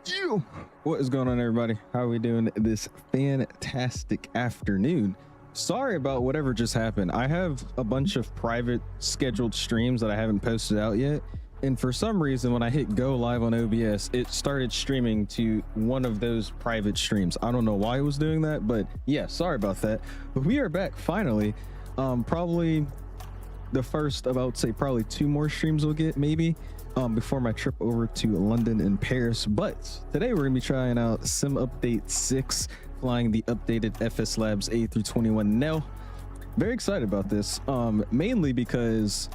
Yeah. What is going on, everybody? How are we doing this fantastic afternoon? Sorry about whatever just happened. I have a bunch of private scheduled streams that I haven't posted out yet, and for some reason when I hit go live on OBS, it started streaming to one of those private streams. I don't know why it was doing that, but yeah, sorry about that. But we are back finally. Probably the first of, I would say, probably 2 more streams we'll get maybe before my trip over to London and Paris. But today we're gonna be trying out Sim Update 6, flying the updated FSLabs A321NEO. Very excited about this, mainly because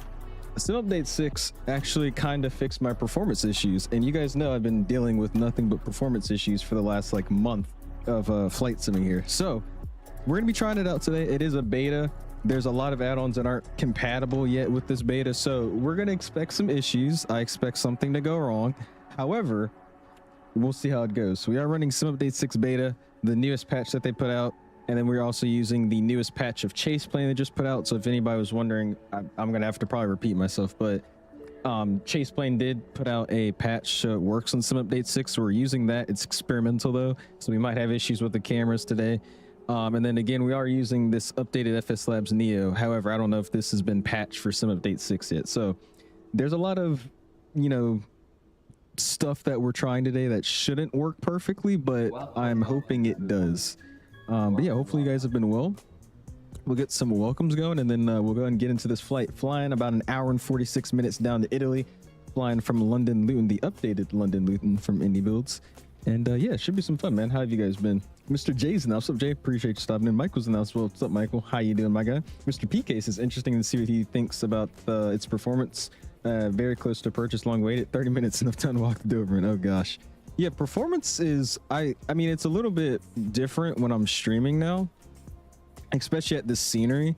Sim Update 6 actually kind of fixed my performance issues, and you guys know I've been dealing with nothing but performance issues for the last like month of flight simming here. So we're gonna be trying it out today. It is a beta. There's a lot of add-ons that aren't compatible yet with this beta, so we're gonna expect some issues. I expect something to go wrong. However, we'll see how it goes. So we are running Sim Update 6 beta, the newest patch that they put out, and then we're also using the newest patch of Chase Plane they just put out. So if anybody was wondering, I'm gonna have to probably repeat myself, but Chase Plane did put out a patch so it works on Sim Update 6, so we're using that. It's experimental though, so we might have issues with the cameras today. And then again, we are using this updated FSLabs Neo. However, I don't know if this has been patched for Sim Update 6 yet. So there's a lot of, you know, stuff that we're trying today that shouldn't work perfectly, but I'm hoping it does. But yeah, hopefully you guys have been well. We'll get some welcomes going, and then we'll go ahead and get into this flight. Flying about an hour and 46 minutes down to Italy, flying from London Luton, the updated London Luton from inibuilds. And yeah, it should be some fun, man. How have you guys been? Mr. J's in the house. What's up, Jay? Appreciate you stopping in. Michael's in the house. Well, what's up, Michael? How you doing, my guy? Mr. PK says interesting to see what he thinks about its performance. Very close to purchase, long waited, 30 minutes, enough time to walk the Doberman. Oh gosh. Yeah, performance is, I mean, it's a little bit different when I'm streaming now, especially at this scenery.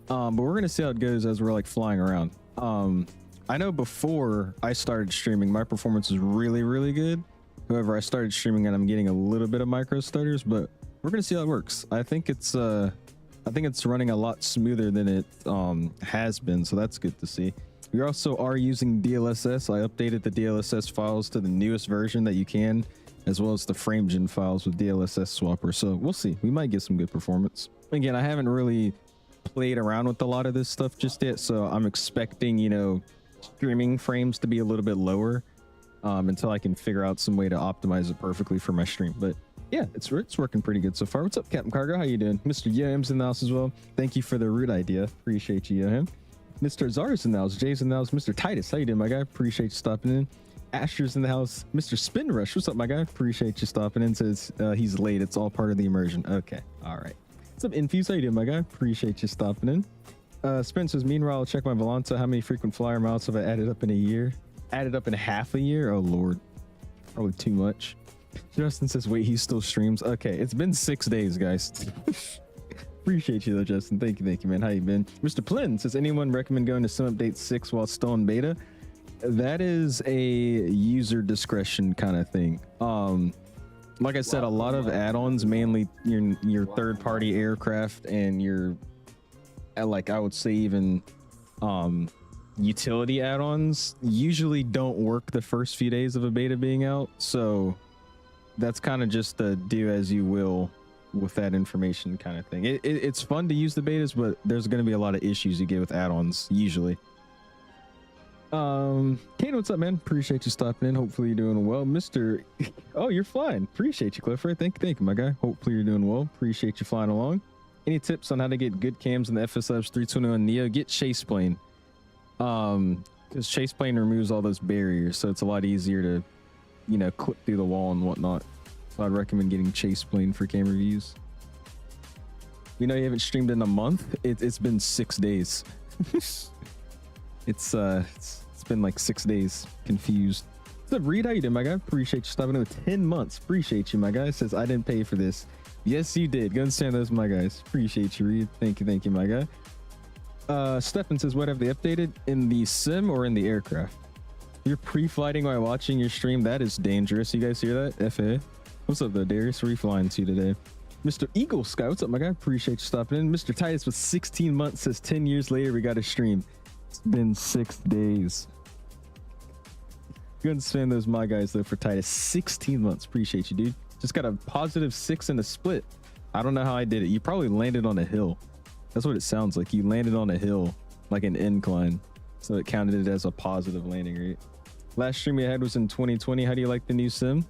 But we're gonna see how it goes as we're like flying around. I know before I started streaming, my performance was really, really good. However, I started streaming and I'm getting a little bit of micro stutters, but we're gonna see how it works. I think it's running a lot smoother than it has been, so that's good to see. We also are using DLSS. I updated the DLSS files to the newest version that you can, as well as the FrameGen files with DLSS swapper. So we'll see. We might get some good performance. Again, I haven't really played around with a lot of this stuff just yet, so I'm expecting, you know, streaming frames to be a little bit lower. Until I can figure out some way to optimize it perfectly for my stream. But yeah, it's working pretty good so far. What's up, Captain Cargo? How you doing? Mr. 𝐲𝐻𝐻's in the house as well. Thank you for the route idea. Appreciate you, 𝐲𝐻𝐻. Mr. Zara's in the house. Jay's in the house. Mr. Titus, how you doing, my guy? Appreciate you stopping in. Asher's in the house. Mr. Spin Rush, what's up, my guy? Appreciate you stopping in. Says he's late. It's all part of the immersion. Okay, all right. What's up, Infuse? How you doing, my guy? Appreciate you stopping in. Spencer's, meanwhile, I'll check my Volanta. How many frequent flyer miles have I added up in a year? Added up in half a year? Oh Lord, probably too much. Justin says, wait, he still streams. Okay, it's been 6 days, guys. Appreciate you though, Justin. Thank you, man. How you been? Mr. Plin says, anyone recommend going to Sim Update 6 while still in beta? That is a user discretion kind of thing. Like I said, a lot of add-ons, mainly your third-party aircraft and your, like, I would say even utility add-ons usually don't work the first few days of a beta being out, so that's kind of just a do as you will with that information kind of thing. It's fun to use the betas, but there's going to be a lot of issues you get with add-ons usually. Kane, what's up, man? Appreciate you stopping in. Hopefully you're doing well. Mr. Oh, you're flying. Appreciate you, Clifford. Thank you, my guy. Hopefully you're doing well. Appreciate you flying along. Any tips on how to get good cams in the FSLabs 321NEO? Get Chase Plane. Because Chase Plane removes all those barriers, so it's a lot easier to, you know, clip through the wall and whatnot. So I'd recommend getting Chase Plane for camera views. We know you haven't streamed in a month. It's been 6 days. it's been like 6 days. Confused. What's up, Reed? How you doing, my guy? Appreciate you stopping in with 10 months. Appreciate you, my guy. Says I didn't pay for this. Yes, you did. Go and stand those, my guys. Appreciate you, Reed. Thank you, my guy. Stefan says, what have they updated in the sim or in the aircraft? You're pre-flighting while watching your stream. That is dangerous. You guys hear that? FA. What's up, though, Darius? Where are you flying to today? Mr. Eagle Sky, what's up, my guy? Appreciate you stopping in. Mr. Titus with 16 months says 10 years later we got a stream. It's been 6 days. Go and spam those my guys though for Titus. 16 months. Appreciate you, dude. Just got a +6 in a split. I don't know how I did it. You probably landed on a hill. That's what it sounds like. You landed on a hill, like an incline. So it counted it as a positive landing rate. Last stream we had was in 2020. How do you like the new sim?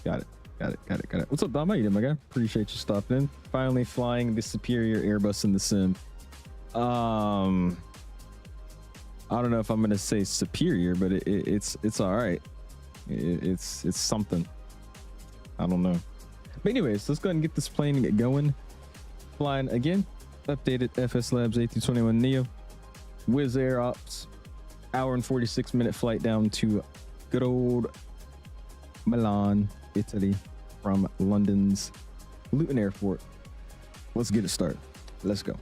Got it. What's up, Dom? How you doing, my guy? Appreciate you stopping in. Finally flying the superior Airbus in the sim. I don't know if I'm gonna say superior, but it's all right. It's something. I don't know. But anyways, let's go ahead and get this plane and get going. Flying again. Updated FSLabs A321NEO. Wizz Air Ops. Hour and 46-minute flight down to good old Milan, Italy, from London's Luton Airport. Let's get it started. Let's go.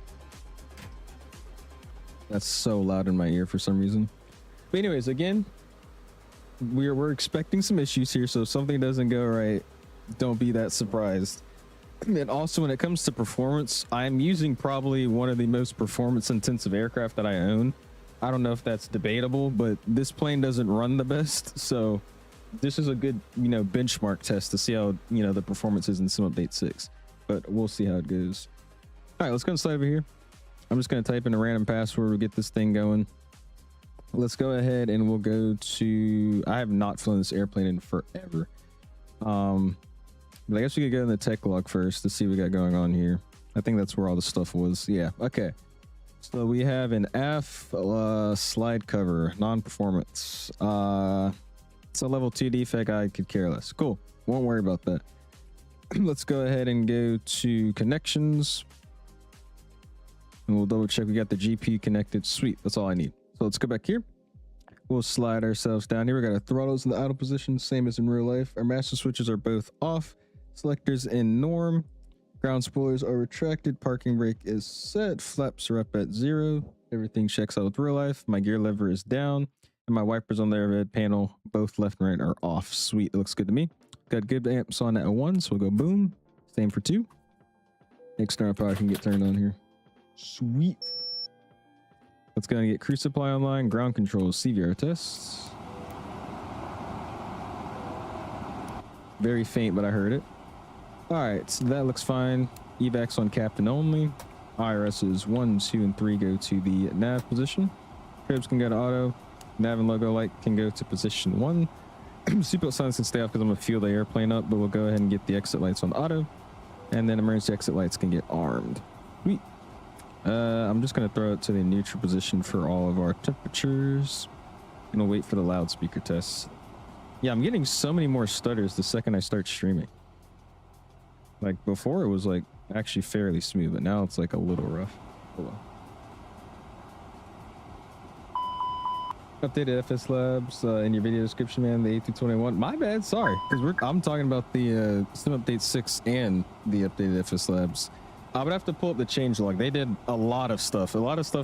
That's so loud in my ear for some reason. But anyways, again, we're expecting some issues here, so if something doesn't go right, don't be that surprised. And also, when it comes to performance, I'm using probably one of the most performance intensive aircraft that I own. I don't know if that's debatable, but this plane doesn't run the best, so this is a good, benchmark test to see how, the performance is in Sim Update 6. But we'll see how it goes. All right, let's go and slide over here. I'm just going to type in a random password. We'll get this thing going. Let's go ahead and we'll go to... I have not flown this airplane in forever. But I guess we could go in the tech log first to see what we got going on here. I think that's where all the stuff was. Yeah, okay. So we have an F slide cover, non-performance. It's a level 2 defect. I could care less. Cool. Won't worry about that. Let's go ahead and go to connections. And we'll double check we got the GPU connected. Sweet. That's all I need. So let's go back here. We'll slide ourselves down here. We got our throttles in the idle position, same as in real life. Our master switches are both off. Selectors in norm. Ground spoilers are retracted. Parking brake is set. Flaps are up at 0. Everything checks out with real life. My gear lever is down. And my wipers on the overhead panel, both left and right, are off. Sweet. It looks good to me. Got good amps on at 1, so we'll go boom. Same for 2. External power can get turned on here. Sweet. Let's go and get crew supply online. Ground control CVR tests. Very faint, but I heard it. All right, so that looks fine. Evacs on captain only. IRSs 1, 2, and 3 go to the nav position. Cribs can go to auto. Nav and logo light can go to position 1. Seatbelt signs can stay off because I'm going to fuel the airplane up, but we'll go ahead and get the exit lights on auto. And then emergency exit lights can get armed. Sweet. I'm just going to throw it to the neutral position for all of our temperatures. And we'll wait for the loudspeaker tests. Yeah, I'm getting so many more stutters the second I start streaming. Like before it was like actually fairly smooth, but now it's like a little rough. Hold on. Updated FSLabs in your video description, man. The A321. My bad. Sorry, because I'm talking about the Sim Update 6 and the updated FSLabs. I would have to pull up the changelog. They did a lot of stuff.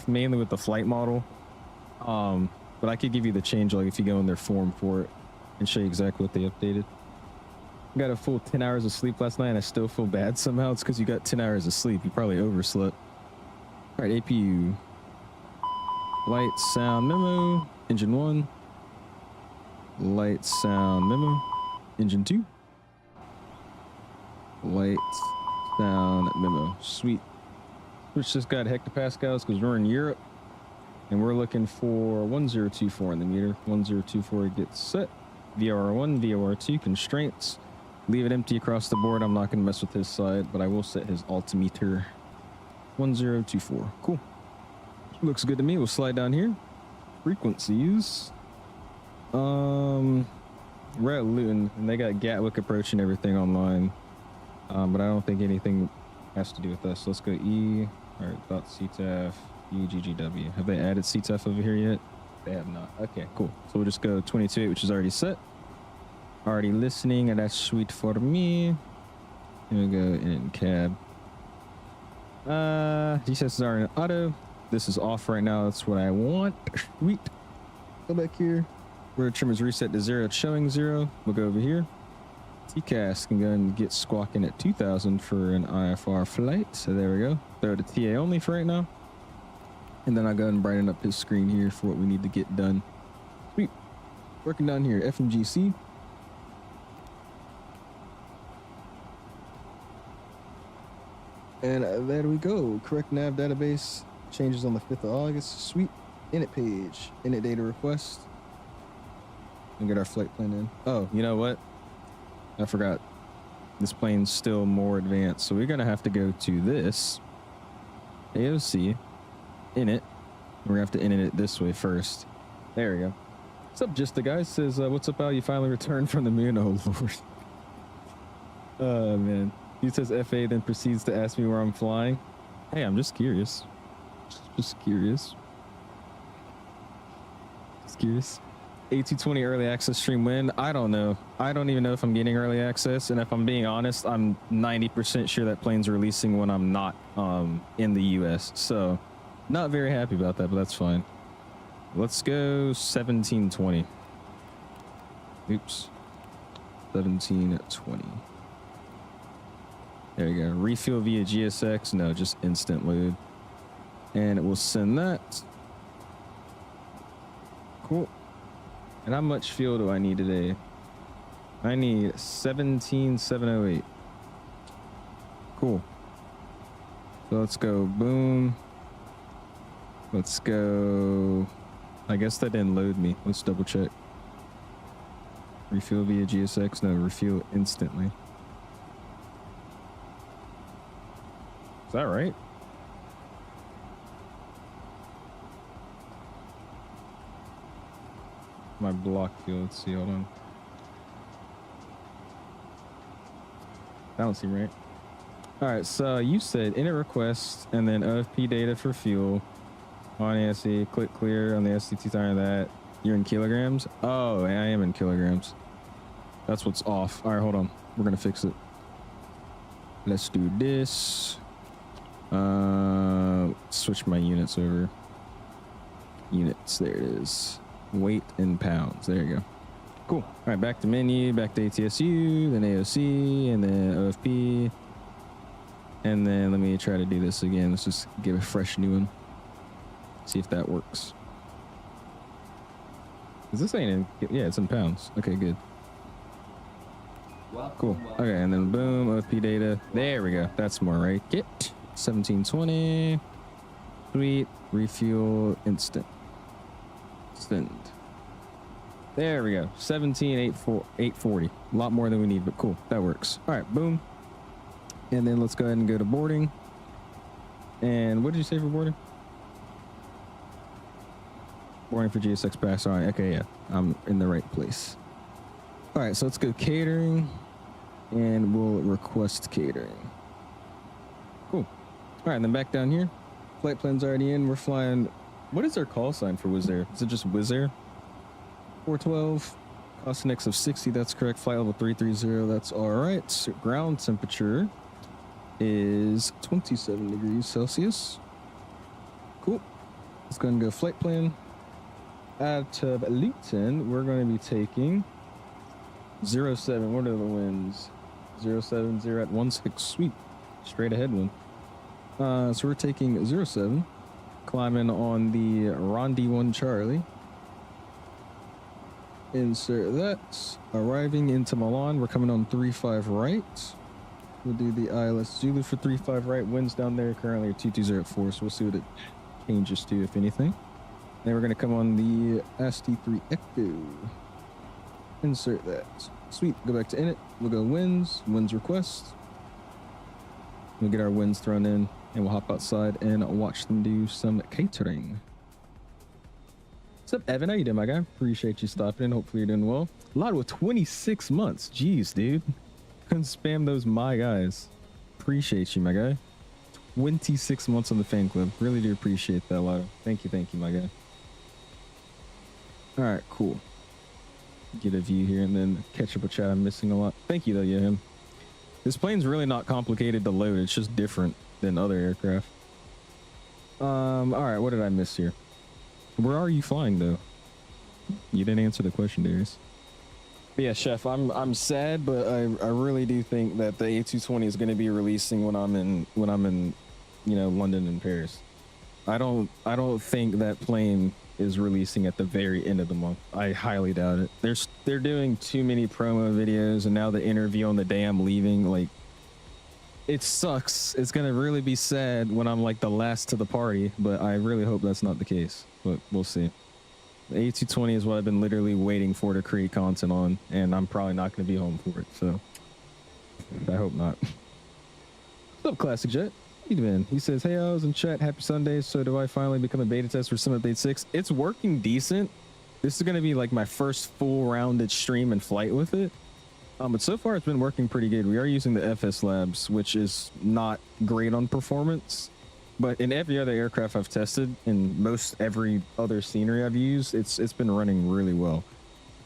Mainly with the flight model. But I could give you the changelog if you go in their forum for it and show you exactly what they updated. I got a full 10 hours of sleep last night and I still feel bad somehow. It's because you got 10 hours of sleep. You probably overslept. All right, APU. Light, sound, memo. Engine 1. Light, sound, memo. Engine 2. Light, sound, memo. Sweet. Which just got hectopascals because we're in Europe. And we're looking for 1024 in the meter. 1024 gets set. VOR1, VOR2, constraints. Leave it empty across the board. I'm not going to mess with his side, but I will set his altimeter. 1024. Cool. Looks good to me. We'll slide down here. Frequencies. We're at Luton, and they got Gatwick approach and everything online. But I don't think anything has to do with us. So let's go E. All right, .CTAF, EGGW. Have they added CTAF over here yet? They have not. Okay, cool. So we'll just go 22.8, which is already set. Already listening, and that's sweet for me. Here we go in cab. DSS are in auto. This is off right now. That's what I want. Sweet. Go back here. Rotor trim is reset to 0. It's showing 0. We'll go over here. TCAS can go and get squawking at 2000 for an IFR flight. So there we go. Throw it to TA only for right now. And then I'll go and brighten up his screen here for what we need to get done. Sweet. Working down here, FMGC. And there we go. Correct nav database changes on the 5th of August. Sweet. Init page. Init data request. And get our flight plan in. Oh, you know what? I forgot. This plane's still more advanced. So we're going to have to go to this. AOC. Init. We're going to have to init it this way first. There we go. What's up, just the guy says, what's up, Al? You finally returned from the moon. Oh, Lord. Oh, man. He says FA, then proceeds to ask me where I'm flying. Hey, I'm just curious. Just curious. Just curious. A220 early access stream when? I don't know. I don't even know if I'm getting early access. And if I'm being honest, I'm 90% sure that plane's releasing when I'm not in the US. So not very happy about that, but that's fine. Let's go 1720. Oops. 1720. There we go. Refuel via GSX. No, just instant load. And it will send that. Cool. And how much fuel do I need today? I need 17,708. Cool. So let's go. Boom. Let's go. I guess that didn't load me. Let's double check. Refuel via GSX. No, refuel instantly. Is that right? My block fuel. Let's see. Hold on. That don't seem right. All right. So you said init request and then OFP data for fuel on ASC. Click clear on the SCT time. That you're in kilograms. Oh, I am in kilograms. That's what's off. All right. Hold on. We're gonna fix it. Let's do this. Switch my units over. Units, there it is. Weight in pounds. There you go. Cool. All right, back to menu, back to ATSU, then AOC, and then OFP. And then let me try to do this again. Let's just give a fresh new one. See if that works. Is this ain't in, yeah, it's in pounds. Okay, good. Cool. Okay, and then boom, OFP data. There we go. That's more right. Get 1720. Sweet. Refuel instant. Send. There we go. 17,840. A lot more than we need, but cool. That works. All right, boom. And then let's go ahead and go to boarding. And what did you say for boarding? Boarding for GSX pass. All right. Okay, yeah. I'm in the right place. All right, so let's go catering. And we'll request catering. Cool. All right, and then back down here. Flight plan's already in. We're flying. What is their call sign for Wizz Air? Is it just Wizz Air? 412. Cost index of 60. That's correct. Flight level 330. That's all right. So ground temperature is 27 degrees Celsius. Cool. Let's go ahead and go flight plan. Out of Luton, we're going to be taking 07. What are the winds? 070 at 16. Sweet. Straight ahead one. So we're taking 07. Climbing on the Rondi 1 Charlie. Insert that. Arriving into Milan. We're coming on 35 right. We'll do the ILS Zulu for 35 right. Winds down there currently are 220 at 4, so we'll see what it changes to, if anything. Then we're going to come on the ST3 Echo. Insert that. Sweet. Go back to init. We'll go winds. Winds request. We'll get our winds thrown in. And we'll hop outside and watch them do some catering. What's up, Evan? How you doing, my guy? Appreciate you stopping in. Hopefully you're doing well. A lot with 26 months. Jeez, dude. Couldn't spam those my guys. Appreciate you, my guy. 26 months on the fan club. Really do appreciate that, Lotto. Thank you, my guy. All right, cool. Get a view here and then catch up a chat. I'm missing a lot. Thank you, though, yeah, him. This plane's really not complicated to load. It's just different than other aircraft. All right, what did I miss here? Where are you flying though? You didn't answer the question, Darius. But yeah, Chef, I'm sad, but I really do think that the A220 is going to be releasing when I'm in, you know, London and Paris. I don't think that plane is releasing at the very end of the month. I highly doubt it. They're doing too many promo videos, and now the interview on the day I'm leaving, like, it sucks. It's gonna really be sad when I'm like the last to the party, but I really hope that's not the case, but we'll see. The A220 is what I've been literally waiting for to create content on, and I'm probably not going to be home for it, so I hope not. What's up, Classic Jet? How you doing? He says, hey, I was in chat. Happy Sunday. So do I finally become a beta test for Sim Update 6? It's working decent. This is going to be like my first full rounded stream and flight with it. But so far it's been working pretty good. We are using the FSLabs, which is not great on performance. But in every other aircraft I've tested, in most every other scenery I've used, it's been running really well.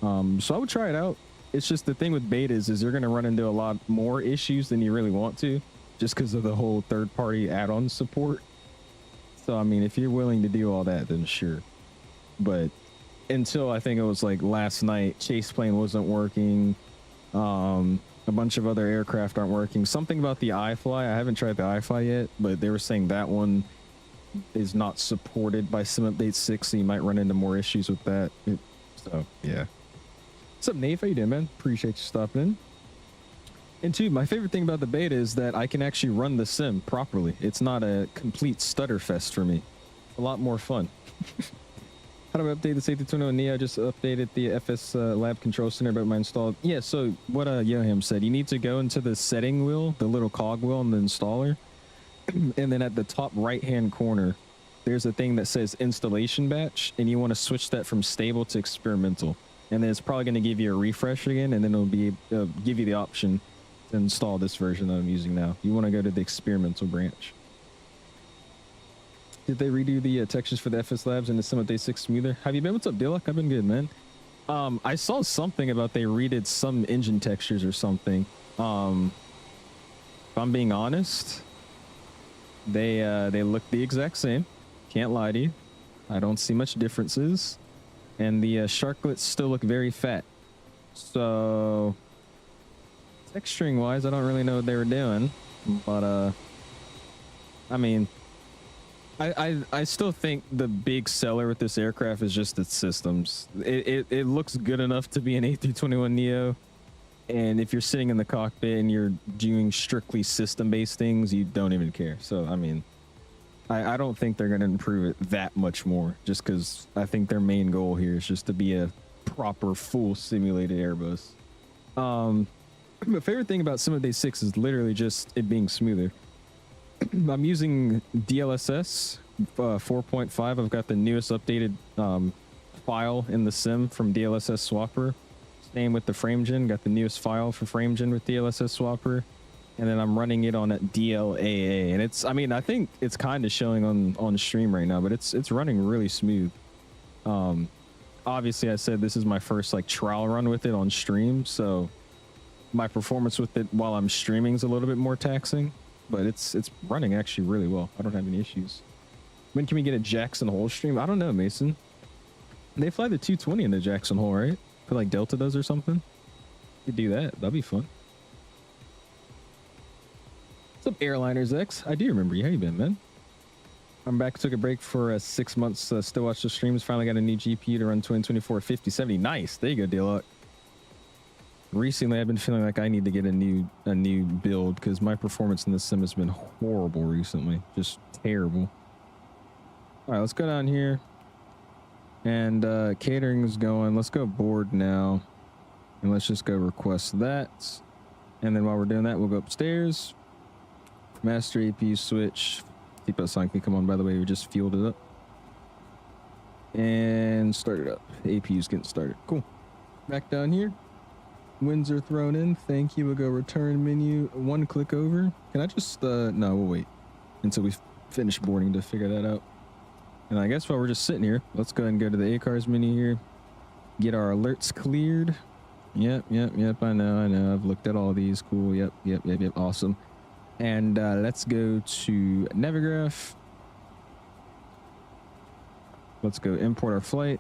So I would try it out. It's just the thing with betas is you're going to run into a lot more issues than you really want to, just because of the whole third-party add-on support. So I mean, if you're willing to do all that, then sure. But until I think it was like last night, Chase Plane wasn't working. A bunch of other aircraft aren't working. Something about the iFly, I haven't tried the iFly yet, but they were saying that one is not supported by Sim Update 6, so you might run into more issues with that. So yeah. What's up, Nate? How you doing, man? Appreciate you stopping in. And two, my favorite thing about the beta is that I can actually run the sim properly. It's not a complete stutter fest for me. A lot more fun. How do I update this A321NEO? I just updated the FSLab control center about my installed. Yeah, so what Yoham said, you need to go into the setting wheel, the little cog wheel on the installer. And then at the top right-hand corner, there's a thing that says installation batch, and you want to switch that from stable to experimental. And then it's probably going to give you a refresh again, and then it'll be give you the option to install this version that I'm using now. You want to go to the experimental branch. Did they redo the textures for the FSLabs and the Sim Update 6 smoother? Have you been? What's up, Dillock? I've been good, man. I saw something about they redid some engine textures or something. If I'm being honest, they look the exact same. Can't lie to you. I don't see much differences. And the sharklets still look very fat. So texturing wise, I don't really know what they were doing. But I mean, I still think the big seller with this aircraft is just its systems. It looks good enough to be an A321NEO, and if you're sitting in the cockpit and you're doing strictly system-based things, you don't even care. So I mean, I don't think they're going to improve it that much more, just because I think their main goal here is just to be a proper full simulated Airbus. My favorite thing about Sim Update 6 is literally just it being smoother. I'm using DLSS 4.5. I've got the newest updated file in the sim from DLSS Swapper. Same with the FrameGen. Got the newest file for FrameGen with DLSS Swapper. And then I'm running it on a DLAA. And it's, I mean, I think it's kind of showing on stream right now, but it's running really smooth. Obviously, I said this is my first like trial run with it on stream. So my performance with it while I'm streaming is a little bit more taxing. But it's running actually really well. I don't have any issues. When can we get a Jackson Hole stream? I don't know, Mason. They fly the 220 in the Jackson Hole, right? I feel like Delta does or something. You could do that. That'd be fun. What's up, Airliners X? I do remember you. How you been, man? I'm back. Took a break for 6 months. Still watch the streams. Finally got a new GPU to run 2024 5070. Nice. There you go, D-Lock. Recently, I've been feeling like I need to get a new build because my performance in this sim has been horrible recently. Just terrible. All right, let's go down here. And catering is going. Let's go board now. And let's just go request that. And then while we're doing that, we'll go upstairs. Master APU switch. Seatbelt sign can come on, by the way. We just fueled it up. And start it up. APU's getting started. Cool. Back down here. Winds are thrown in. Thank you. We'll go return menu. One click over. Can I just no, we'll wait until we finish boarding to figure that out. And I guess while we're just sitting here, let's go ahead and go to the ACARS menu here. Get our alerts cleared. Yep. I know. I've looked at all these. Cool. Yep. Awesome. And let's go to Navigraph. Let's go import our flight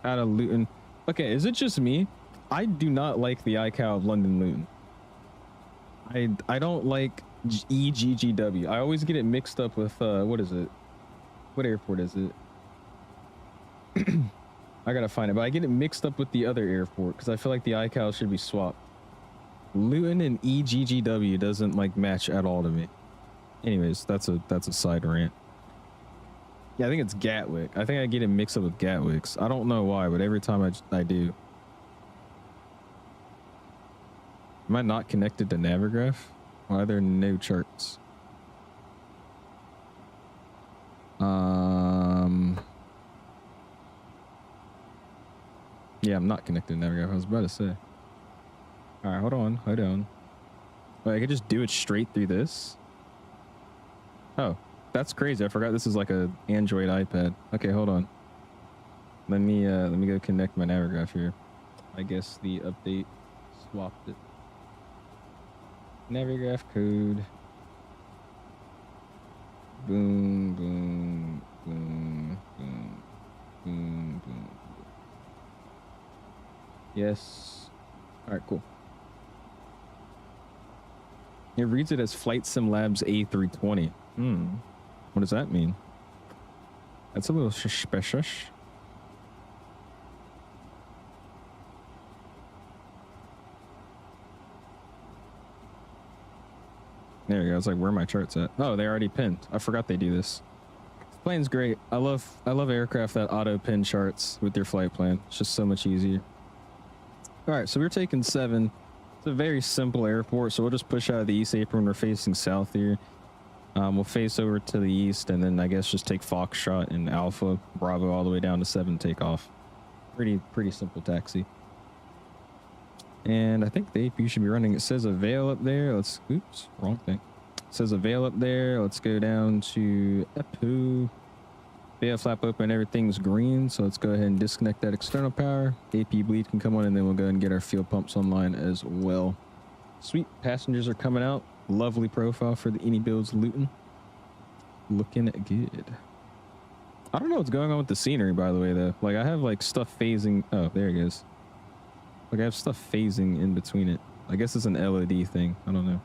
out of Luton. Okay, is it just me? I do not like the ICAO of London Luton. I don't like EGGW. I always get it mixed up with what is it? What airport is it? I gotta find it, but I get it mixed up with the other airport because I feel like the 𝐂𝐬𝐁 should be swapped. Luton and EGGW doesn't like match at all to me. Anyways, that's a side rant. Yeah, I think it's Gatwick. I think I get it mixed up with Gatwick's. I don't know why, but every time I do. Am I not connected to Navigraph? Why are there no charts? Yeah, I'm not connected to Navigraph. I was about to say. All right, hold on. Wait, I could just do it straight through this? Oh, that's crazy. I forgot this is like a Android iPad. Okay, hold on. Let me go connect my Navigraph here. I guess the update swapped it. Navigraph code. Boom, boom, boom, boom, boom, boom. Yes. All right, cool. It reads it as FSLabs A320. What does that mean? That's a little suspicious. There you go. I was like, where are my charts at? Oh, they already pinned. I forgot they do this. This plane's great. I love aircraft that auto pin charts with their flight plan. It's just so much easier. All right, so we're taking 7. It's a very simple airport, so we'll just push out of the east apron. We're facing south here. We'll face over to the east, and then I guess just take Foxtrot and Alpha Bravo all the way down to 7 takeoff. Pretty simple taxi. And I think the AP should be running. It says Avail up there. Let's, oops, wrong thing. It says Avail up there. Let's go down to Epu. VF flap open, everything's green, so let's go ahead and disconnect that external power. AP bleed can come on, and then we'll go ahead and get our fuel pumps online as well. Sweet, passengers are coming out. Lovely profile for the inibuilds Luton. Looking good. I don't know what's going on with the scenery, by the way, though. Like, I have like stuff phasing. Oh, there it goes. Like, I have stuff phasing in between it. I guess it's an LOD thing. I don't know.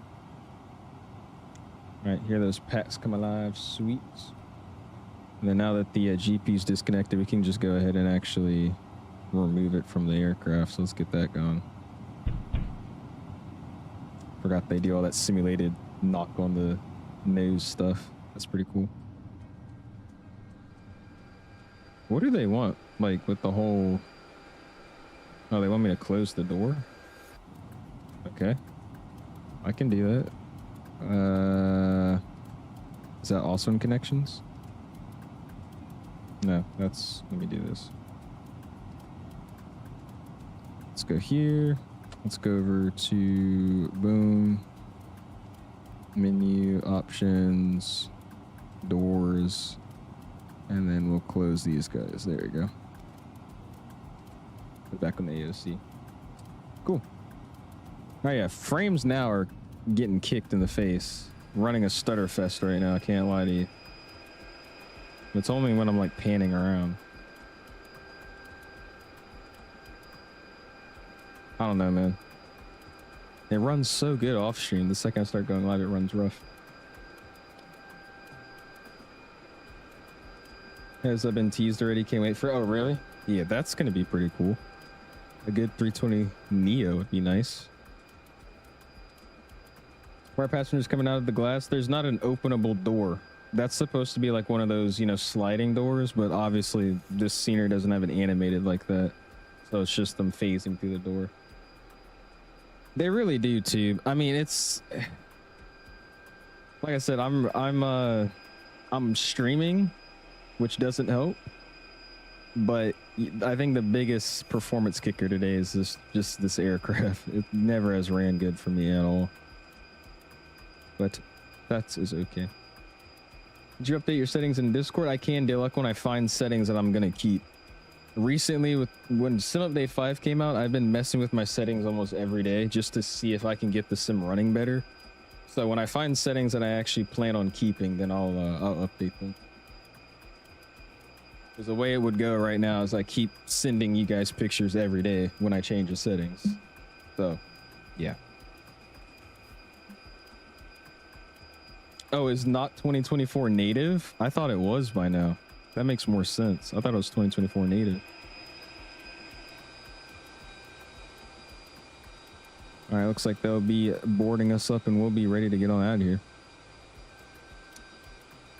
All right, here those packs come alive. Sweet. And then now that the GP's disconnected, we can just go ahead and actually remove it from the aircraft. So let's get that going. Forgot they do all that simulated knock on the nose stuff. That's pretty cool. What do they want? Like with the whole... Oh, they want me to close the door? Okay. I can do that. Is that also in connections? No, that's... Let me do this. Let's go here. Let's go over to boom. Menu, options, doors. And then we'll close these guys. There we go. We're back on the AOC. Cool. Oh yeah, frames now are getting kicked in the face. Running a stutter fest right now, I can't lie to you. It's only when I'm like panning around. I don't know, man. It runs so good off stream. The second I start going live, it runs rough. Has that been teased already? Can't wait for... Oh, really? Yeah, that's going to be pretty cool. A good 320NEO would be nice. Where passengers coming out of the glass, there's not an openable door. That's supposed to be like one of those, you know, sliding doors, but obviously this scenery doesn't have it animated like that. So it's just them phasing through the door. They really do too. I mean, it's like I said, I'm streaming, which doesn't help. But I think the biggest performance kicker today is just this aircraft. It never has ran good for me at all. But that is okay. Did you update your settings in Discord? I can, Dilek, when I find settings that I'm gonna keep. Recently, when Sim Update 5 came out, I've been messing with my settings almost every day just to see if I can get the sim running better. So when I find settings that I actually plan on keeping, then I'll update them. Because the way it would go right now is I keep sending you guys pictures every day when I change the settings. So, yeah. Oh, is not 2024 native? I thought it was by now. That makes more sense. I thought it was 2024 native. All right, looks like they'll be boarding us up and we'll be ready to get on out of here.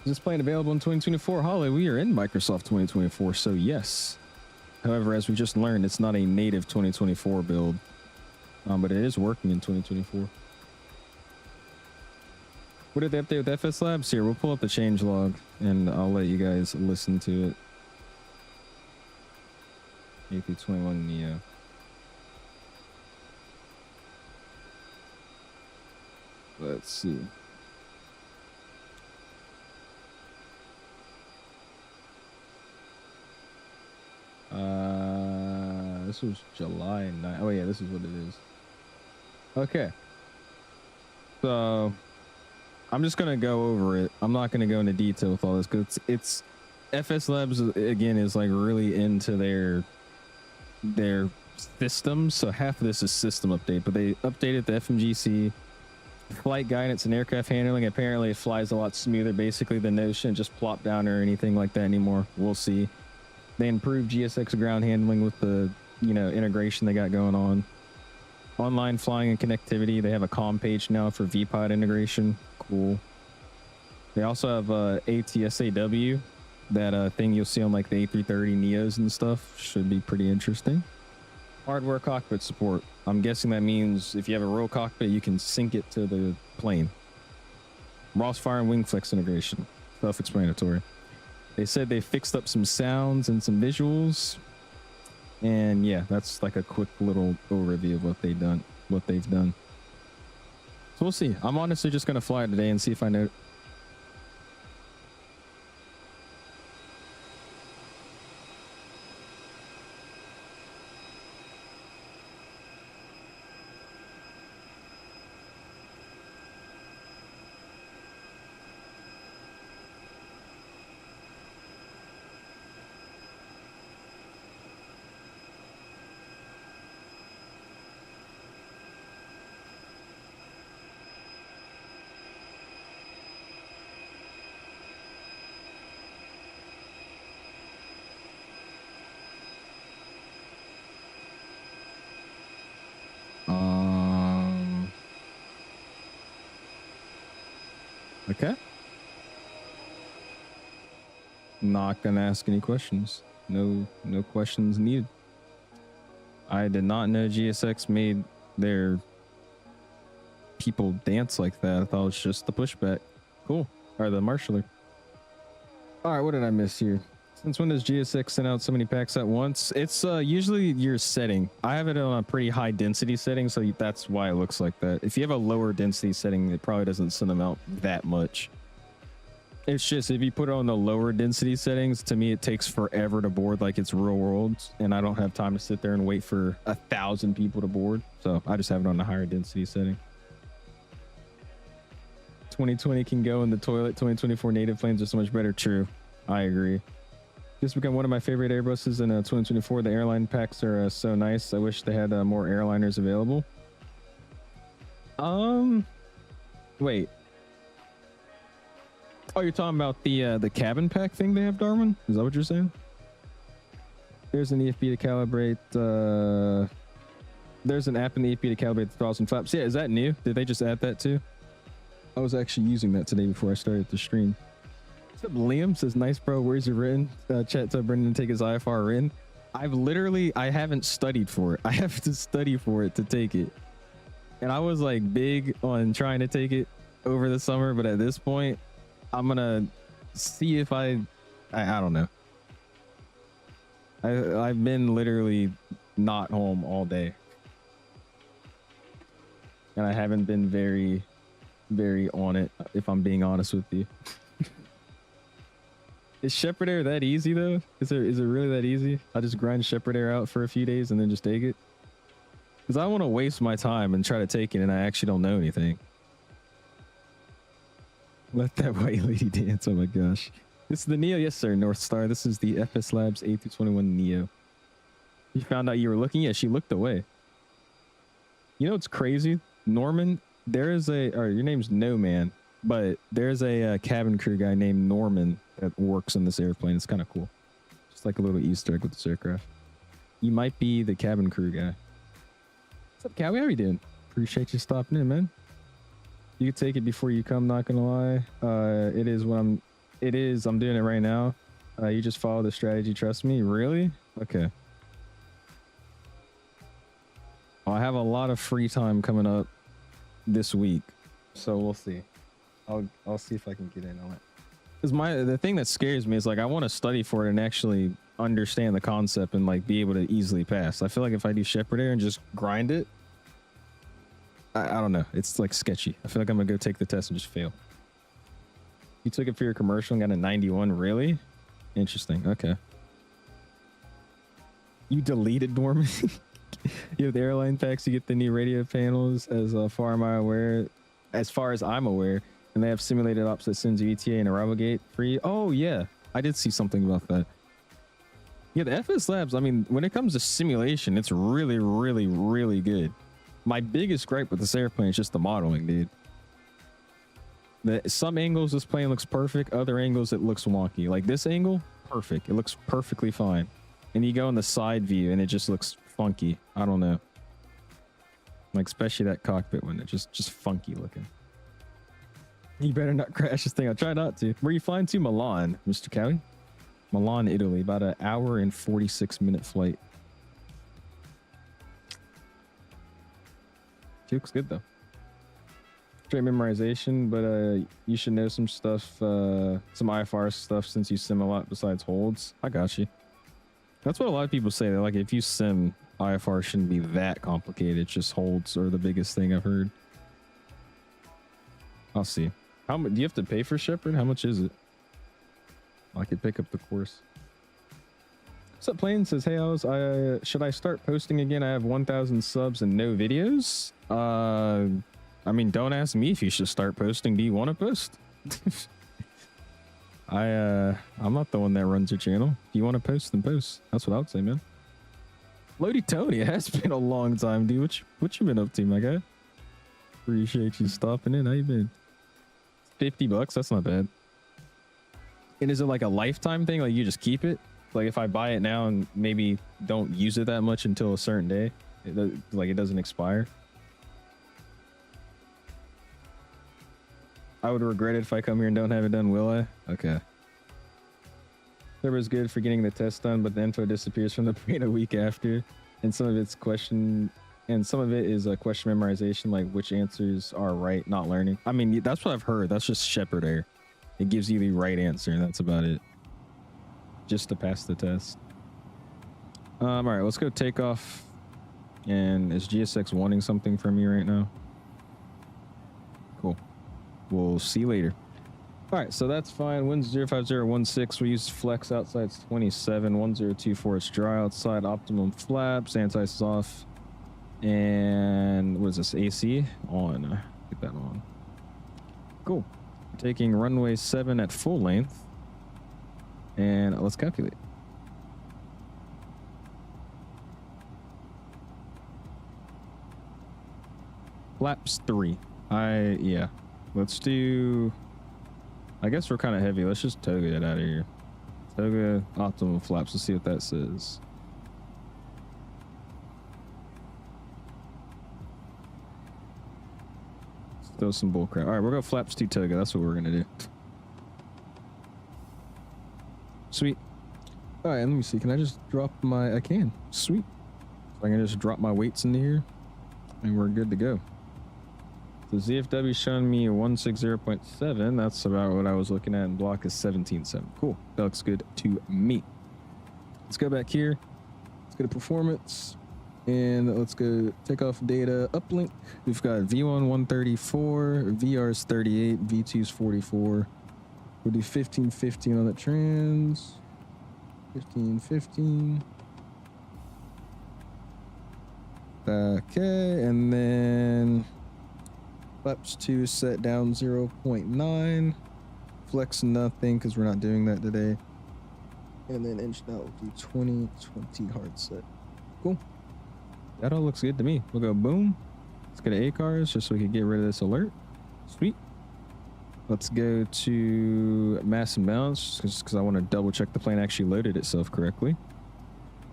Is this plane available in 2024? Holly, we are in Microsoft 2024, so yes. However, as we just learned, it's not a native 2024 build, but it is working in 2024. What did they update with FSLabs? Here, we'll pull up the change log and I'll let you guys listen to it. A321NEO. Let's see. This was July 9th. Oh yeah, this is what it is. Okay. So I'm just gonna go over it. I'm not gonna go into detail with all this because it's FSLabs again is like really into their systems. So half of this is system update, but they updated the FMGC flight guidance and aircraft handling. Apparently it flies a lot smoother. Basically the nose shouldn't just plop down or anything like that anymore. We'll see. They improved GSX ground handling with the integration they got going on. Online flying and connectivity. They have a comm page now for VPod integration. Cool. They also have ATSAW, that thing you'll see on like the A330NEOs and stuff. Should be pretty interesting. Hardware cockpit support. I'm guessing that means if you have a roll cockpit, you can sync it to the plane. Crossfire and wing flex integration. Self-explanatory. They said they fixed up some sounds and some visuals. And yeah, that's like a quick little overview of what they've done. So we'll see. I'm honestly just gonna fly it today and see if I know. Okay. Not gonna ask any questions. No questions needed. I did not know GSX made their people dance like that. I thought it was just the pushback. Cool. Or the marshaller. All right, what did I miss here? Since when does GSX send out so many packs at once? It's usually your setting. I have it on a pretty high density setting, so that's why it looks like that. If you have a lower density setting, it probably doesn't send them out that much. It's just if you put it on the lower density settings, to me it takes forever to board like it's real world, and I don't have time to sit there and wait for 1,000 people to board. So I just have it on the higher density setting. 2020 can go in the toilet. 2024 native planes are so much better. True. I agree. Just become one of my favorite Airbuses in 2024. The airline packs are so nice. I wish they had more airliners available. Wait. Oh, you're talking about the cabin pack thing they have, Darwin? Is that what you're saying? There's an EFB to calibrate. There's an app in the EFB to calibrate the throttles and flaps. Yeah, is that new? Did they just add that too? I was actually using that today before I started the stream. What's up, Liam? Says, nice, bro. Where's your written? Chat to Brendan take his IFR written. I haven't studied for it. I have to study for it to take it. And I was like big on trying to take it over the summer, but at this point, I'm gonna see if I don't know. I've been literally not home all day. And I haven't been very on it, if I'm being honest with you. Is Shepherd Air that easy though? Is it really that easy? I just grind Shepherd Air out for a few days and then just take it? Because I want to waste my time and try to take it and I actually don't know anything. Let that white lady dance. Oh my gosh. This is the Neo. Yes, sir. North Star. This is the FSLabs A321NEO. You found out you were looking? Yeah, she looked away. You know what's crazy? Norman, your name's No Man, but there's a cabin crew guy named Norman that works in this airplane. It's kind of cool. Just like a little Easter egg with this aircraft. You might be the cabin crew guy. What's up, Cowie? How you doing? Appreciate you stopping in, man. You can take it before you come, not gonna lie. I'm doing it right now. You just follow the strategy, trust me. Really? Okay. Well, I have a lot of free time coming up this week, so we'll see. I'll see if I can get in on it. Because the thing that scares me is like I want to study for it and actually understand the concept and like be able to easily pass. I feel like if I do Shepherd Air and just grind it, I don't know. It's like sketchy. I feel like I'm gonna go take the test and just fail. You took it for your commercial and got a 91. Really? Interesting. Okay. You deleted Dorman. You have the airline packs. You get the new radio panels. As far as I'm aware, and they have simulated ops that sends you ETA and arrival gate free. Oh yeah, I did see something about that. Yeah, the FSLabs. I mean, when it comes to simulation, it's really, really, really good. My biggest gripe with this airplane is just the modeling, dude. Some angles this plane looks perfect, other angles it looks wonky. Like this angle, perfect. It looks perfectly fine. And you go in the side view and it just looks funky. I don't know. Like especially that cockpit one, it's just funky looking. You better not crash this thing. I'll try not to. Where are you flying to? Milan, Mr. Cowie? Milan, Italy. About an hour and 46-minute flight. She looks good though. Straight memorization, but you should know some stuff, some IFR stuff since you sim a lot besides holds. I got you. That's what a lot of people say. They're like, if you sim, IFR shouldn't be that complicated. It's just holds are the biggest thing I've heard. I'll see. How much do you have to pay for Shepherd? How much is it? I could pick up the course. What's up, Plane? Says, hey, should I start posting again? I have 1,000 subs and no videos. I mean, don't ask me if you should start posting. Do you want to post? I'm not the one that runs your channel. If you want to post, then post. That's what I would say, man. Lodi Tony, it has been a long time, dude. What you been up to, my guy? Appreciate you stopping in. How you been? $50, that's not bad. And is it like a lifetime thing? Like you just keep it? Like if I buy it now and maybe don't use it that much until a certain day, it doesn't expire. I would regret it if I come here and don't have it done, will I? Okay. Server's good for getting the test done, but the info disappears from the brain a week after, and some of it is question memorization, like which answers are right, not learning. I mean, that's what I've heard. That's just Shepherd Air. It gives you the right answer, and that's about it. Just to pass the test. All right, let's go take off. And is GSX wanting something from me right now? Cool. We'll see you later. All right, so that's fine. Winds 05016. We use flex outside 27. 1024. It's dry outside. Optimum flaps. Anti-ice is off. And what is this? AC on. Get that on. Cool. Taking runway 7 at full length. And let's calculate. Flaps 3. Yeah. Let's do, I guess we're kind of heavy. Let's just toga it out of here. Toga optimum flaps. Let's see what that says. Let's throw some bull crap. All right, we're going to flaps 2 toga. That's what we're going to do. Sweet. All right, let me see. Can I just drop my, I can. Sweet. So I can just drop my weights into here and we're good to go. The ZFW showing me 160.7. That's about what I was looking at, and block is 17.7. Cool. That looks good to me. Let's go back here. Let's go to performance. And let's go take off data uplink. We've got V1 134, VR's 38, V2's 44. We'll do 1515 on the trans. 1515. Okay, and then flaps 2 set down 0.9. Flex nothing because we're not doing that today. And then engine out will do 20 hard set. Cool. That all looks good to me. We'll go boom. Let's go to ACARS just so we can get rid of this alert. Sweet. Let's go to mass and balance because I want to double check the plane actually loaded itself correctly.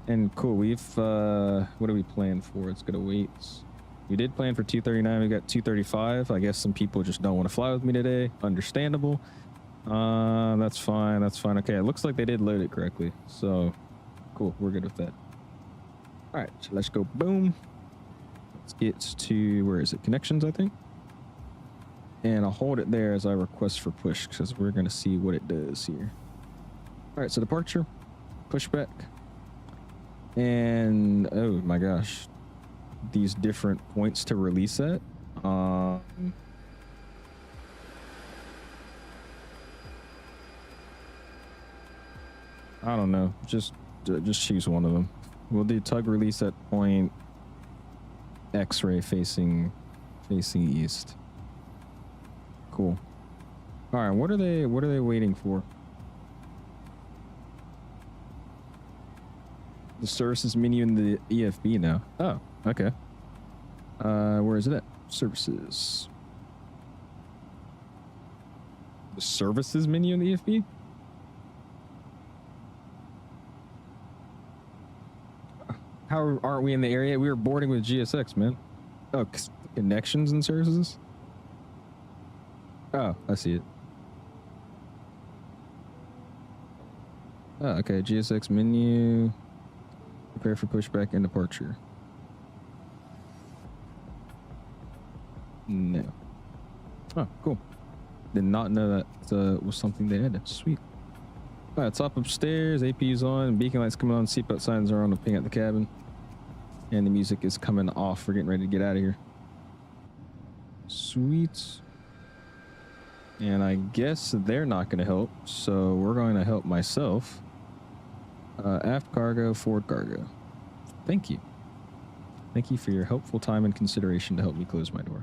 And cool, we've what do we plan for? Let's go to weights. We did plan for 239. We got 235. I guess some people just don't want to fly with me today. Understandable. That's fine. That's fine. Okay, it looks like they did load it correctly. So cool, we're good with that. All right, so let's go. Boom. Let's get to, where is it? Connections, I think. And I'll hold it there as I request for push because we're going to see what it does here. All right, so departure, pushback. And oh my gosh, these different points to release at. I don't know. Just choose one of them. We'll do tug release at point X-ray facing east. Cool. All right, what are they waiting for? The services menu in the EFB now. Oh, okay. Where is it at? Services. The services menu in the EFB? How aren't we in the area? We were boarding with GSX, man. Oh, connections and services? Oh, I see it. Oh, okay. GSX menu. Prepare for pushback and departure. No. Oh, cool. Did not know that was something they had. Sweet. All right, top upstairs. APU's on. Beacon lights coming on. Seatbelt signs are on to ping out the cabin. And the music is coming off. We're getting ready to get out of here. Sweet. And I guess they're not going to help. So we're going to help myself. Aft cargo, forward cargo. Thank you. Thank you for your helpful time and consideration to help me close my door.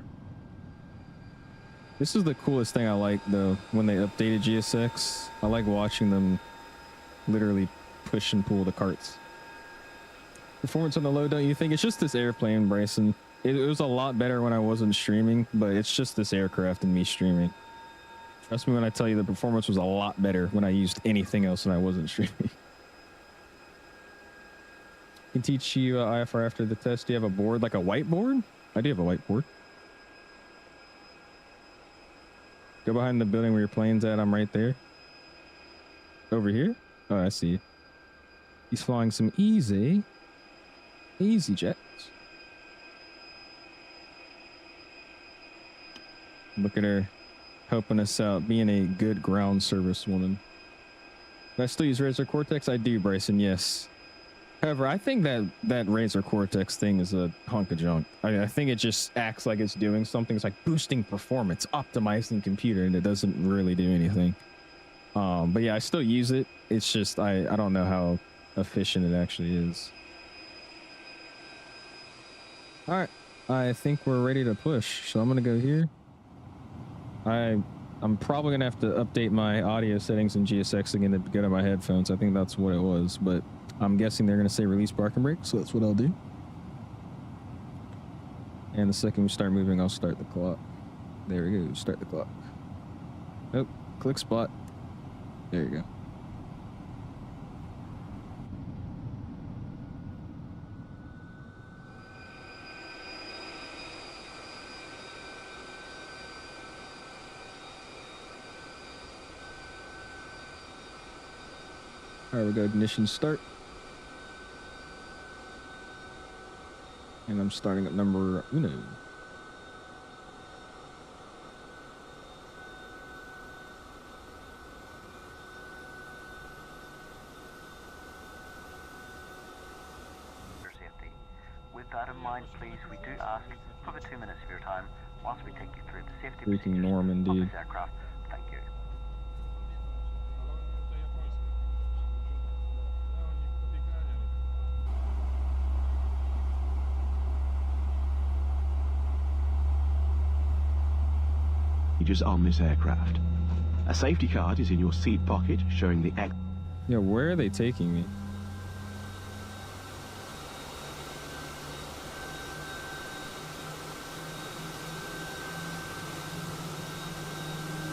This is the coolest thing I like, though, when they updated GSX. I like watching them literally push and pull the carts. Performance on the low, don't you think? It's just this airplane, Bryson. It was a lot better when I wasn't streaming, but it's just this aircraft and me streaming. Trust me when I tell you the performance was a lot better when I used anything else and I wasn't streaming. Can teach you IFR after the test. Do you have a board, like a whiteboard? I do have a whiteboard. Go behind the building where your plane's at. I'm right there. Over here? Oh, I see. He's flying some easy jets. Look at her helping us out, being a good ground service woman. Do I still use Razor Cortex? I do, Bryson, yes. However, I think that Razor Cortex thing is a hunk of junk. I think it just acts like it's doing something. It's like boosting performance, optimizing computer, and it doesn't really do anything. But yeah, I still use it. It's just I don't know how efficient it actually is. All right, I think we're ready to push. So I'm gonna go here. I'm probably gonna have to update my audio settings in GSX again to get on my headphones. I think that's what it was, but I'm guessing they're gonna say release parking brake, so that's what I'll do. And the second we start moving, I'll start the clock. There we go, start the clock. Oh, click spot. There you go. All right, we go ignition start. And I'm starting at number uno. Safety. With that in mind, please, we do ask for the 2 minutes of your time whilst we take you through the safety Freaking Norman, of dude. this aircraft. Thank you. On this aircraft. A safety card is in your seat pocket showing the X. Yeah, where are they taking me?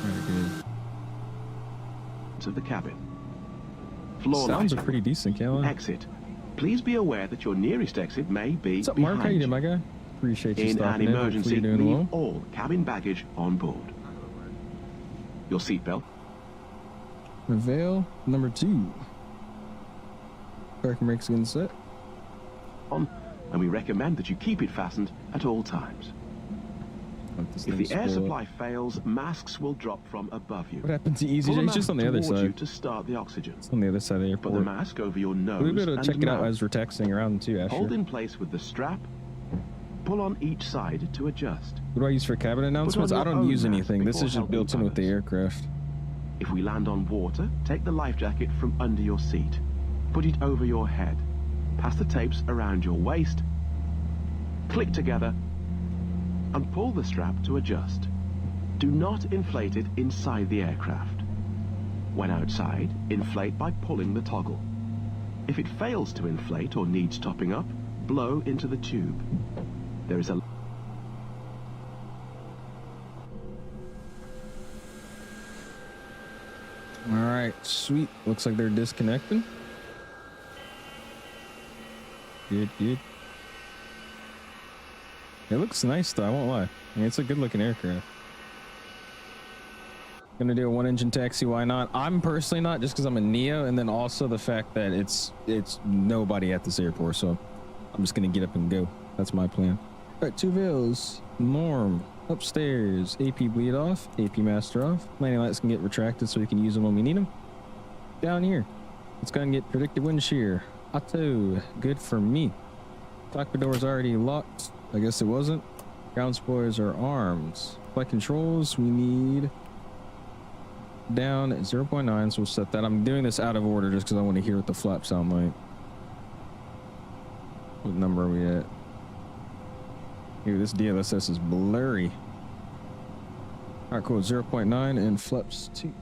Very good. parts of the cabin. Floor Sounds lighting. pretty decent, Cameron. Exit. Please be aware that your nearest exit may be What's up, Mark? How you doing, my guy? Appreciate you in an stopping in. emergency, Hopefully you're doing leave well. all cabin baggage on board. Your seatbelt. Veil number 2. Parking brakes again set. On, and we recommend that you keep it fastened at all times. If the air supply fails, masks will drop from above you. What happened to EasyJet? Pull a It's just mask on the other towards side. you to start the oxygen. It's on the other side of the Put airport. the mask over your nose We'll be able to and check it out mouth. as we're texting around too, Asher. Hold in place with the strap. Pull on each side to adjust. What do I use for cabin announcements? your I don't own use mask anything. This before is just helping built in with the others. aircraft. If we land on water, take the life jacket from under your seat. Put it over your head. Pass the tapes around your waist. Click together and pull the strap to adjust. Do not inflate it inside the aircraft. When outside, inflate by pulling the toggle. If it fails to inflate or needs topping up, blow into the tube. There is a All right, sweet. Looks like they're disconnecting. Good, good. It looks nice though, I won't lie. I mean, it's a good looking aircraft. Gonna do a 1-engine taxi, why not? I'm personally not, just because I'm a Neo, and then also the fact that it's nobody at this airport, so I'm just gonna get up and go. That's my plan. All right, 2 veils. Norm. Upstairs. AP bleed off. AP master off. Landing lights can get retracted so we can use them when we need them. Down here. Let's go and get predicted wind shear. Auto. Good for me. Cockpit door's already locked. I guess it wasn't. Ground spoilers are armed. Flight controls, we need down at 0.9, so we'll set that. I'm doing this out of order just because I want to hear what the flaps sound like. What number are we at? Ew, this DLSS is blurry. All right, cool. 0.9 and flaps 2.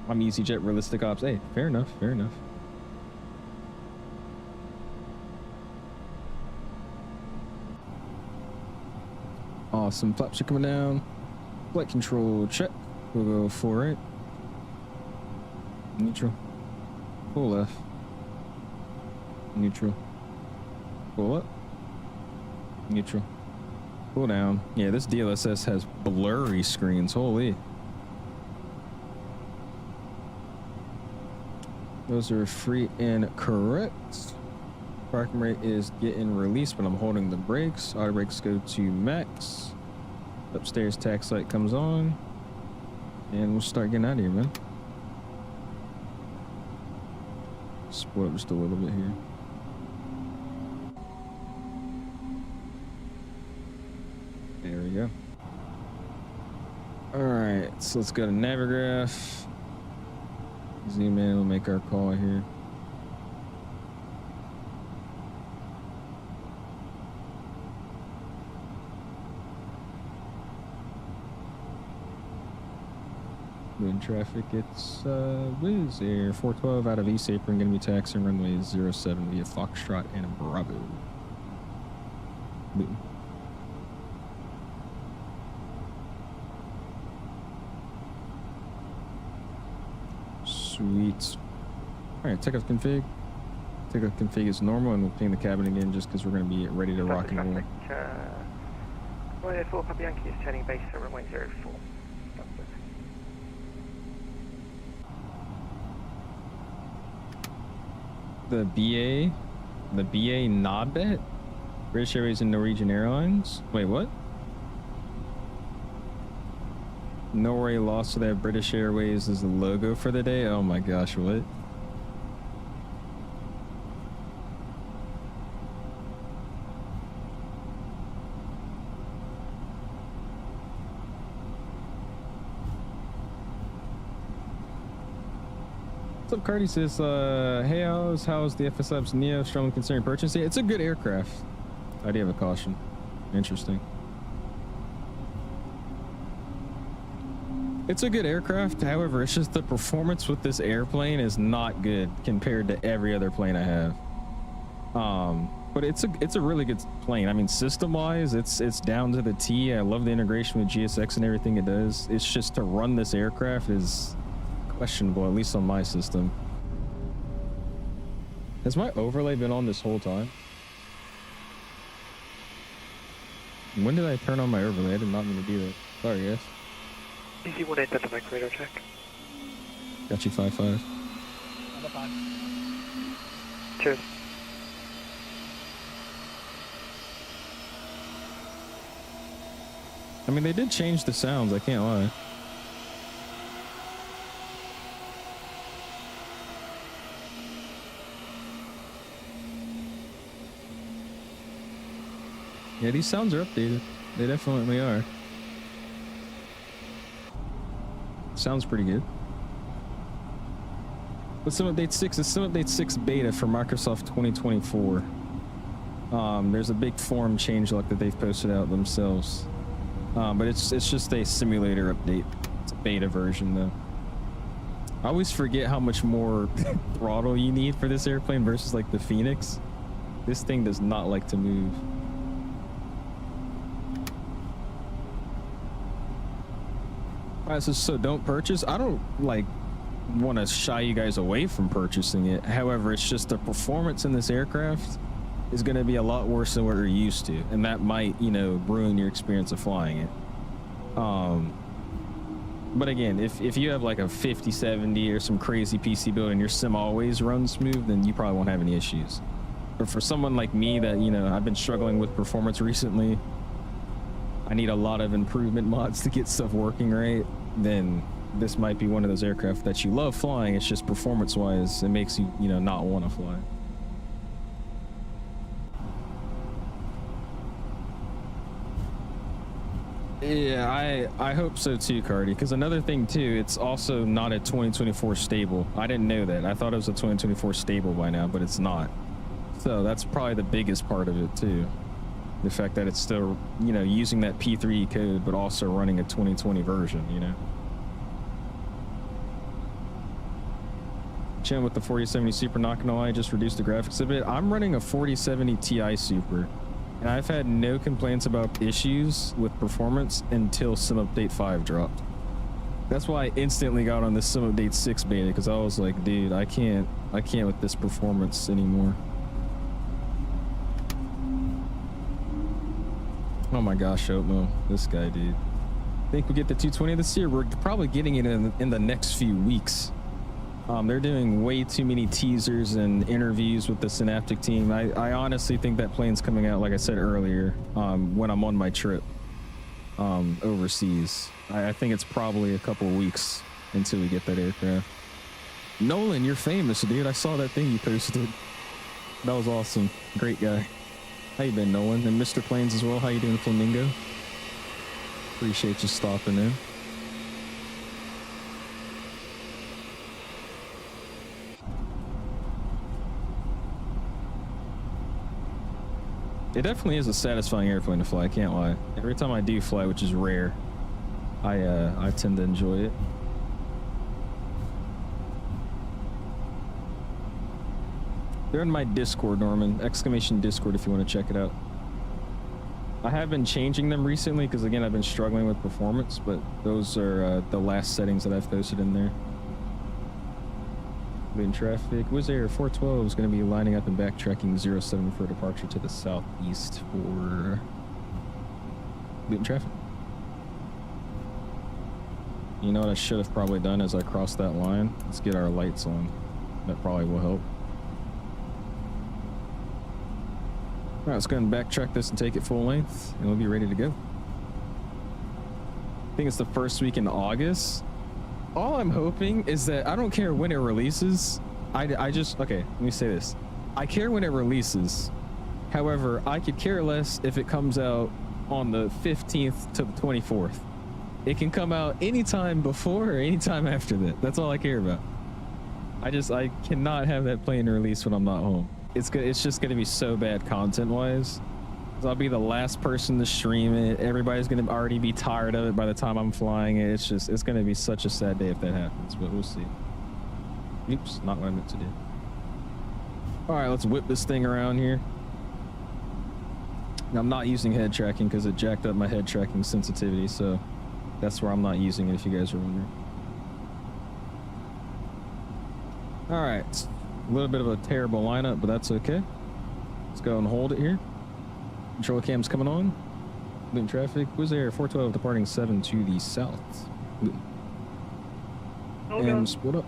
I'm EasyJet realistic ops. Hey, fair enough, fair enough. Awesome. Flaps are coming down. Flight control check. We'll go full right. Neutral. Full left. Neutral. Pull up. Neutral. Pull down. Yeah, this DLSS has blurry screens. Holy. Those are free and correct. Parking rate is getting released, but I'm holding the brakes. Auto brakes go to max. Upstairs tax light comes on. And we'll start getting out of here, man. Split up just a little bit here. There we go. All right, so let's go to Navigraph. Zoom in, we'll make our call here. Doing traffic, it's Wizz Air 412 out of East Apron, gonna be taxiing runway 07 via Foxtrot and Bravo. Luton. Sweet. All right, takeoff config. Takeoff config is normal, and we'll ping the cabin again just because we're going to be ready to rock and roll. Runway 04, Papa Yankee is turning base at runway 04. The BA nod bet? British Airways and Norwegian Airlines? Wait, what? Norway lost, so they have British Airways as the logo for the day? Oh my gosh, what? What's up, Cardi? Says, hey, how's the FSLabs NEO strongly considering purchasing? It's a good aircraft. I do have a caution. Interesting. It's a good aircraft. However, it's just the performance with this airplane is not good compared to every other plane I have. but it's a really good plane. I mean, system wise, it's down to the T. I love the integration with GSX and everything it does. It's just to run this aircraft is questionable, at least on my system. Has my overlay been on this whole time? When did I turn on my overlay? I did not mean to do that. Sorry, guys. Easy 1-8, that's a mic radar check. Got you 5-5. Number 5. Cheers. I mean, they did change the sounds, I can't lie. Yeah, these sounds are updated. They definitely are. Sounds pretty good. But Sim Update 6 is Sim Update 6 beta for Microsoft 2024. There's a big form changelog that they've posted out themselves. But it's just a simulator update. It's a beta version though. I always forget how much more throttle you need for this airplane versus like the Phoenix. This thing does not like to move. Alright, so don't purchase. I don't like want to shy you guys away from purchasing it. However, it's just the performance in this aircraft is going to be a lot worse than what you're used to, and that might, you know, ruin your experience of flying it. But again, if you have like a 5070 or some crazy PC build and your sim always runs smooth, then you probably won't have any issues. But for someone like me that, you know, I've been struggling with performance recently, I need a lot of improvement mods to get stuff working right, then this might be one of those aircraft that you love flying. It's just performance wise, it makes you, you know, not want to fly. Yeah, I hope so too, Cardi, because another thing too, it's also not a 2024 stable. I didn't know that. I thought it was a 2024 stable by now, but it's not. So that's probably the biggest part of it too. The fact that it's still, you know, using that P3E code, but also running a 2020 version, you know. Chin with the 4070 Super, not gonna lie, just reduced the graphics a bit. I'm running a 4070 Ti Super, and I've had no complaints about issues with performance until Sim Update 5 dropped. That's why I instantly got on this Sim Update 6 beta, because I was like, dude, I can't with this performance anymore. Oh my gosh, Oatmo, this guy, dude. Think we get the 220 this year? We're probably getting it in the next few weeks. They're doing way too many teasers and interviews with the Synaptic team. I honestly think that plane's coming out, like I said earlier, when I'm on my trip overseas. I think it's probably a couple of weeks until we get that aircraft. Nolan, you're famous, dude. I saw that thing you posted. That was awesome. Great guy. How you been, Nolan? And Mr. Planes as well. How you doing, Flamingo? Appreciate you stopping in. It definitely is a satisfying airplane to fly, I can't lie. Every time I do fly, which is rare, I tend to enjoy it. They're in my Discord, Norman. Exclamation Discord if you want to check it out. I have been changing them recently because, again, I've been struggling with performance, but those are the last settings that I've posted in there. In traffic, Wizz Air 412 is going to be lining up and backtracking 07 for departure to the southeast for Luton traffic. You know what I should have probably done as I crossed that line? Let's get our lights on. That probably will help. All right, let's go ahead and backtrack this and take it full length, and we'll be ready to go. I think it's the first week in August. All I'm hoping is that I don't care when it releases. I just, okay, let me say this. I care when it releases. However, I could care less if it comes out on the 15th to the 24th. It can come out anytime before or anytime after that. That's all I care about. I cannot have that plane released when I'm not home. It's just going to be so bad content-wise. I'll be the last person to stream it. Everybody's going to already be tired of it by the time I'm flying it. It's going to be such a sad day if that happens, but we'll see. Oops, not what I meant to do. All right, let's whip this thing around here. I'm not using head tracking because it jacked up my head tracking sensitivity, so that's where I'm not using it, if you guys are wondering. All right, a little bit of a terrible lineup, but that's okay. Let's go and hold it here. Control cam's coming on. Luton traffic. Wizz Air 412 departing 7 to the south. And split up.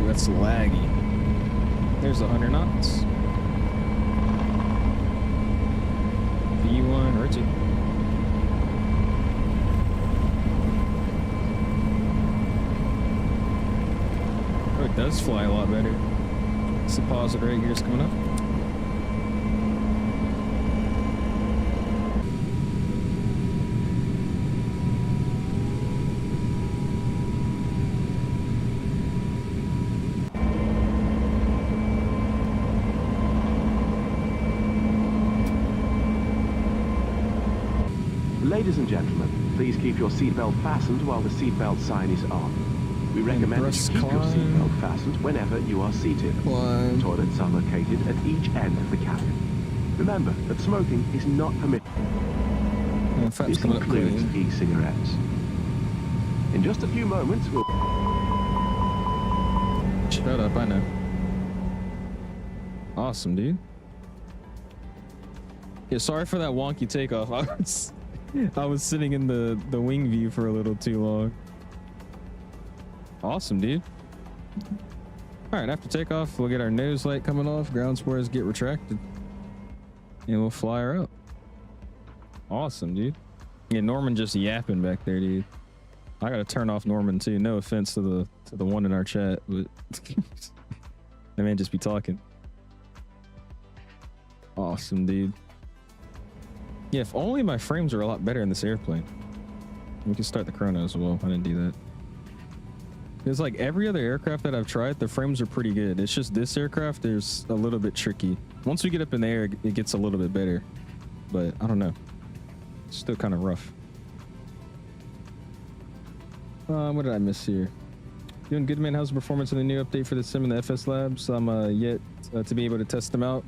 That's laggy. There's 100 knots. V1 or 2. Oh, it does fly a lot better. Supposite right here is coming up. Ladies and gentlemen, please keep your seatbelt fastened while the seatbelt sign is on. We recommend that you keep your seatbelt fastened whenever you are seated. Toilets are located at each end of the cabin. Remember that smoking is not permitted. This includes e-cigarettes. In just a few moments, we'll... Shut up, I know. Awesome, dude. Yeah, sorry for that wonky takeoff. I was sitting in the wing view for a little too long. Awesome, dude. All right, after takeoff, we'll get our nose light coming off, ground spurs get retracted, and we'll fly her up. Awesome, dude. Yeah, Norman just yapping back there, dude. I gotta turn off Norman too. No offense to the one in our chat, but that man just be talking. Awesome, dude. Yeah, if only my frames are a lot better in this airplane. We can start the chrono as well. I didn't do that. It's like every other aircraft that I've tried, the frames are pretty good. It's just this aircraft is a little bit tricky. Once we get up in the air, it gets a little bit better. But I don't know. It's still kind of rough. What did I miss here? Doing good, man. How's the performance of the new update for the sim and the FSLabs? I'm yet to be able to test them out.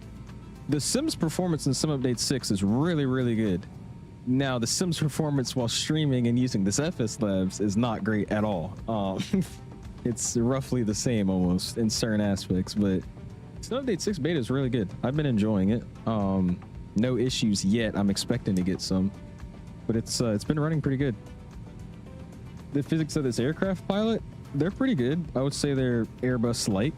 The Sim's performance in Sim Update 6 is really, really good. Now, the Sim's performance while streaming and using this FSLabs is not great at all. It's roughly the same almost in certain aspects, but Sim Update 6 beta is really good. I've been enjoying it. No issues yet. I'm expecting to get some, but it's been running pretty good. The physics of this aircraft pilot, they're pretty good. I would say they're Airbus-like.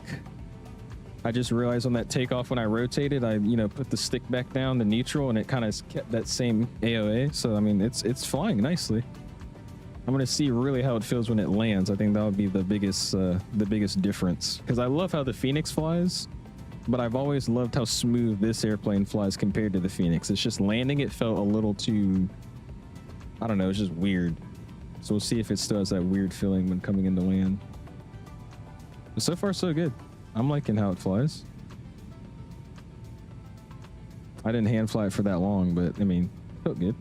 I just realized on that takeoff when I rotated, I put the stick back down to neutral, and it kind of kept that same AOA. So I mean, it's flying nicely. I'm gonna see really how it feels when it lands. I think that would be the biggest difference, because I love how the Phoenix flies, but I've always loved how smooth this airplane flies compared to the Phoenix. It's just landing it felt a little too, I don't know, it's just weird. So we'll see if it still has that weird feeling when coming into land. But so far so good. I'm liking how it flies. I didn't hand fly it for that long, but I mean, it felt good.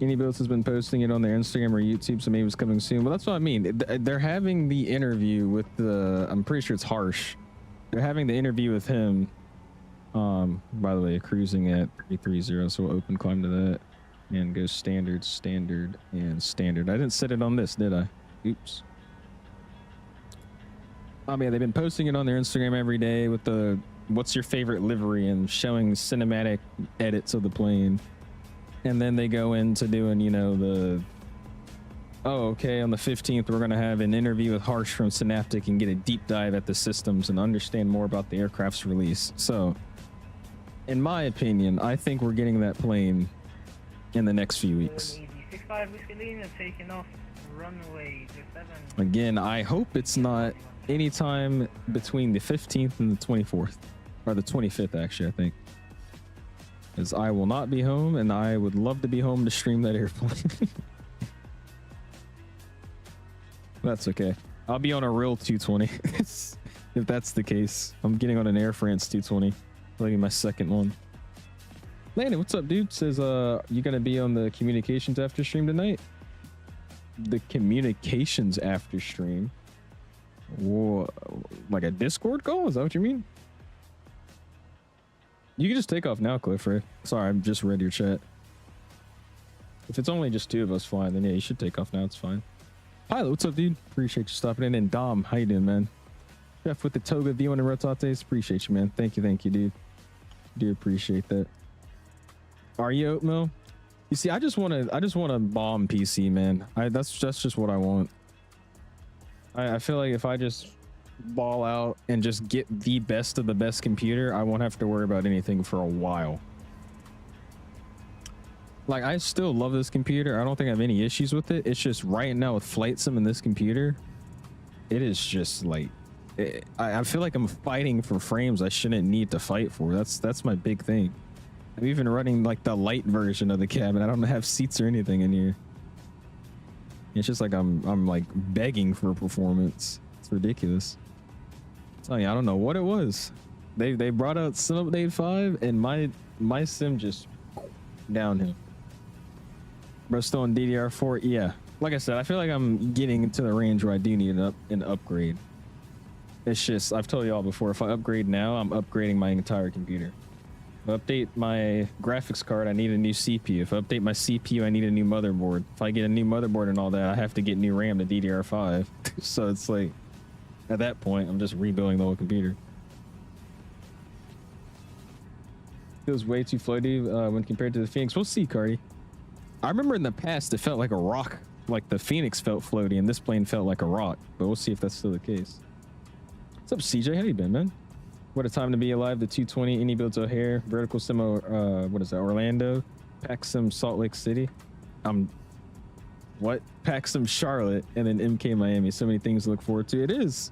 inibuilds has been posting it on their Instagram or YouTube, so maybe it's coming soon. But that's what I mean. They're having the interview with the, I'm pretty sure it's Harsh. They're having the interview with him. By the way, cruising at 330, so we'll open climb to that and go standard, standard, and standard. I didn't set it on this, did I? Oops. I mean, they've been posting it on their Instagram every day with the what's your favorite livery and showing cinematic edits of the plane. And then they go into doing, oh, okay, on the 15th, we're going to have an interview with Harsh from Synaptic and get a deep dive at the systems and understand more about the aircraft's release. So, in my opinion, I think we're getting that plane in the next few weeks. Again, I hope it's not anytime between the 15th and the 24th, or the 25th, actually, I think. Because I will not be home, and I would love to be home to stream that airplane. That's okay. I'll be on a real 220 if that's the case. I'm getting on an Air France 220. That'll be my second one. Landon, what's up, dude? Says, you gonna be on the communications after stream tonight? The communications after stream? Whoa, like a Discord call? Is that what you mean? You can just take off now, Clifford. Sorry, I just read your chat. If it's only just two of us flying, then yeah, you should take off now. It's fine. Pilot, what's up, dude? Appreciate you stopping in. And Dom, how you doing, man? Jeff with the toga, V1 and rotates. Appreciate you, man. Thank you, dude. Do appreciate that. Are you oatmeal? You see, I just want to bomb PC, man. That's just what I want. I feel like if I just ball out and just get the best of the best computer, I won't have to worry about anything for a while. Like, I still love this computer. I don't think I have any issues with it. It's just right now with flight sim and this computer, it is just like, I feel like I'm fighting for frames I shouldn't need to fight for. That's my big thing. I'm even running like the light version of the cabin. I don't have seats or anything in here. It's just like I'm like begging for performance. It's ridiculous. I'm telling you, I don't know what it was. They brought out Sim Update 5 and my sim just downhill. Bro, still on DDR4. Yeah, like I said, I feel like I'm getting into the range where I do need an upgrade. It's just, I've told you all before, if I upgrade now, I'm upgrading my entire computer. If I update my graphics card, I need a new CPU. If I update my CPU, I need a new motherboard. If I get a new motherboard and all that, I have to get new RAM to DDR5. So it's like, at that point, I'm just rebuilding the whole computer. Feels way too floaty when compared to the Phoenix. We'll see, Cardi. I remember in the past, it felt like a rock. Like the Phoenix felt floaty and this plane felt like a rock. But we'll see if that's still the case. What's up, CJ? How you been, man? What a time to be alive. The 220 inibuilds O'Hare, vertical sim, what is that? Orlando, pack sim Salt Lake City. What? Pack sim Charlotte, and then MK Miami. So many things to look forward to. It is.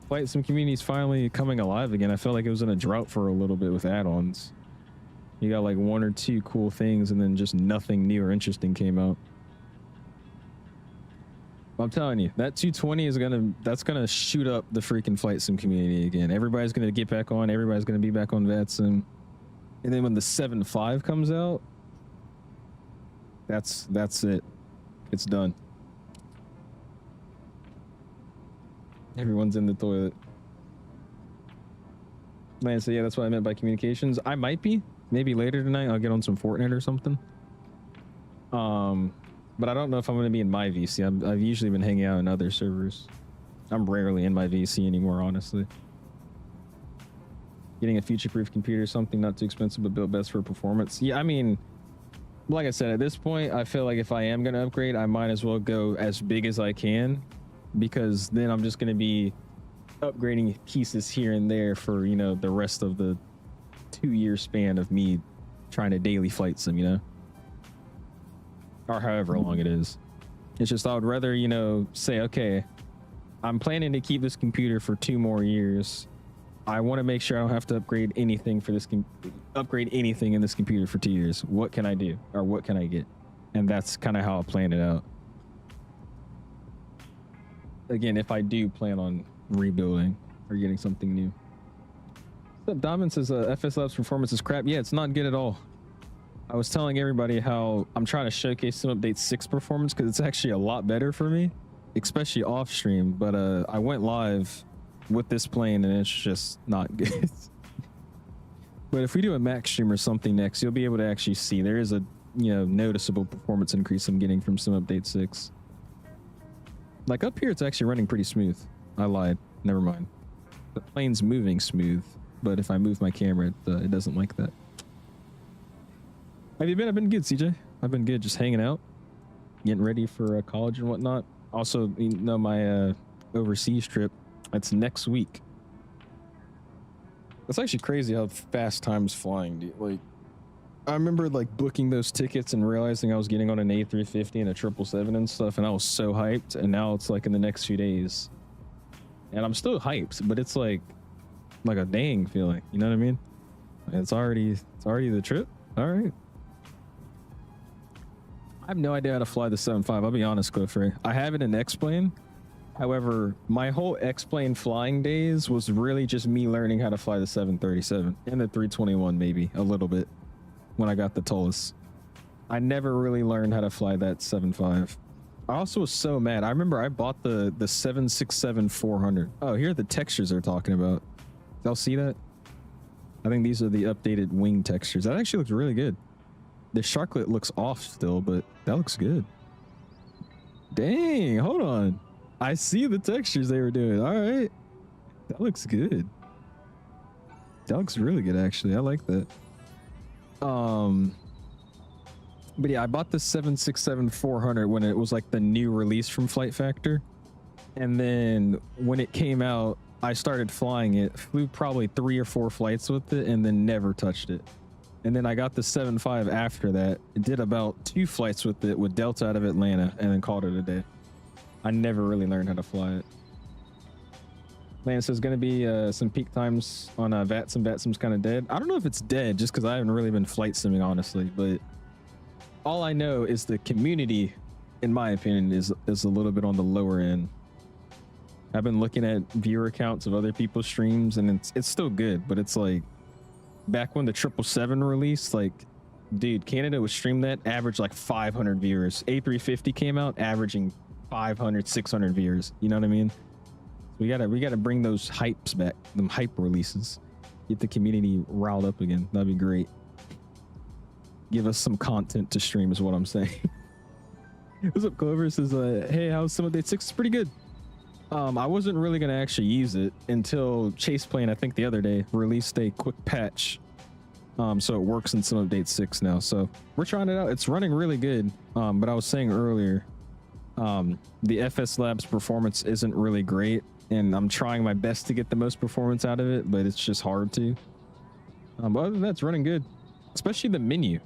Flight sim community is finally coming alive again. I felt like it was in a drought for a little bit with add-ons. You got like one or two cool things, and then just nothing new or interesting came out. I'm telling you, that 220 is that's gonna shoot up the freaking flight sim community again. Everybody's gonna get back on. Everybody's gonna be back on VATSIM. And then when the 7.5 comes out, that's it. It's done. Everyone's in the toilet. Man, so yeah, that's what I meant by communications. I might be. Maybe later tonight I'll get on some Fortnite or something. But I don't know if I'm going to be in my VC. I've usually been hanging out in other servers. I'm rarely in my VC anymore, honestly. Getting a future-proof computer, something not too expensive but built best for performance. Yeah, I mean, like I said, at this point, I feel like if I am going to upgrade, I might as well go as big as I can, because then I'm just going to be upgrading pieces here and there for, you know, the rest of the 2-year span of me trying to daily flight sim, you know, or however long it is. It's just, I would rather, you know, say, okay, I'm planning to keep this computer for 2 more years. I want to make sure I don't have to upgrade anything for this upgrade anything in this computer for 2 years. What can I do, or what can I get? And that's kind of how I plan it out. Again, if I do plan on rebuilding or getting something new. What's up, Diamond? Says FSLabs performance is crap. Yeah, it's not good at all. I was telling everybody how I'm trying to showcase Sim Update 6 performance because it's actually a lot better for me, especially off stream. But I went live with this plane and it's just not good. But if we do a max stream or something next, you'll be able to actually see there is a, you know, noticeable performance increase I'm getting from Sim Update 6. Like up here, it's actually running pretty smooth. I lied. Never mind. The plane's moving smooth, but if I move my camera, it doesn't like that. Have you been? I've been good, CJ. I've been good, just hanging out, getting ready for college and whatnot. Also, you know, my overseas trip, that's next week. It's actually crazy how fast time's flying, dude. Like, I remember like booking those tickets and realizing I was getting on an A350 and a 777 and stuff, and I was so hyped. And now it's like in the next few days, and I'm still hyped, but it's like a dang feeling. You know what I mean? It's already the trip. All right. have no idea how to fly the 7.5. I'll be honest, Clifford. I have it in X-Plane. However, my whole X-Plane flying days was really just me learning how to fly the 737 and the 321, maybe a little bit when I got the Tullus. I never really learned how to fly that 7.5. I also was so mad. I remember I bought the 767-400. Oh, here are the textures they're talking about. Y'all see that? I think these are the updated wing textures. That actually looks really good. The sharklet looks off still, but that looks good. Dang, hold on. I see the textures they were doing. All right. That looks good. That looks really good, actually. I like that. But yeah, I bought the 767-400 when it was like the new release from Flight Factor. And then when it came out, I started flying it, flew probably 3 or 4 flights with it, and then never touched it. And then I got the 7.5 after that. It did about 2 flights with it with Delta out of Atlanta, and then called it a day. I never really learned how to fly it. Lance says going to be some peak times on VATSIM. VATSIM's kind of dead. I don't know if it's dead just because I haven't really been flight simming, honestly. But all I know is the community, in my opinion, is a little bit on the lower end. I've been looking at viewer accounts of other people's streams, and it's still good, but it's like back when the 777 released, like, dude, Canada was streamed that, average like 500 viewers. A350 came out, averaging 500, 600 viewers. You know what I mean? We gotta bring those hypes back, them hype releases. Get the community riled up again. That'd be great. Give us some content to stream is what I'm saying. What's up, Clover? Says, hey, how's some update 6? It's pretty good. I wasn't really gonna actually use it until Chase Plane, I think the other day, released a quick patch. So it works in some update 6 now. So we're trying it out. It's running really good. But I was saying earlier, the FSLabs performance isn't really great, and I'm trying my best to get the most performance out of it, but it's just hard to. But other than that, it's running good, especially the menu.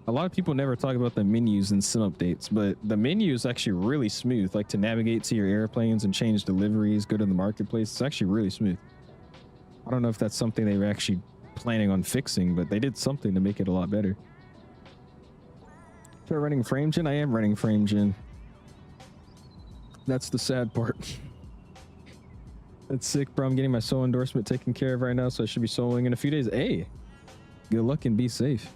A lot of people never talk about the menus in sim updates, but the menu is actually really smooth. Like to navigate to your airplanes and change deliveries, go to the marketplace. It's actually really smooth. I don't know if that's something they were actually planning on fixing, but they did something to make it a lot better. Try running FrameGen. I am running FrameGen. That's the sad part. That's sick, bro. I'm getting my solo endorsement taken care of right now, so I should be soloing in a few days. Hey, good luck and be safe.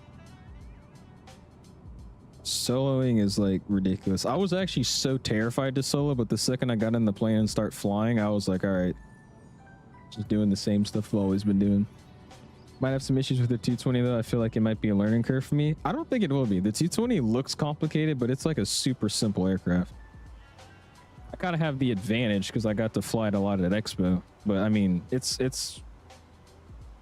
Soloing is like ridiculous. I was actually so terrified to solo, but the second I got in the plane and start flying, I was like, all right, just doing the same stuff I've always been doing. Might have some issues with the 220 though. I feel like it might be a learning curve for me. I don't think it will be. The 220 looks complicated, but it's like a super simple aircraft. I kind of have the advantage because I got to fly it a lot at Expo, but I mean, it's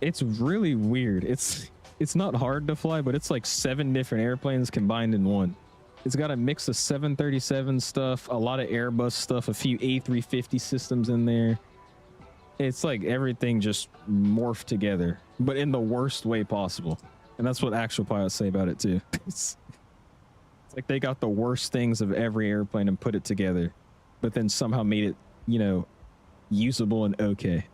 really weird. It's not hard to fly, but it's like 7 different airplanes combined in one. It's got a mix of 737 stuff, a lot of Airbus stuff, a few A350 systems in there. It's like everything just morphed together, but in the worst way possible. And that's what actual pilots say about it too. It's like they got the worst things of every airplane and put it together, but then somehow made it, you know, usable and okay.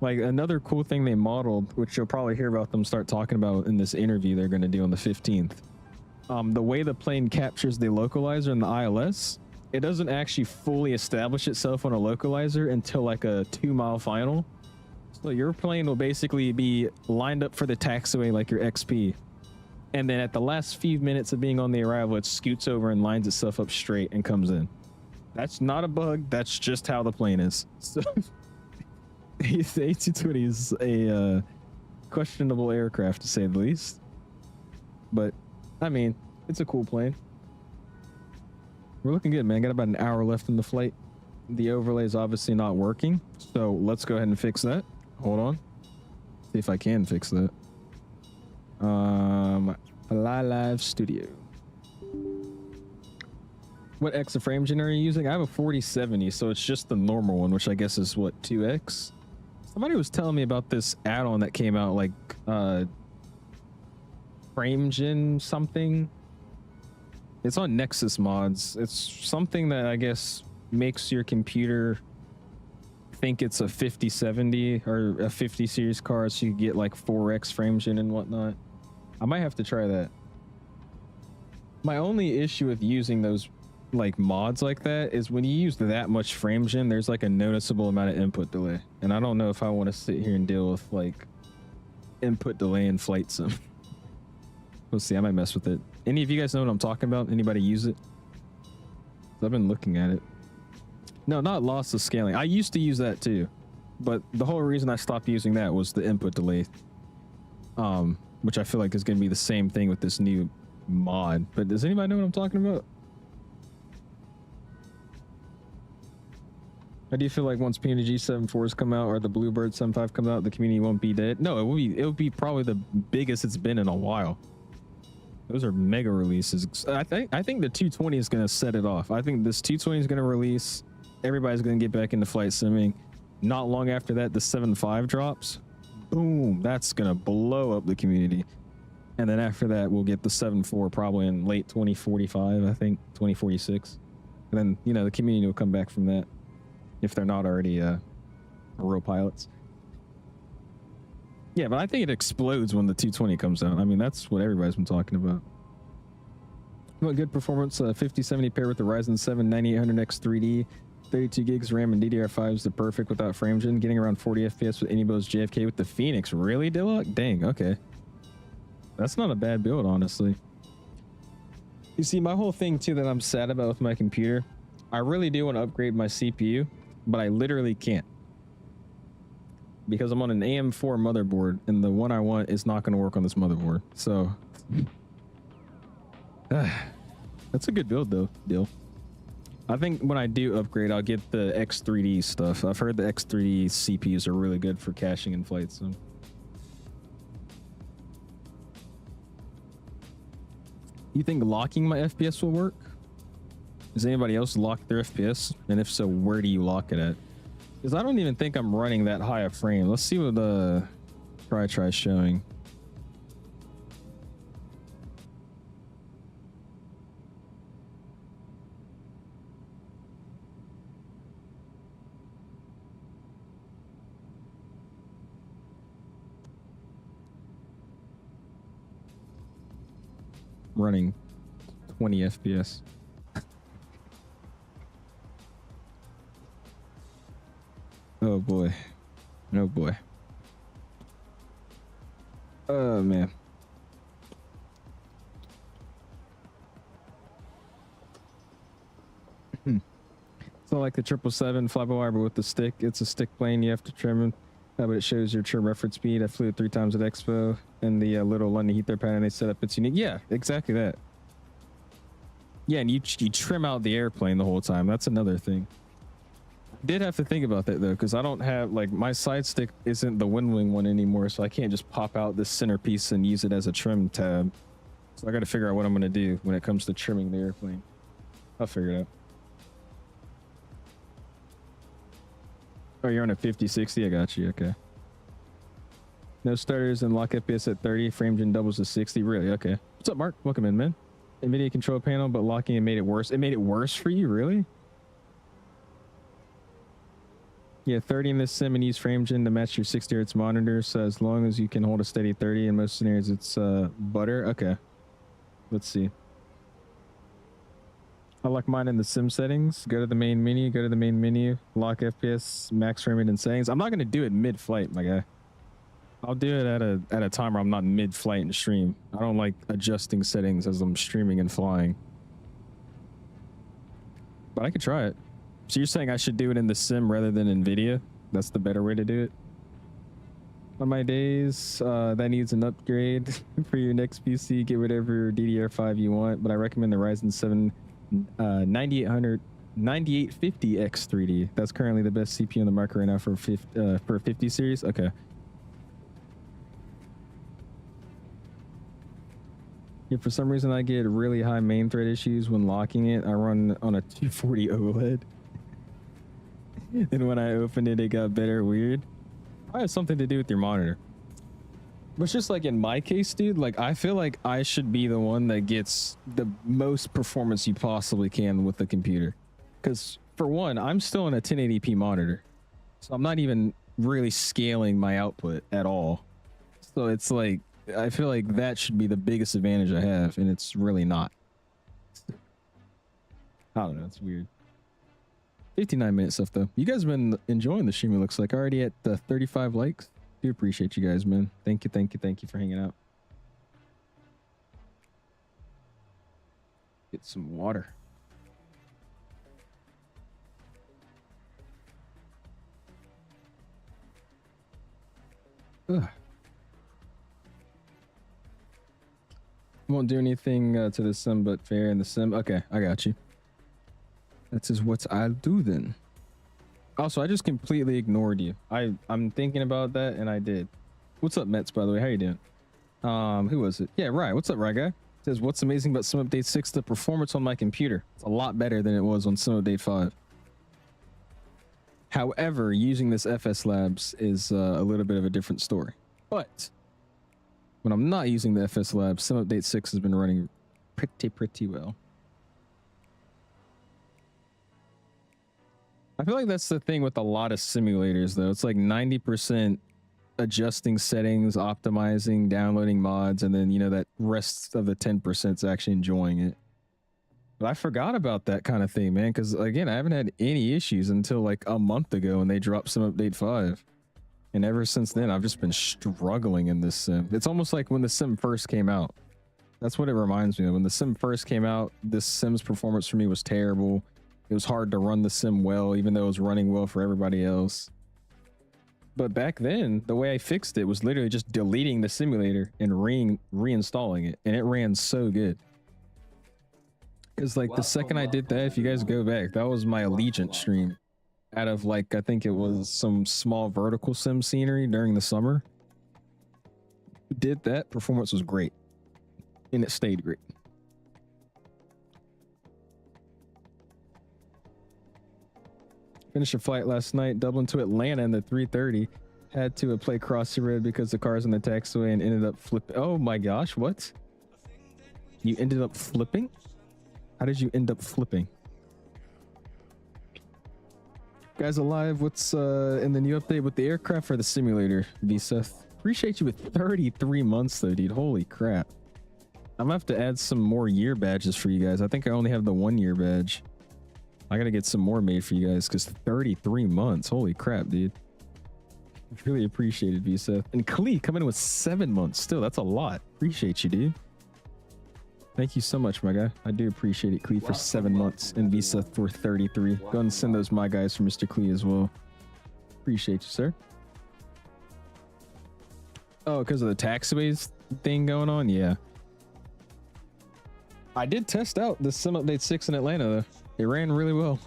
Like another cool thing they modeled, which you'll probably hear about them start talking about in this interview they're going to do on the 15th. The way the plane captures the localizer in the ILS, it doesn't actually fully establish itself on a localizer until like a 2-mile final. So your plane will basically be lined up for the taxiway like your XP. And then at the last few minutes of being on the arrival, it scoots over and lines itself up straight and comes in. That's not a bug. That's just how the plane is. So the A220 is a questionable aircraft to say the least. But I mean, it's a cool plane. We're looking good, man. Got about an hour left in the flight. The overlay is obviously not working, so let's go ahead and fix that. Hold on. See if I can fix that. Live Studio. What X of frame gen are you using? I have a 4070, so it's just the normal one, which I guess is what, 2X? Somebody was telling me about this add-on that came out, like frame gen something. It's on Nexus mods. It's something that I guess makes your computer think it's a 5070 or a 50 series car, so you get like 4X frame gen and whatnot. I might have to try that. My only issue with using those like mods like that is when you use that much frame gen, there's like a noticeable amount of input delay, and I don't know if I want to sit here and deal with like input delay in flight sim. We'll see. I might mess with it. Any of you guys know what I'm talking about? Anybody use it? I've been looking at it. No, not loss of scaling. I used to use that too, but the whole reason I stopped using that was the input delay, which I feel like is going to be the same thing with this new mod. But does anybody know what I'm talking about? How do you feel like once PNG 7.4s come out or the Bluebird 7.5 come out, the community won't be dead? No, it will be probably the biggest it's been in a while. Those are mega releases. I think the 220 is going to set it off. I think this 220 is going to release. Everybody's going to get back into flight simming. Not long after that, the 7.5 drops. Boom, that's going to blow up the community. And then after that, we'll get the 7.4 probably in late 2045, I think, 2046. And then, you know, the community will come back from that if they're not already real pilots. Yeah, but I think it explodes when the 220 comes out. I mean, that's what everybody's been talking about. What good performance, 5070 paired with the Ryzen 7 9800X 3D, 32 gigs RAM and DDR5s, the perfect without frame gen, getting around 40 FPS with inibuilds JFK with the Phoenix. Really, Dillock? Dang, okay. That's not a bad build, honestly. You see, my whole thing, too, that I'm sad about with my computer, I really do want to upgrade my CPU, but I literally can't. Because I'm on an AM4 motherboard, and the one I want is not going to work on this motherboard. So, that's a good build, though, Dill. I think when I do upgrade, I'll get the X3D stuff. I've heard the X3D CPUs are really good for caching in flight, so. You think locking my FPS will work? Does anybody else lock their FPS? And if so, where do you lock it at? Because I don't even think I'm running that high a frame. Let's see what the try showing. Running 20 FPS. Oh boy. Oh boy. Oh man. It's not like the 777 fly-by-wire, but with the stick. It's a stick plane. You have to trim it. But it shows your trim reference speed. I flew it 3 times at Expo. And the little London heat there pattern they set up. It's unique. Yeah, exactly that. Yeah, and you trim out the airplane the whole time. That's another thing. Did have to think about that though, because I don't have, like, my side stick isn't the wind wing one anymore, so I can't just pop out this centerpiece and use it as a trim tab. So I got to figure out what I'm going to do when it comes to trimming the airplane. I'll figure it out. Oh, you're on a 5060? I got you. Okay. No starters and lock FPS at 30. Frame gen doubles to 60. Really? Okay. What's up, Mark? Welcome in, man. NVIDIA control panel, but locking it made it worse. It made it worse for you? Really? Yeah, 30 in this sim and use frame gen to match your 60 Hz monitor. So as long as you can hold a steady 30, in most scenarios it's butter. Okay. Let's see. I lock mine in the sim settings. Go to the main menu. Lock FPS, max frame rate and settings. I'm not going to do it mid-flight, my guy. I'll do it at a time where I'm not mid-flight and stream. I don't like adjusting settings as I'm streaming and flying. But I could try it. So you're saying I should do it in the sim rather than NVIDIA? That's the better way to do it? On my days, that needs an upgrade for your next PC. Get whatever DDR5 you want, but I recommend the Ryzen 7 9850X 3D. That's currently the best CPU on the market right now for 50 series. Okay. Yeah, for some reason I get really high main thread issues when locking it. I run on a 240 OLED. And when I opened it, it got better. Weird. Probably has something to do with your monitor. But just like in my case, dude, like I feel like I should be the one that gets the most performance you possibly can with the computer. Because for one, I'm still on a 1080p monitor. So I'm not even really scaling my output at all. So it's like, I feel like that should be the biggest advantage I have, and it's really not. I don't know. It's weird. 59 minutes stuff though. You guys have been enjoying the stream. It looks like already at 35 likes. Do appreciate you guys, man. Thank you for hanging out. Get some water. Ugh. Won't do anything to the sim but fair in the sim. Okay, I got you. That is what I'll do then. Also, I just completely ignored you. I'm thinking about that and I did. What's up, Mets, by the way? How you doing? Who was it? Yeah, right. What's up, right guy? Says, what's amazing about Sim Update 6? The performance on my computer. It's a lot better than it was on Sim Update 5. However, using this FSLabs is a little bit of a different story. But when I'm not using the FSLabs, Sim Update 6 has been running pretty well. I feel like that's the thing with a lot of simulators, though. It's like 90% adjusting settings, optimizing, downloading mods, and then, you know, that rest of the 10% is actually enjoying it. But I forgot about that kind of thing, man, because, again, I haven't had any issues until like a month ago when they dropped Sim Update 5. And ever since then, I've just been struggling in this sim. It's almost like when the sim first came out. That's what it reminds me of. When the sim first came out, this sim's performance for me was terrible. It was hard to run the sim well, even though it was running well for everybody else. But back then, the way I fixed it was literally just deleting the simulator and reinstalling it. And it ran so good. Because like the second I did that, if you guys go back, that was my Allegiant stream. Out of like, I think it was some small vertical sim scenery during the summer. Did that, performance was great. And it stayed great. Finished a flight last night, Dublin to Atlanta in the 3:30. Had to play Crossy Road because the car's in the taxiway and ended up flipping. Oh my gosh, what? You ended up flipping? How did you end up flipping? Guys alive, what's in the new update with the aircraft or the simulator, V-Seth? Appreciate you with 33 months though, dude. Holy crap. I'm gonna have to add some more year badges for you guys. I think I only have the 1 year badge. I gotta get some more made for you guys because 33 months. Holy crap, dude. Really appreciate it, V-Seth. And Klee coming in with 7 months still. That's a lot. Appreciate you, dude. Thank you so much, my guy. I do appreciate it, Klee, for 7 months and V-Seth for 33. Go ahead and send those my guys for Mr. Klee as well. Appreciate you, sir. Oh, because of the taxiways thing going on? Yeah. I did test out the Sim Update 6 in Atlanta, though. It ran really well.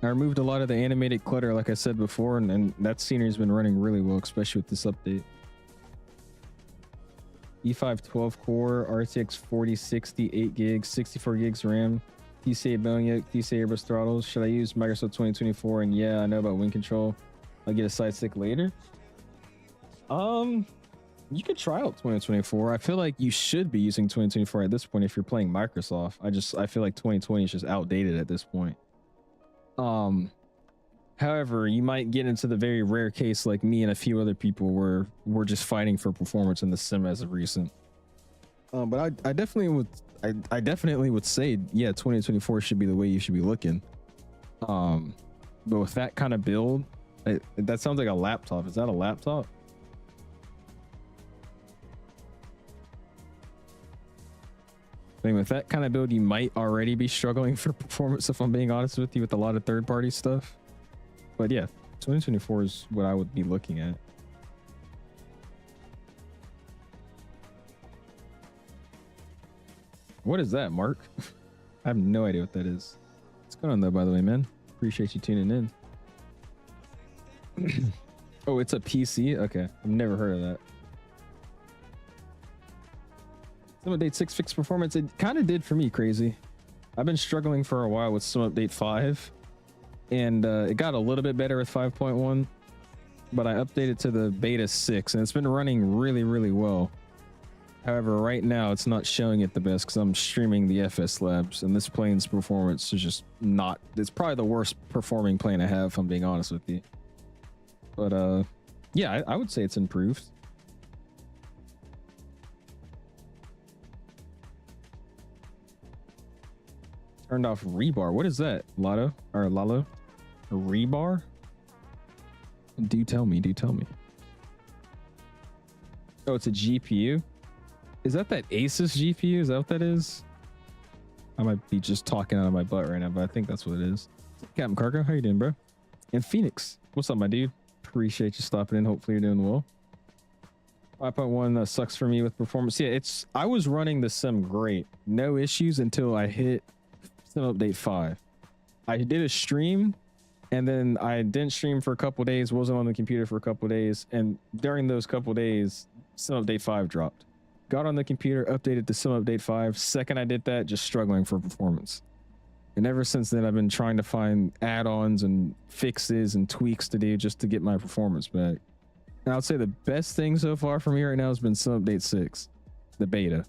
I removed a lot of the animated clutter, like I said before, and that scenery's been running really well, especially with this update. E5 12 core, RTX 4060, 8 gigs, 64 gigs RAM, 𝐂𝐨𝐴 bone yoke, 𝐂𝐨𝐴 Airbus throttles. Should I use Microsoft 2024? And yeah, I know about wind control. I'll get a SideStick later. You could try out 2024. I feel like you should be using 2024 at this point if you're playing Microsoft. I feel like 2020 is just outdated at this point. However, you might get into the very rare case like me and a few other people where we're just fighting for performance in the sim as of recent. But I definitely would say, yeah, 2024 should be the way you should be looking. But with that kind of build, that sounds like a laptop. Is that a laptop? I mean, with that kind of build, you might already be struggling for performance, if I'm being honest with you, with a lot of third-party stuff. But yeah, 2024 is what I would be looking at. What is that, Mark? I have no idea what that is. What's going on, though, by the way, man? Appreciate you tuning in. Oh, it's a PC? Okay, I've never heard of that. Sim Update 6 fixed performance. It kind of did for me, crazy. I've been struggling for a while with Sim Update 5, and it got a little bit better with 5.1, but I updated to the beta 6, and it's been running really, really well. However, right now it's not showing it the best because I'm streaming the FSLabs, and this plane's performance is just not. It's probably the worst performing plane I have, if I'm being honest with you. But yeah, I would say it's improved. Turned off rebar. What is that? Lalo or Lalo? A rebar? Do tell me. Do tell me. Oh, it's a GPU. Is that Asus GPU? Is that what that is? I might be just talking out of my butt right now, but I think that's what it is. Captain Cargo, how you doing, bro? And Phoenix, what's up, my dude? Appreciate you stopping in. Hopefully you're doing well. 5.1 sucks for me with performance. Yeah, I was running the sim great. No issues until I hit sim update 5. I did a stream and then I didn't stream for a couple days, wasn't on the computer for a couple days, and during those couple days sim update 5 dropped. Got on the computer, updated to sim update 5. Second I did that, just struggling for performance. And ever since then I've been trying to find add-ons and fixes and tweaks to do just to get my performance back. And I would say the best thing so far for me right now has been sim update 6, the beta.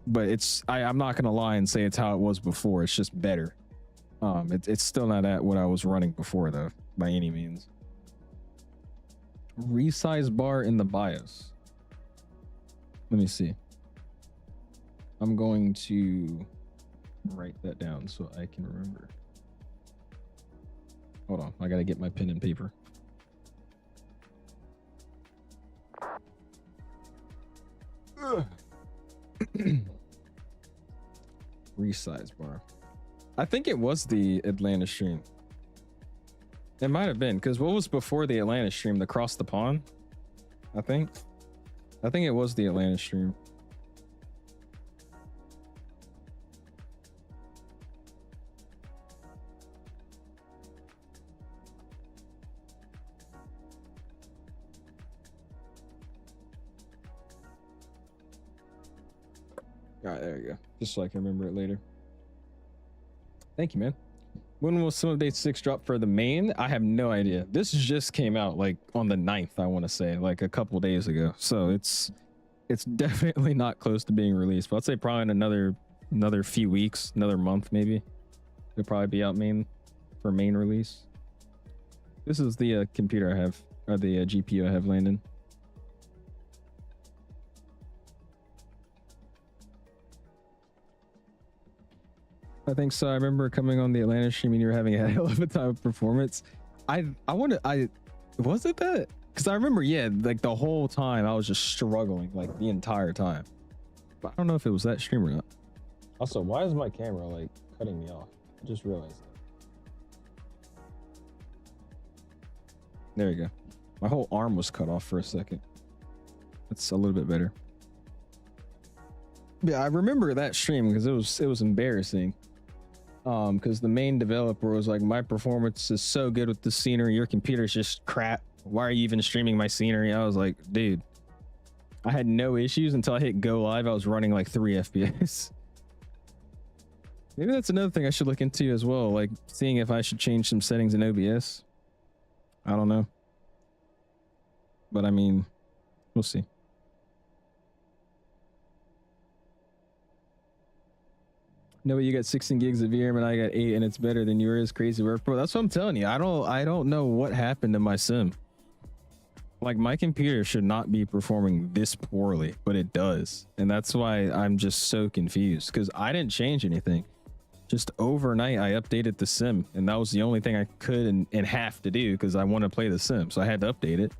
But I'm not gonna lie and say it's how it was before. It's just better. It's still not at what I was running before though, by any means. Resize bar in the BIOS. Let me see. I'm going to write that down so I can remember. Hold on, I gotta get my pen and paper. Resize bar. I think it was the Atlanta stream. It might have been, because what was before the Atlanta stream? The Cross the Pond? I think it was the Atlanta stream. All right, there you go. Just so I can remember it later. Thank you, man. When will sim update 6 drop for the main? I have no idea. This just came out like on the 9th, I want to say, like a couple days ago. So it's definitely not close to being released. But I'd say probably in another few weeks, another month maybe. It'll probably be out for main release. This is the computer I have, or the GPU I have, Landon. I think so. I remember coming on the Atlanta stream and you were having a hell of a time of performance. Was it that? Because I remember, yeah, like the whole time I was just struggling, like the entire time. But I don't know if it was that stream or not. Also, why is my camera like cutting me off? I just realized that. There you go. My whole arm was cut off for a second. That's a little bit better. Yeah, I remember that stream because it was embarrassing. Because the main developer was like, my performance is so good with the scenery, your computer's just crap. Why are you even streaming my scenery? I was like, dude, I had no issues until I hit go live. I was running like 3 FPS. Maybe that's another thing I should look into as well, like seeing if I should change some settings in OBS. I don't know, but I mean, we'll see. No, but you got 16 gigs of VRAM and I got 8 and it's better than yours. Crazy work, bro. That's what I'm telling you. I don't know what happened to my sim. Like, my computer should not be performing this poorly, but it does. And that's why I'm just so confused, because I didn't change anything. Just overnight, I updated the sim, and that was the only thing I could and have to do because I want to play the sim. So I had to update it.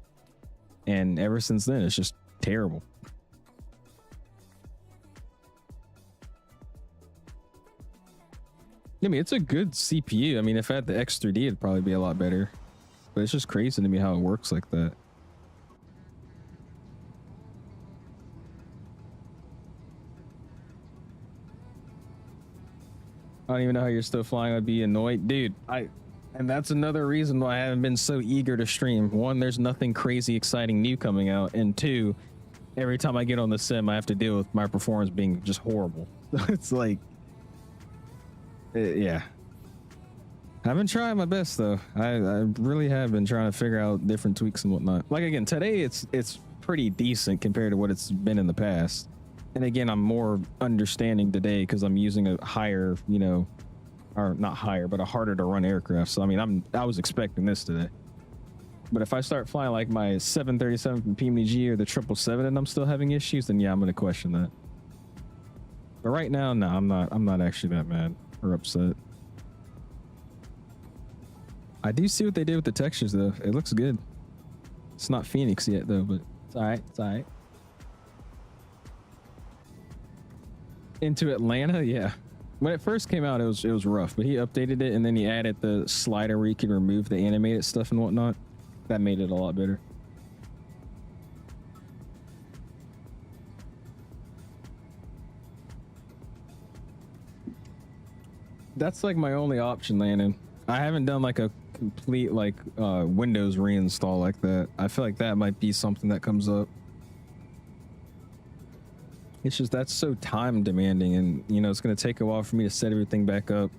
And ever since then, it's just terrible. I mean, it's a good CPU. I mean, if I had the X3D, it'd probably be a lot better. But it's just crazy to me how it works like that. I don't even know how you're still flying. I'd be annoyed. Dude, and that's another reason why I haven't been so eager to stream. One, there's nothing crazy exciting new coming out. And two, every time I get on the sim, I have to deal with my performance being just horrible. It's like, yeah. I've been trying my best though. I really have been trying to figure out different tweaks and whatnot. Like, again, today it's pretty decent compared to what it's been in the past. And again, I'm more understanding today because I'm using a higher, you know, or not higher, but a harder to run aircraft. So I mean, I was expecting this today. But if I start flying like my 737 from PMG or the 777 and I'm still having issues, then yeah, I'm gonna question that. But right now, no, I'm not actually that mad or upset. I do see what they did with the textures though. It looks good. It's not Phoenix yet though, but it's all right. It's all right. Into Atlanta, yeah. When it first came out, it was rough, but he updated it and then he added the slider where you can remove the animated stuff and whatnot. That made it a lot better. That's like my only option, Landon. I haven't done like a complete like Windows reinstall like that. I feel like that might be something that comes up. It's just that's so time demanding, and you know it's going to take a while for me to set everything back up,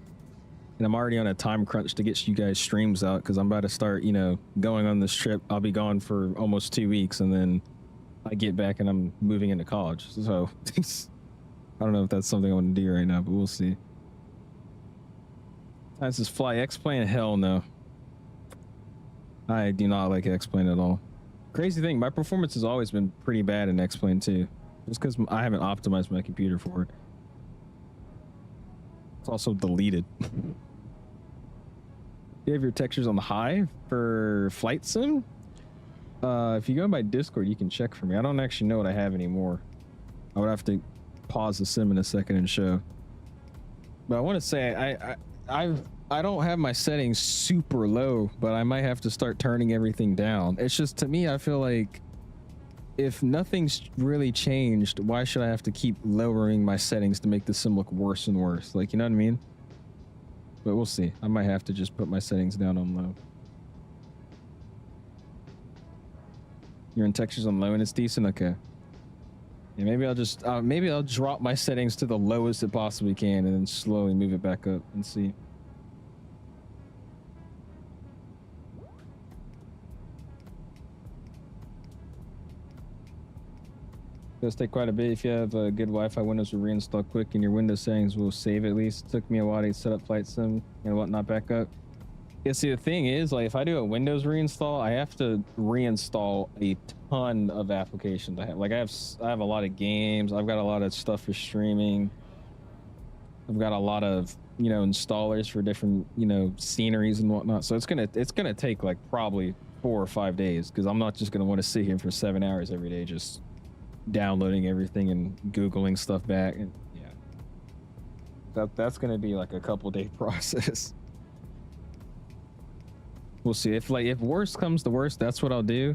and I'm already on a time crunch to get you guys streams out because I'm about to start, you know, going on this trip. I'll be gone for almost 2 weeks, and then I get back and I'm moving into college. So I don't know if that's something I want to do right now, but we'll see. This is fly X-Plane. Hell no. I do not like X-Plane at all. Crazy thing, my performance has always been pretty bad in X-Plane too. Just because I haven't optimized my computer for it. It's also deleted. You have your textures on the high for flight sim? If you go by Discord, you can check for me. I don't actually know what I have anymore. I would have to pause the sim in a second and show. But I want to say I don't have my settings super low, but I might have to start turning everything down. It's just, to me, I feel like if nothing's really changed, why should I have to keep lowering my settings to make the sim look worse and worse? Like, you know what I mean? But we'll see. I might have to just put my settings down on low. You're in textures on low and it's decent? Okay. Yeah, maybe I'll just, maybe I'll drop my settings to the lowest it possibly can and then slowly move it back up and see. Does take quite a bit. If you have a good Wi-Fi, Windows will reinstall quick and your Windows settings will save at least. It took me a while to set up flight sim and whatnot back up. Yeah, see, the thing is, like, if I do a Windows reinstall, I have to reinstall a ton of applications. I have a lot of games. I've got a lot of stuff for streaming. I've got a lot of, you know, installers for different, you know, sceneries and whatnot. So it's gonna take like probably 4 or 5 days, because I'm not just gonna want to sit here for 7 hours every day just downloading everything and Googling stuff back. And yeah, that's gonna be like a couple-day process. We'll see. If worst comes to worst, that's what I'll do.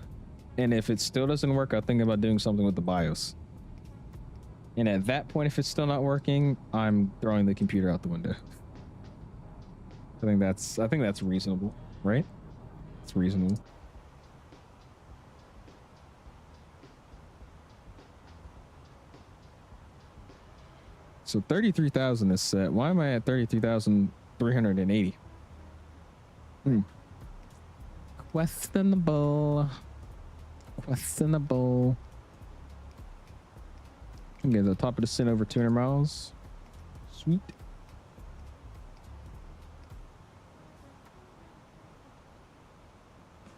And if it still doesn't work, I'll think about doing something with the BIOS. And at that point, if it's still not working, I'm throwing the computer out the window. I think that's reasonable, right? It's reasonable. So 33,000 is set. Why am I at 33,380? Questionable. Questionable. Okay, the top of the sin over 200 miles. Sweet.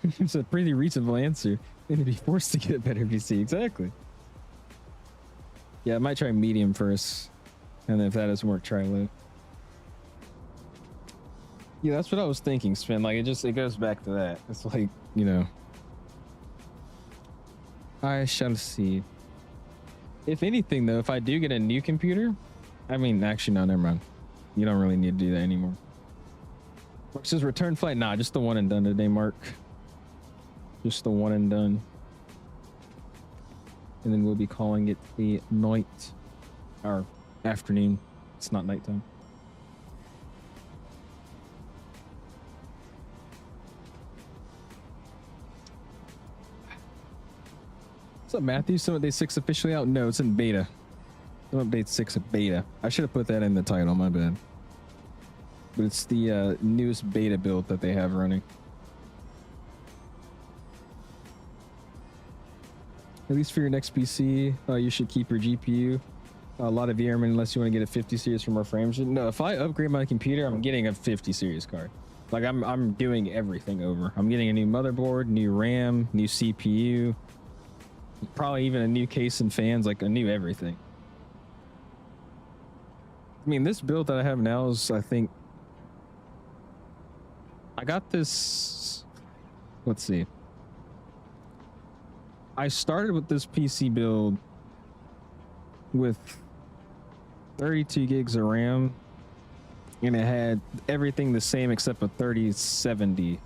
It's a pretty reasonable answer. Need to be forced to get a better PC. Exactly. Yeah, I might try medium first. And then if that doesn't work, try low. Yeah, that's what I was thinking, Spin. Like, it goes back to that. It's like, you know, I shall see. If anything, though, if I do get a new computer, I mean, actually, no, never mind. You don't really need to do that anymore. Mark says return flight. Nah, just the one and done today, Mark. Just the one and done. And then we'll be calling it the night or afternoon. It's not nighttime. What's up, Matthew? Some update 6 officially out? No, it's in beta. Some update 6 beta. I should have put that in the title, my bad. But it's the newest beta build that they have running. At least for your next PC, you should keep your GPU. A lot of airmen, unless you want to get a 50 series for more frames. No, if I upgrade my computer, I'm getting a 50 series card. Like, I'm doing everything over. I'm getting a new motherboard, new RAM, new CPU, probably even a new case and fans, like a new everything. I mean, this build that I have now is, I think, I got this, let's see. I started with this PC build with 32 gigs of RAM, and it had everything the same except for 3070.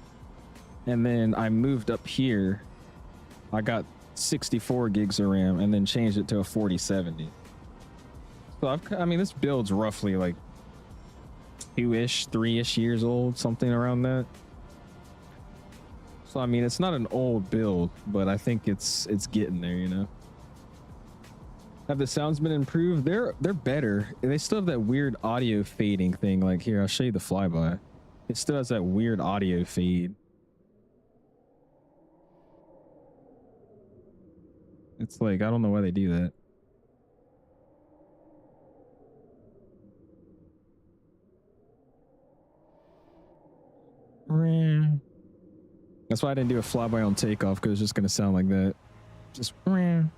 And then I moved up here. I got 64 gigs of RAM and then changed it to a 4070. So I mean, this build's roughly like 2-ish, 3-ish years old, something around that. So I mean, it's not an old build, but I think it's getting there, you know. Have the sounds been improved? They're better. They still have that weird audio fading thing. Like here, I'll show you the flyby. It still has that weird audio fade. It's like, I don't know why they do that. That's why I didn't do a flyby on takeoff, because it's just going to sound like that. Just the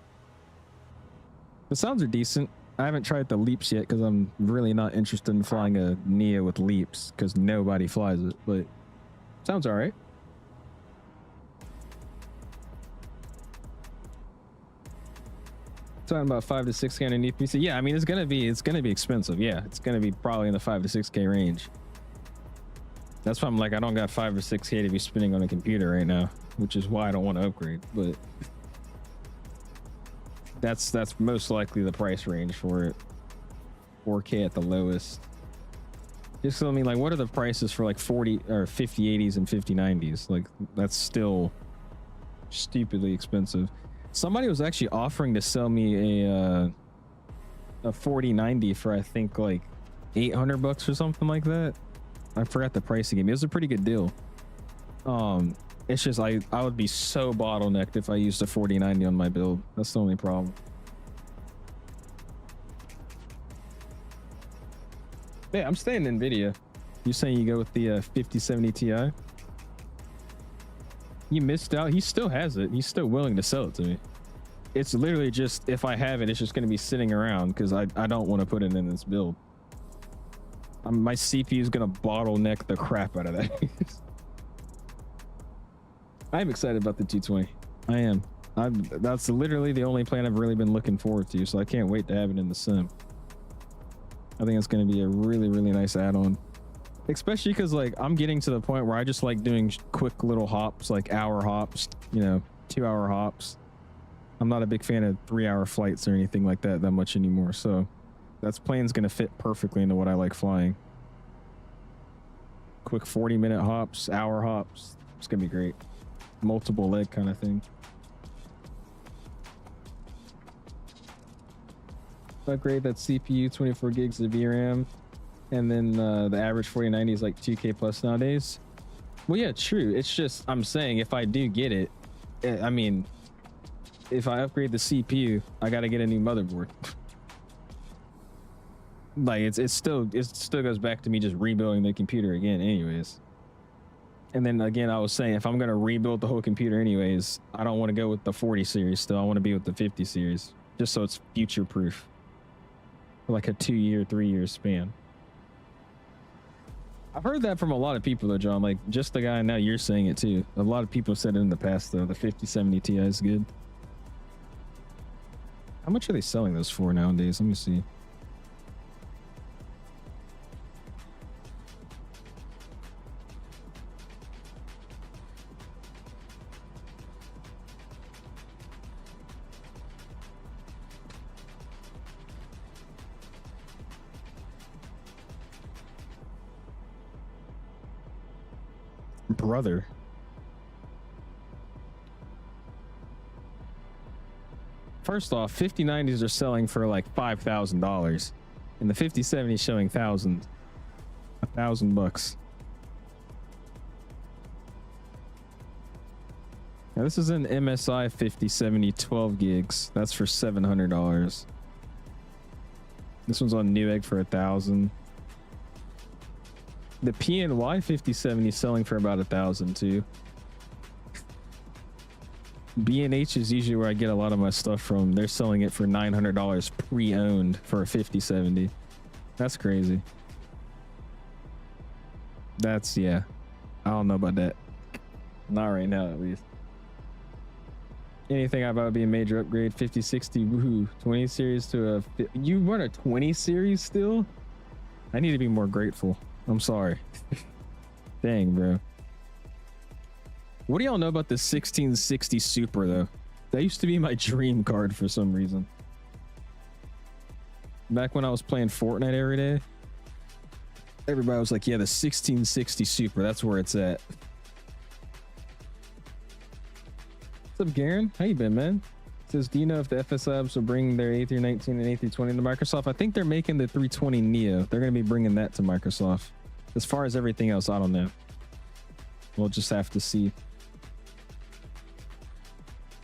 sounds are decent. I haven't tried the leaps yet because I'm really not interested in flying a Neo with leaps because nobody flies it, but sounds all right. Talking about 5 to 6K on an EPC. Yeah, I mean, it's gonna be expensive. Yeah, it's gonna be probably in the 5 to 6K range. That's why I'm like, I don't got 5 or 6K to be spending on a computer right now, which is why I don't want to upgrade. But that's most likely the price range for it. 4K at the lowest. Just tell me, like, what are the prices for like 40 or 5080s and 5090s? Like, that's still stupidly expensive. Somebody was actually offering to sell me a 4090 for, I think, like $800 or something like that. I forgot the price he gave me. It was a pretty good deal. It's just I would be so bottlenecked if I used a 4090 on my build. That's the only problem. Yeah, I'm staying in NVIDIA. You saying you go with the 5070 Ti? You missed out. He still has it. He's still willing to sell it to me. It's literally just, if I have it, it's just going to be sitting around because I don't want to put it in this build. My CPU is going to bottleneck the crap out of that. I'm excited about the 220. I am. That's literally the only plan I've really been looking forward to, so I can't wait to have it in the sim. I think it's going to be a really, really nice add-on. Especially because, like, I'm getting to the point where I just like doing quick little hops, like hour hops, you know, 2-hour hops. I'm not a big fan of 3-hour flights or anything like that much anymore, so that's plane's going to fit perfectly into what I like flying. Quick 40-minute hops, hour hops. It's going to be great. Multiple leg kind of thing. Upgrade that CPU, 24 gigs of VRAM, and then the average 4090 is like 2K plus nowadays. Well, yeah, true. It's just, I'm saying if I do get it, I mean, if I upgrade the CPU, I got to get a new motherboard. Like it still goes back to me just rebuilding the computer again anyways. And then again, I was saying, if I'm going to rebuild the whole computer anyways, I don't want to go with the 40 series still. I want to be with the 50 series just so it's future proof for like a 2-year, 3-year span. I've heard that from a lot of people though, John. Like just the guy, now you're saying it too. A lot of people said it in the past though. The 5070 Ti is good. How much are they selling those for nowadays? Let me see. Brother. First off, 5090s are selling for like $5,000 and the 5070 is showing $1,000 bucks. Now this is an MSI 5070 12 gigs. That's for $700. This one's on Newegg for $1,000. The PNY 5070 is selling for about $1,000 too. B&H is usually where I get a lot of my stuff from. They're selling it for $900 pre-owned for a 5070. That's crazy. That's, yeah. I don't know about that. Not right now, at least. Anything about would be a major upgrade. 50, 60, woohoo. 20 series to a... You run a 20 series still? I need to be more grateful. I'm sorry. Dang, bro. What do y'all know about the 1660 Super, though? That used to be my dream card for some reason. Back when I was playing Fortnite every day, everybody was like, yeah, the 1660 Super, that's where it's at. What's up, Garen? How you been, man? It says, do you know if the FSLabs will bring their A319 and A320 to Microsoft? I think they're making the 320NEO. They're going to be bringing that to Microsoft. As far as everything else, I don't know. We'll just have to see.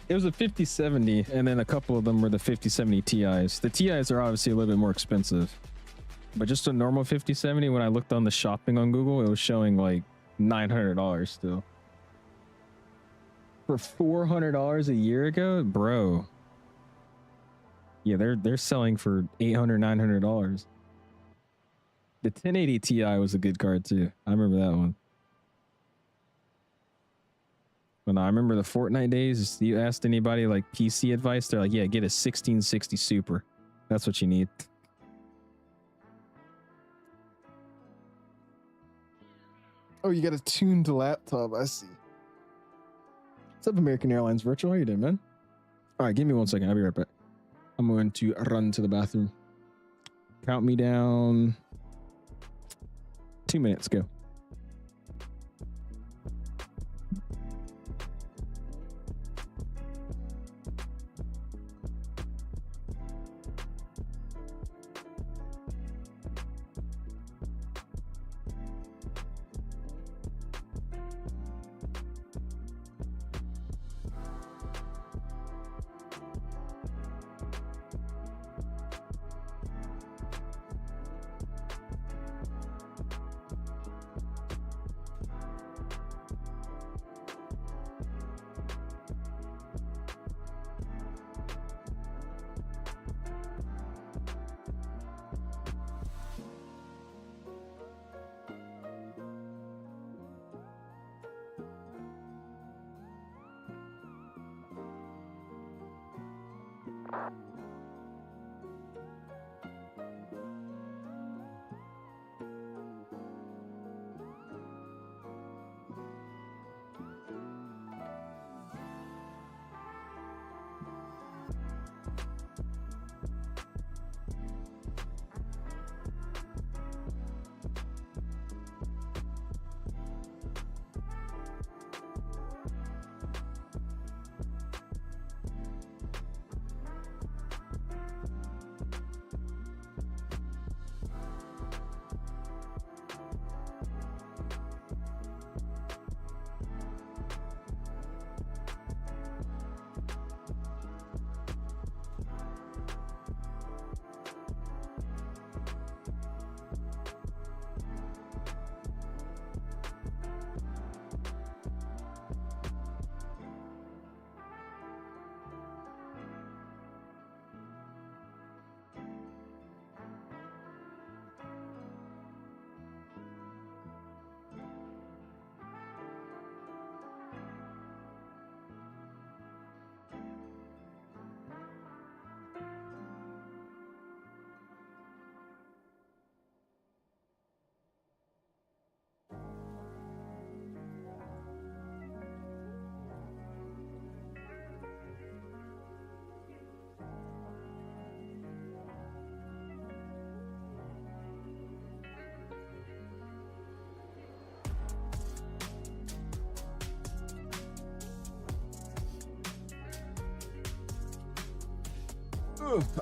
It was a 5070, and then a couple of them were the 5070 Ti's. The Ti's are obviously a little bit more expensive, but just a normal 5070, when I looked on the shopping on Google, it was showing like $900 still. For $400 a year ago, bro. Yeah, they're selling for $800, $900. The 1080 Ti was a good card too. I remember that one. But no, I remember the Fortnite days. You asked anybody like PC advice, they're like, yeah, get a 1660 Super. That's what you need. Oh, you got a tuned laptop. I see. What's up, American Airlines Virtual? How you doing, man? All right, give me 1 second. I'll be right back. I'm going to run to the bathroom. Count me down. 2 minutes, go.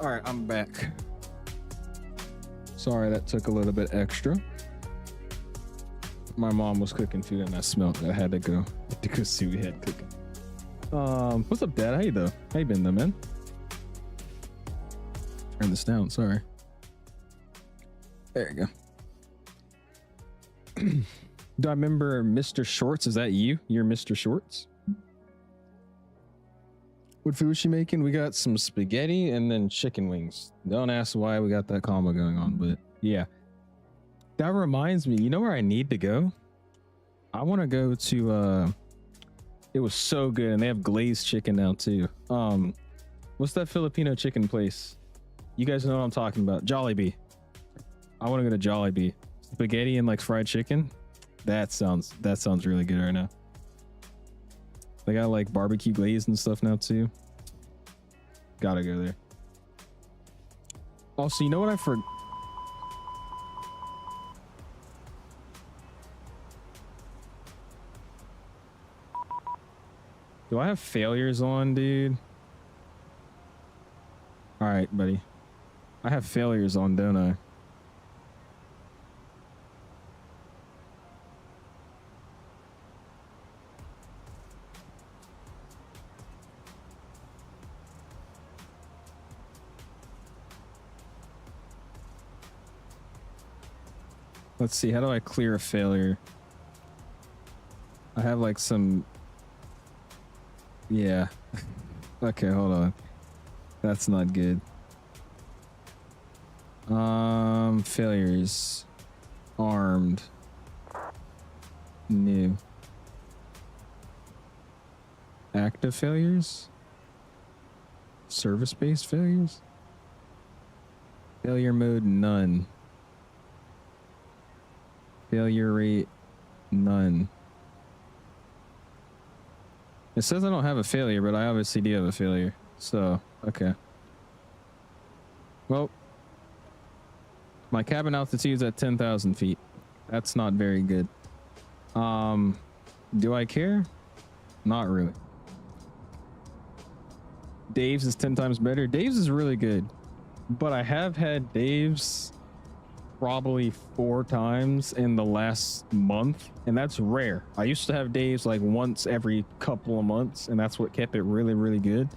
All right, I'm back. Sorry that took a little bit extra. My mom was cooking food and I smelled it. I had to go see what we had cooking. What's up, Dad? How you though? How you been though, man? Turn this down, sorry. There you go. Do I remember Mr. Shorts? Is that you? You're Mr. Shorts? What food was she making? We got some spaghetti and then chicken wings. Don't ask why we got that combo going on, but yeah. That reminds me, you know where I need to go? I want to go to it was so good, and they have glazed chicken now too. What's that Filipino chicken place? You guys know what I'm talking about. Jollibee. I want to go to Jollibee. Spaghetti and like fried chicken. That sounds really good right now. They got like barbecue glaze and stuff now too. Gotta go there. Also, you know what I forgot? Do I have failures on, dude? All right, buddy. I have failures on, don't I? Let's see, how do I clear a failure? I have like some... Yeah. Okay, hold on. That's not good. Failures. Armed. New. Active failures? Service-based failures? Failure mode, none. Failure rate, none. It says I don't have a failure, but I obviously do have a failure. So, okay. Well, my cabin altitude is at 10,000 feet. That's not very good. Do I care? Not really. Dave's is 10 times better. Dave's is really good, but I have had Dave's probably 4 times in the last month, and that's rare. I used to have Dave's like once every couple of months, and that's what kept it really, really good.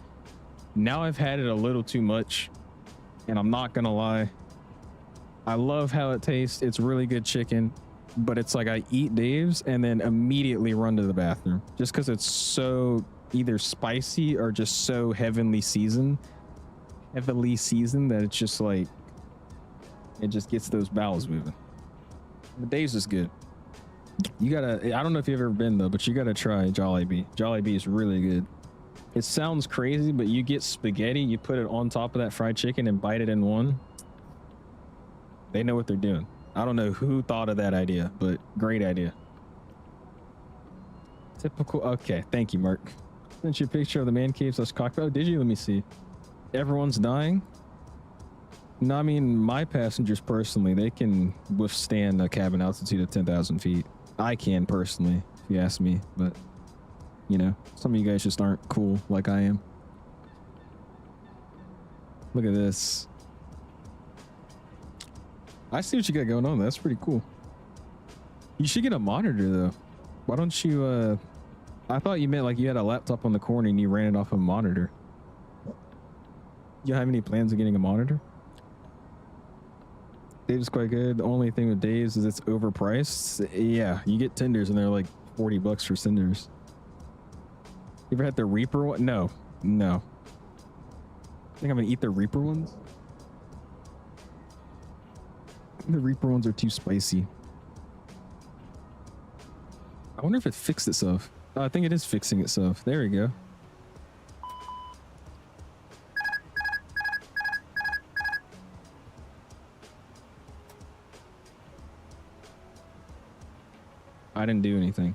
Now I've had it a little too much, and I'm not gonna lie, I love how it tastes. It's really good chicken, but it's like I eat Dave's and then immediately run to the bathroom just because it's so either spicy or just so heavily seasoned that it's just like it just gets those bowels moving. The Dave's is good. You gotta, I don't know if you've ever been though, but you gotta try Jollibee. Jollibee is really good. It sounds crazy, but you get spaghetti, you put it on top of that fried chicken and bite it in one. They know what they're doing. I don't know who thought of that idea, but great idea. Typical. Okay, thank you, Mark. Sent you a picture of the man cave / cockpit. Oh, did you? Let me see. Everyone's dying. No, I mean, my passengers personally, they can withstand a cabin altitude of 10,000 feet. I can personally, if you ask me, but you know, some of you guys just aren't cool like I am. Look at this. I see what you got going on. That's pretty cool. You should get a monitor though. Why don't you, I thought you meant like you had a laptop on the corner and you ran it off a monitor. You have any plans of getting a monitor? Dave's quite good. The only thing with Dave's is it's overpriced. Yeah, you get tenders and they're like 40 bucks for tenders. You ever had the Reaper one? No. I think I'm gonna eat the Reaper ones. The Reaper ones are too spicy. I wonder if it fixed itself. Oh, I think it is fixing itself. There we go. I didn't do anything.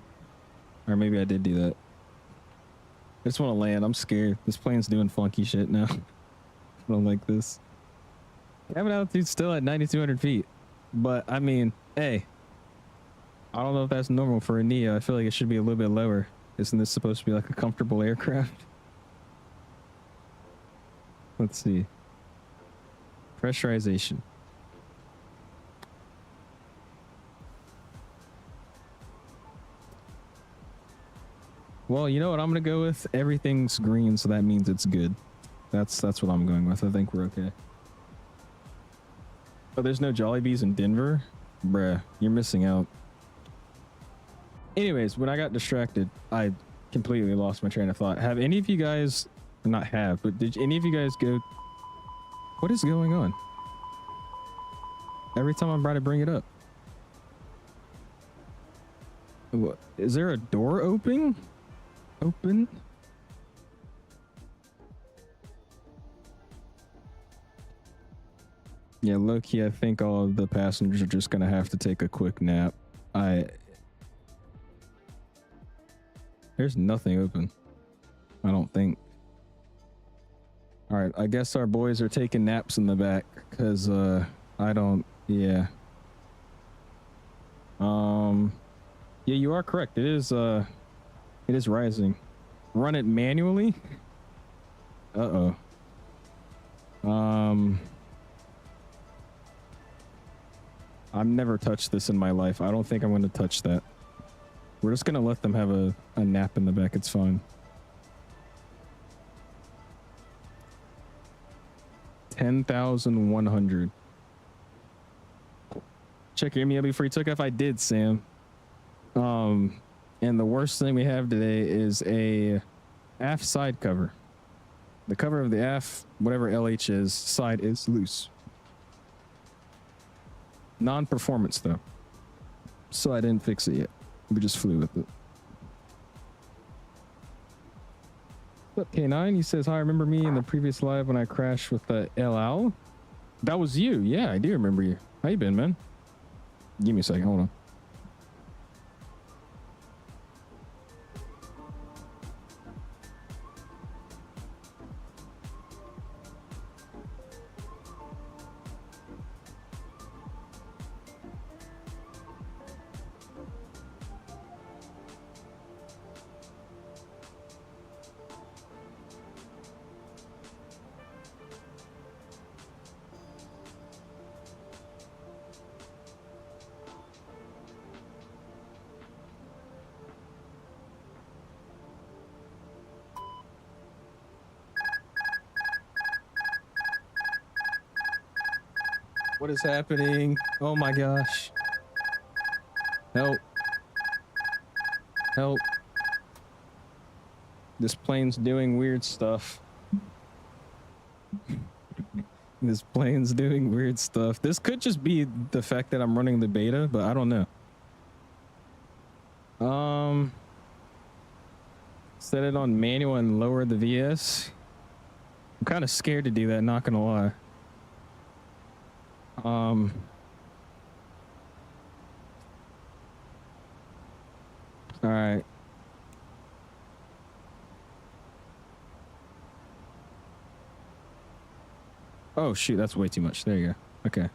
Or maybe I did do that. I just want to land. I'm scared. This plane's doing funky shit now. I don't like this. Cabin altitude's still at 9,200 feet. But, I mean, hey. I don't know if that's normal for a NEO. I feel like it should be a little bit lower. Isn't this supposed to be like a comfortable aircraft? Let's see. Pressurization. Well, you know what I'm gonna go with? Everything's green, so that means it's good. That's what I'm going with. I think we're okay. Oh, there's no Jollibees in Denver? Bruh, you're missing out. Anyways, when I got distracted, I completely lost my train of thought. Have any of you guys not have, but did any of you guys go? What is going on? Every time I'm trying to bring it up. What, is there a door open? Open? Yeah, low-key, I think all of the passengers are just gonna have to take a quick nap. There's nothing open. I don't think. All right, I guess our boys are taking naps in the back because I don't. Yeah. Yeah, you are correct. It is rising. Run it manually. Uh-oh. I've never touched this in my life. I don't think I'm going to touch that. We're just going to let them have a nap in the back. It's fine. 10,100. Check your email before you took off. I did, Sam. And the worst thing we have today is a aft side cover. The cover of the aft, whatever LH is, side is loose. Non-performance though, so I didn't fix it yet. We just flew with it. What's up, K9? He says, hi, remember me in the previous live when I crashed with the LL? That was you. Yeah, I do remember you. How you been, man? Give me a second. Hold on. What is happening? Oh my gosh. Help. Help. This plane's doing weird stuff. This plane's doing weird stuff. This could just be the fact that I'm running the beta, but I don't know. Set it on manual and lower the VS. I'm kind of scared to do that, not gonna lie. All right. Oh shoot, that's way too much. There you go. Okay.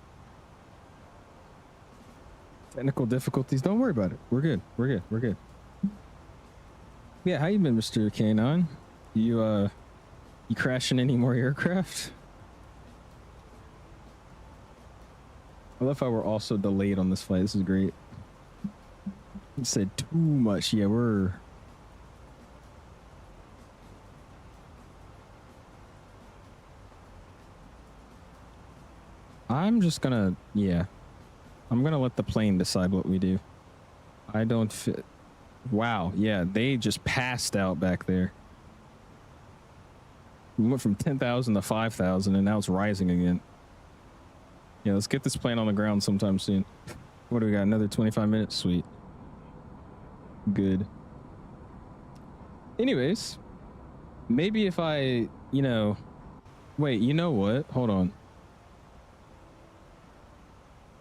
Technical difficulties. Don't worry about it. We're good. We're good. We're good. Yeah, how you been, Mr. K9? You crashing any more aircraft? I love how we're also delayed on this flight. This is great. You said too much. Yeah, we're... I'm just gonna... Yeah. I'm gonna let the plane decide what we do. I don't fit... Wow. Yeah, they just passed out back there. We went from 10,000 to 5,000 and now it's rising again. Yeah, let's get this plane on the ground sometime soon. What do we got? Another 25 minutes? Sweet. Good. Anyways, maybe if I, you know... Wait, you know what? Hold on.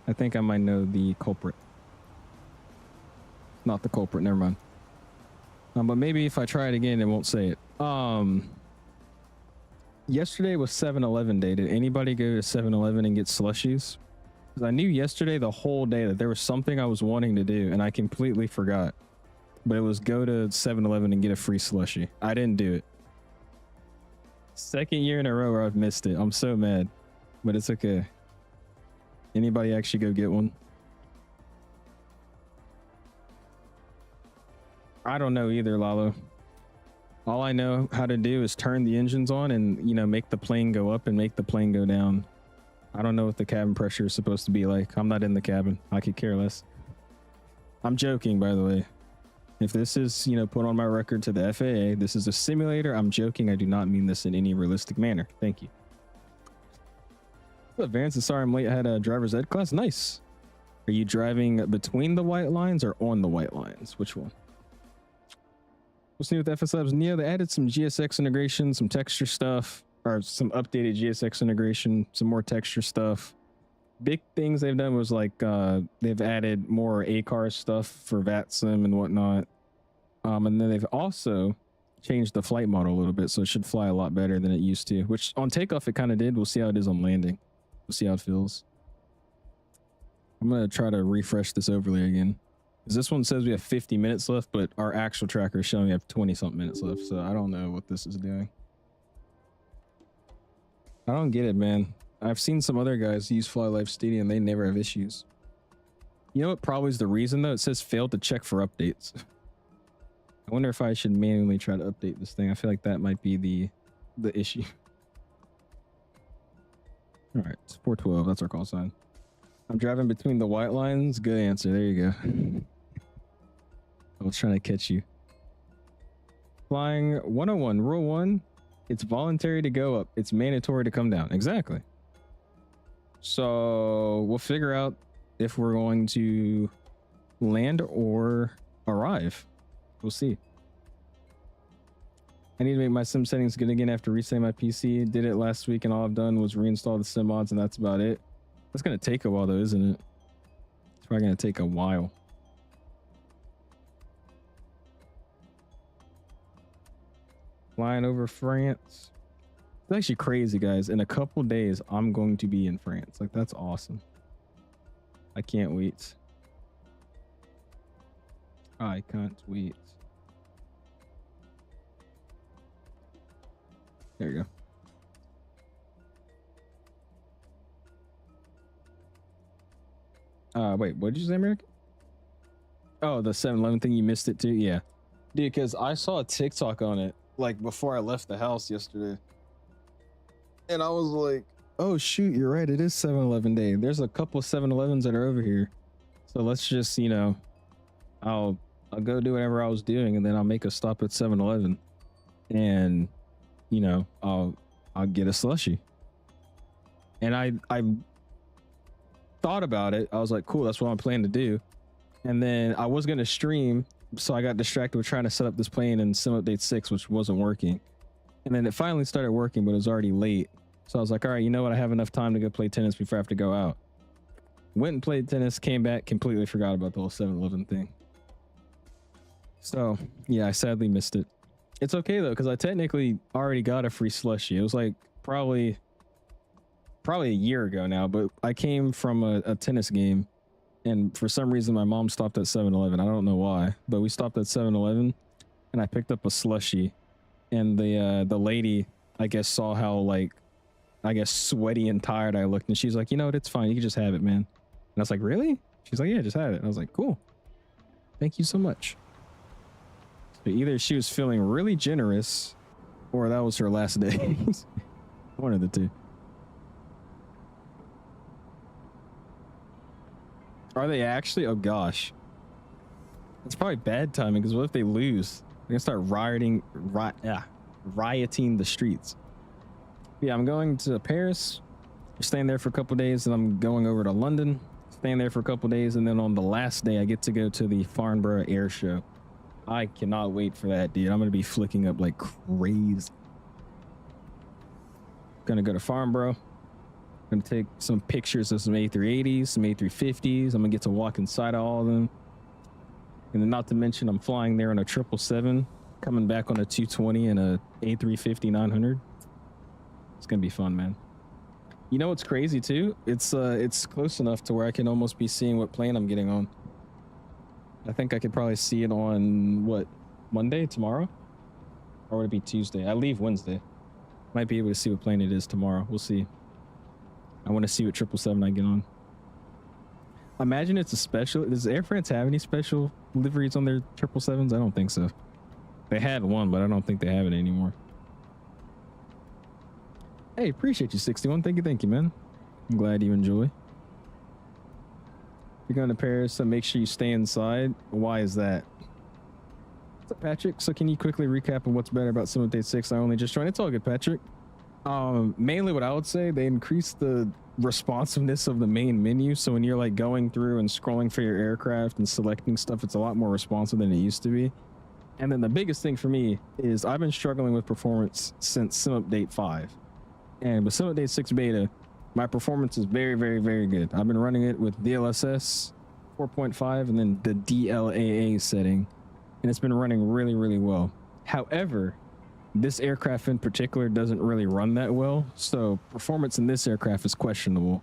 I think I might know the culprit. Not the culprit, never mind. But maybe if I try it again, it won't say it. Yesterday was 7-Eleven day. Did anybody go to 7-Eleven and get slushies? Because I knew yesterday the whole day that there was something I was wanting to do and I completely forgot. But it was go to 7-Eleven and get a free slushie. I didn't do it. Second year in a row where I've missed it. I'm so mad. But it's okay. Anybody actually go get one? I don't know either, Lalo. All I know how to do is turn the engines on and, you know, make the plane go up and make the plane go down. I don't know what the cabin pressure is supposed to be like. I'm not in the cabin. I could care less. I'm joking, by the way. If this is, you know, put on my record to the FAA, this is a simulator. I'm joking. I do not mean this in any realistic manner. Thank you. Vance, sorry I'm late. I had a driver's ed class. Nice. Are you driving between the white lines or on the white lines? Which one? What's new with FSLabs NEO? They added some GSX integration, some texture stuff, or some updated GSX integration, some more texture stuff. Big things they've done was like they've added more ACAR stuff for VATSIM and whatnot. And then they've also changed the flight model a little bit, so it should fly a lot better than it used to, which on takeoff it kind of did. We'll see how it is on landing. We'll see how it feels. I'm going to try to refresh this overlay again. Because this one says we have 50 minutes left, but our actual tracker is showing we have 20-something minutes left, so I don't know what this is doing. I don't get it, man. I've seen some other guys use Fly Life Stadium. They never have issues. You know what probably is the reason, though? It says failed to check for updates. I wonder if I should manually try to update this thing. I feel like that might be the issue. All right, it's 412. That's our call sign. I'm driving between the white lines. Good answer. There you go. I was trying to catch you. Flying 101. Rule 1. It's voluntary to go up. It's mandatory to come down. Exactly. So we'll figure out if we're going to land or arrive. We'll see. I need to make my sim settings good again after resetting my PC. Did it last week and all I've done was reinstall the sim mods and that's about it. That's going to take a while though, isn't it? It's probably going to take a while. Flying over France. It's actually crazy, guys. In a couple days, I'm going to be in France. Like, that's awesome. I can't wait. I can't wait. There you go. Wait, what did you say, America? Oh, the 7-Eleven thing, you missed it too? Yeah. Dude, because I saw a TikTok on it, like, before I left the house yesterday. And I was like, oh, shoot, you're right. It is 7-Eleven day. There's a couple of 7-Elevens that are over here. So let's just, you know, I'll go do whatever I was doing, and then I'll make a stop at 7-Eleven. And, you know, I'll get a slushie. And I thought about it. I was like, cool, that's what I'm planning to do. And then I was going to stream, so I got distracted with trying to set up this plane in Sim Update 6, which wasn't working. And then it finally started working, but it was already late. So I was like, all right, you know what? I have enough time to go play tennis before I have to go out. Went and played tennis, came back, completely forgot about the whole 7-Eleven thing. So, yeah, I sadly missed it. It's okay, though, because I technically already got a free slushie. It was like probably a year ago now, but I came from a tennis game, and for some reason, my mom stopped at 7-Eleven. I don't know why, but we stopped at 7-Eleven, and I picked up a slushie. And the lady, I guess, saw how, like, I guess, sweaty and tired I looked. And she's like, you know what? It's fine. You can just have it, man. And I was like, really? She's like, yeah, just have it. And I was like, cool. Thank you so much. So either she was feeling really generous or that was her last day. One of the two. Are they actually? Oh, gosh. It's probably bad timing because what if they lose? They're gonna start rioting the streets. Yeah, I'm going to Paris. We're staying there for a couple days, and I'm going over to London, staying there for a couple days, and then on the last day, I get to go to the Farnborough Air Show. I cannot wait for that, dude. I'm gonna be flicking up like crazy. Gonna go to Farnborough. Gonna take some pictures of some A380s, some A350s. I'm gonna get to walk inside of all of them. And then not to mention, I'm flying there on a 777, coming back on a 220 and a A350-900. It's going to be fun, man. You know what's crazy, too? It's close enough to where I can almost be seeing what plane I'm getting on. I think I could probably see it on, what, Monday, tomorrow? Or would it be Tuesday? I leave Wednesday. Might be able to see what plane it is tomorrow. We'll see. I want to see what 777 I get on. Imagine it's a special. Does Air France have any special liveries on their 777s? I don't think so. They had one, but I don't think they have it anymore. Hey, appreciate you, 61. Thank you, man. I'm glad you enjoy. If you're going to Paris, so make sure you stay inside. Why is that? What's up, Patrick? So can you quickly recap on what's better about Sim Update 6? I only just joined. It's all good, Patrick. Mainly what I would say, they increased the responsiveness of the main menu. So when you're like going through and scrolling for your aircraft and selecting stuff, it's a lot more responsive than it used to be. And then the biggest thing for me is I've been struggling with performance since Sim Update 5. And with Sim Update 6 beta, my performance is very, very, very good. I've been running it with DLSS 4.5 and then the DLAA setting, and it's been running really, really well. However, this aircraft in particular doesn't really run that well, so performance in this aircraft is questionable.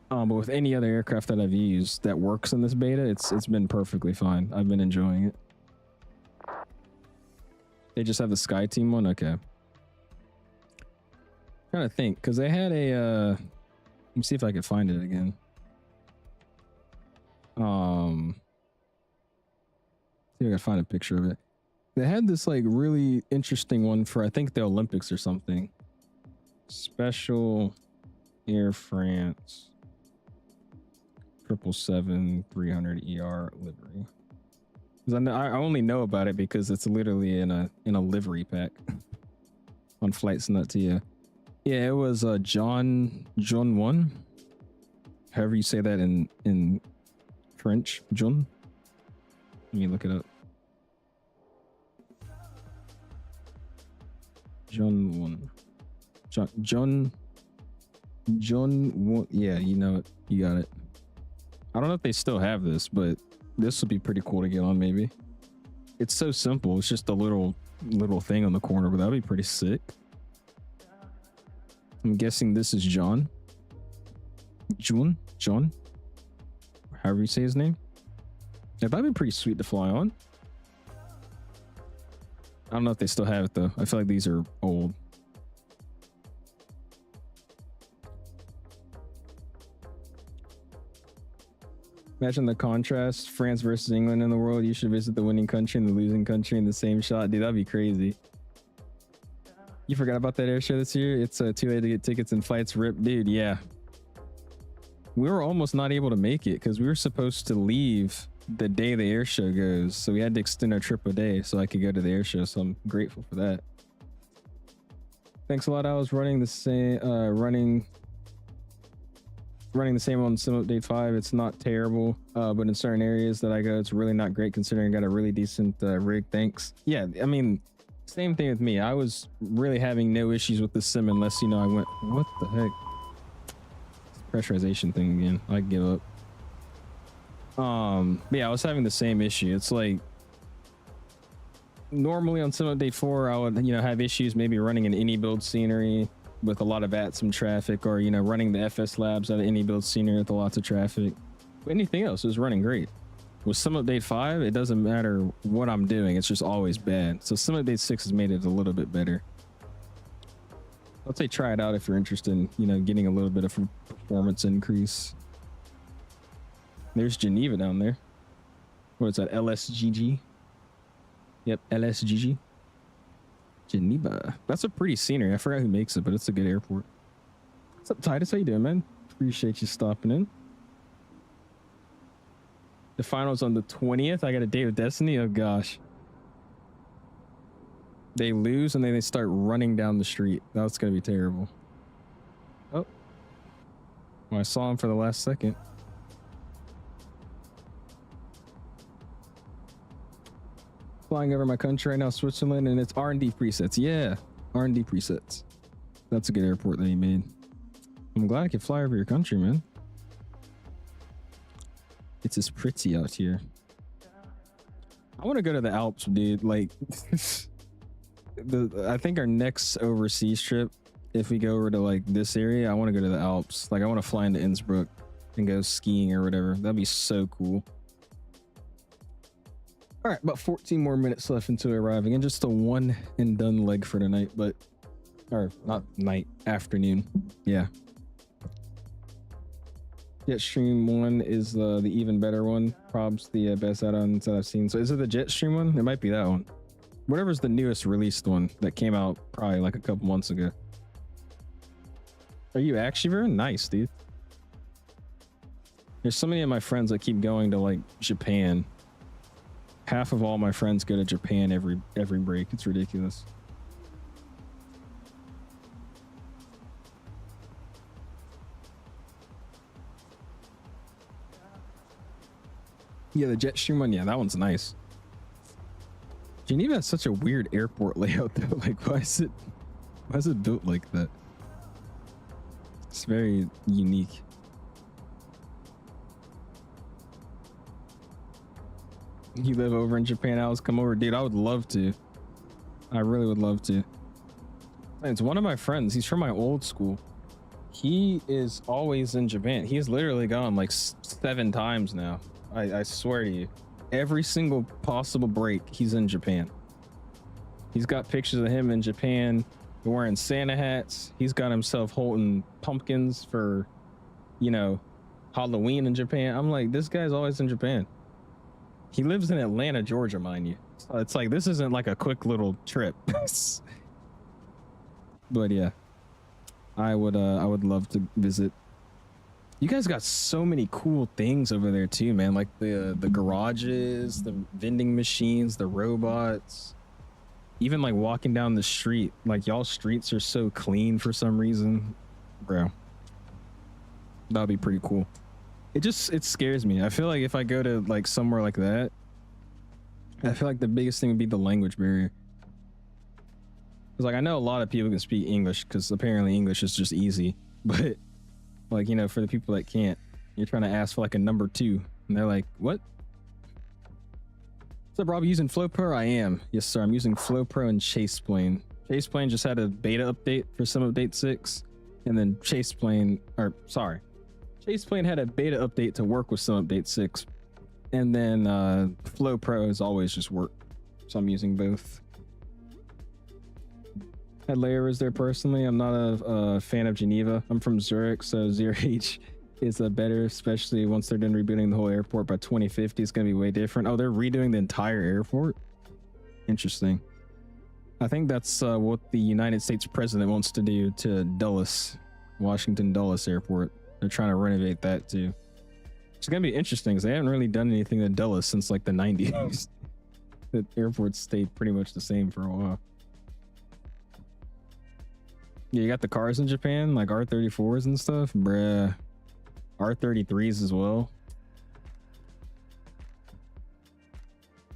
But with any other aircraft that I've used that works in this beta, it's been perfectly fine. I've been enjoying it. They just have the Sky Team one? Okay. Trying to think, because they had a let me see if I can find it again. See if I can find a picture of it. They had this like really interesting one for I think the Olympics or something. Special Air France 777-300ER livery. Because I only know about it because it's literally in a livery pack on Flightsnut. Yeah, it was John 1. However you say that in French. John. Let me look it up. John 1. John 1. Yeah, you know it. You got it. I don't know if they still have this, but this would be pretty cool to get on maybe. It's so simple. It's just a little thing on the corner, but that'd be pretty sick. I'm guessing this is John. John? However you say his name. Yeah, that'd be pretty sweet to fly on. I don't know if they still have it though. I feel like these are old. Imagine the contrast. France versus England in the world. You should visit the winning country and the losing country in the same shot. Dude, that'd be crazy. You forgot about that air show this year? It's too late to get tickets and flights. Rip, dude. Yeah. We were almost not able to make it because we were supposed to leave the day the air show goes. So we had to extend our trip a day so I could go to the air show. So I'm grateful for that. Thanks a lot. I was running the same, running the same on Sim Update 5. It's not terrible, but in certain areas that I go, it's really not great considering I got a really decent rig. Thanks. Yeah, I mean, same thing with me. I was really having no issues with the sim unless, you know, I went, what the heck? Pressurization thing again. I give up. But yeah, I was having the same issue. It's like normally on Sim Update 4, I would, you know, have issues maybe running an inibuilds scenery with a lot of ATSM traffic, or, you know, running the FSLabs out of inibuilds scenery with lots of traffic. But anything else is running great. With Sim Update 5, it doesn't matter what I'm doing, it's just always bad. So Sim Update 6 has made it a little bit better. I'd say try it out if you're interested in, you know, getting a little bit of performance increase. There's Geneva down there. What is that? LSGG? Yep, LSGG. Geneva. That's a pretty scenery. I forgot who makes it, but it's a good airport. What's up, Titus? How you doing, man? Appreciate you stopping in. The finals on the 20th. I got a date with Destiny. Oh gosh. They lose and then they start running down the street. That's gonna be terrible. Oh. Well, I saw him for the last second. Flying over my country right now, Switzerland, and it's R&D presets. Yeah, R&D presets. That's a good airport that he made. I'm glad I could fly over your country, man. It's just pretty out here. I want to go to the Alps, dude. Like, I think our next overseas trip, if we go over to like this area, I want to go to the Alps. Like, I want to fly into Innsbruck and go skiing or whatever. That'd be so cool. All right, about 14 more minutes left until arriving, and just a one and done leg for tonight, but, or not night, afternoon. Yeah. Jetstream 1 is the even better one. Prob's the best add-ons that I've seen. So is it the Jetstream one? It might be that one. Whatever's the newest released one that came out probably like a couple months ago. Are you actually very nice, dude? There's so many of my friends that keep going to like Japan. Half of all my friends go to Japan every break. It's ridiculous. Yeah, the Jetstream one, yeah, that one's nice. Geneva has such a weird airport layout though. Like, why is it built like that? It's very unique. You live over in Japan, Alice? Come over, dude. I would love to. I really would love to. It's one of my friends. He's from my old school. He is always in Japan. He's literally gone like 7 times now. I swear to you. Every single possible break, he's in Japan. He's got pictures of him in Japan wearing Santa hats. He's got himself holding pumpkins for, you know, Halloween in Japan. I'm like, this guy's always in Japan. He lives in Atlanta, Georgia, mind you. So it's like, this isn't like a quick little trip. But yeah, I would love to visit. You guys got so many cool things over there too, man. Like the garages, the vending machines, the robots, even like walking down the street. Like y'all streets are so clean for some reason, bro. That'd be pretty cool. It scares me. I feel like if I go to like somewhere like that, I feel like the biggest thing would be the language barrier. Cause like I know a lot of people can speak English because apparently English is just easy, but like, you know, for the people that can't, you're trying to ask for like a number 2 and they're like, what? What's up, Rob? You using FlowPro? I am. Yes, sir. I'm using FlowPro and Chaseplane. Chaseplane just had a beta update for some update 6, and then Chaseplane had a beta update to work with some update 6, and then FlowPro has always just worked, so I'm using both. Had layovers there personally. I'm not a fan of Geneva. I'm from Zurich, so 0H is better, especially once they're done rebuilding the whole airport by 2050. It's going to be way different. Oh, they're redoing the entire airport? Interesting. I think that's what the United States president wants to do to Dulles, Washington Dulles Airport. They're trying to renovate that too. It's going to be interesting because they haven't really done anything to Dulles since like the 90s. The airport stayed pretty much the same for a while. Yeah, you got the cars in Japan, like R34s and stuff, bruh. R33s as well.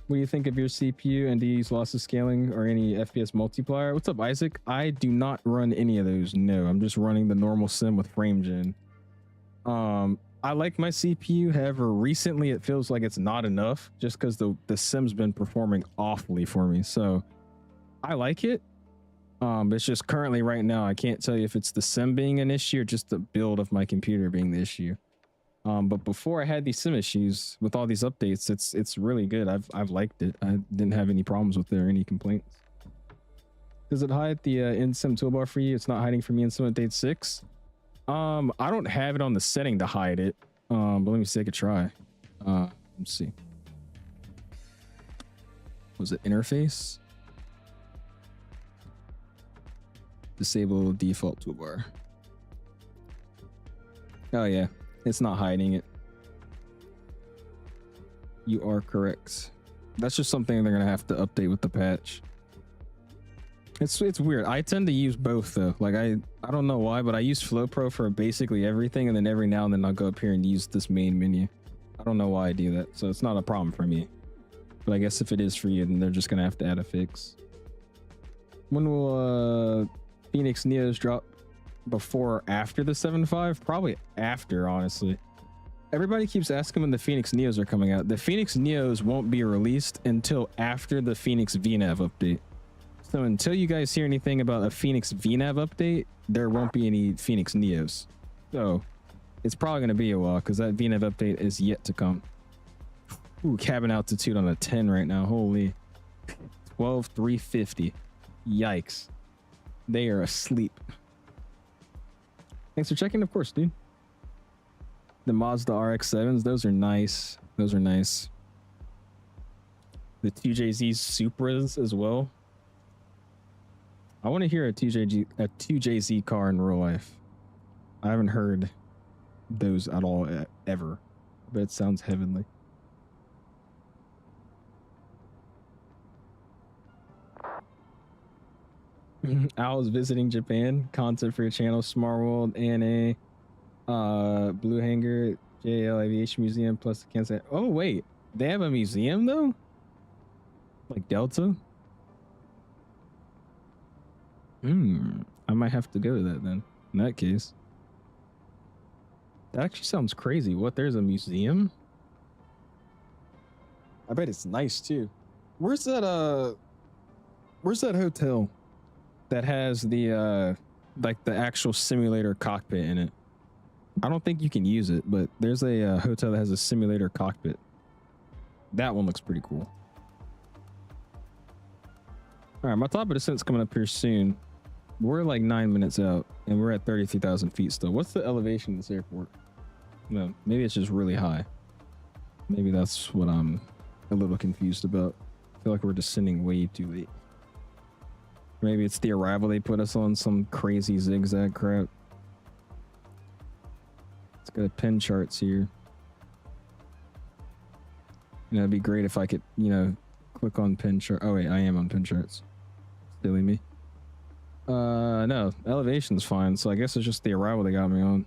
What do you think of your CPU, and do you use lossless scaling or any FPS multiplier? What's up, Isaac? I do not run any of those. No, I'm just running the normal sim with FrameGen. I like my CPU. However, recently it feels like it's not enough just because the sim's been performing awfully for me. So I like it. But it's just currently right now, I can't tell you if it's the sim being an issue or just the build of my computer being the issue. But before I had these sim issues with all these updates, it's really good. I've liked it. I didn't have any problems with it or any complaints. Does it hide the in-sim toolbar for you? It's not hiding for me in sim update 6. I don't have it on the setting to hide it. But let me take a try. Let's see. Was it interface? Disable default toolbar. Oh yeah, it's not hiding it. You are correct. That's just something they're gonna have to update with the patch. It's weird. I tend to use both though. Like I don't know why, but I use FlowPro for basically everything, and then every now and then I'll go up here and use this main menu. I don't know why I do that, so it's not a problem for me. But I guess if it is for you, then they're just gonna have to add a fix. When will Phoenix Neos drop? Before or after the 7.5? Probably after, honestly. Everybody keeps asking when the Phoenix Neos are coming out. The Phoenix Neos won't be released until after the Phoenix VNAV update. So until you guys hear anything about a Phoenix VNAV update, there won't be any Phoenix Neos. So it's probably going to be a while because that VNAV update is yet to come. Ooh, cabin altitude on a 10 right now. Holy. 12,350. Yikes. They are asleep. Thanks for checking, of course, dude. The Mazda RX-7s, those are nice. Those are nice. The 2JZ Supras as well. I want to hear a 2JZ car in real life. I haven't heard those at all ever, but it sounds heavenly. I was visiting Japan. Content for your channel, Smart World, ANA, Blue Hanger, JL Aviation Museum, plus the Kansas. Oh wait, they have a museum though? Like Delta? I might have to go to that then. In that case. That actually sounds crazy. What, there's a museum? I bet it's nice too. Where's that hotel that has the like the actual simulator cockpit in it? I don't think you can use it, but there's a hotel that has a simulator cockpit. That one looks pretty cool. All right, my top of descent's coming up here soon. We're like 9 minutes out and we're at 33,000 feet still. What's the elevation of this airport? No, maybe it's just really high. Maybe that's what I'm a little confused about. I feel like we're descending way too late. Maybe it's the arrival they put us on, some crazy zigzag crap. It's got pin charts here. You know, it'd be great if I could, you know, click on pin chart. Oh wait, I am on pin charts. Silly me. No, elevation's fine, so I guess it's just the arrival they got me on.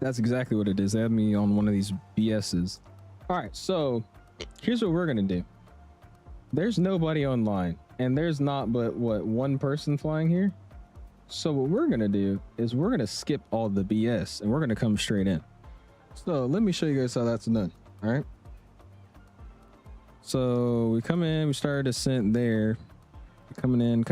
That's exactly what it is. They had me on one of these BS's. All right, so here's what we're gonna do. There's nobody online, and there's not but what, one person flying here. So what we're gonna do is we're gonna skip all the BS and we're gonna come straight in. So let me show you guys how that's done. All right. So we come in, we start our descent there, coming in.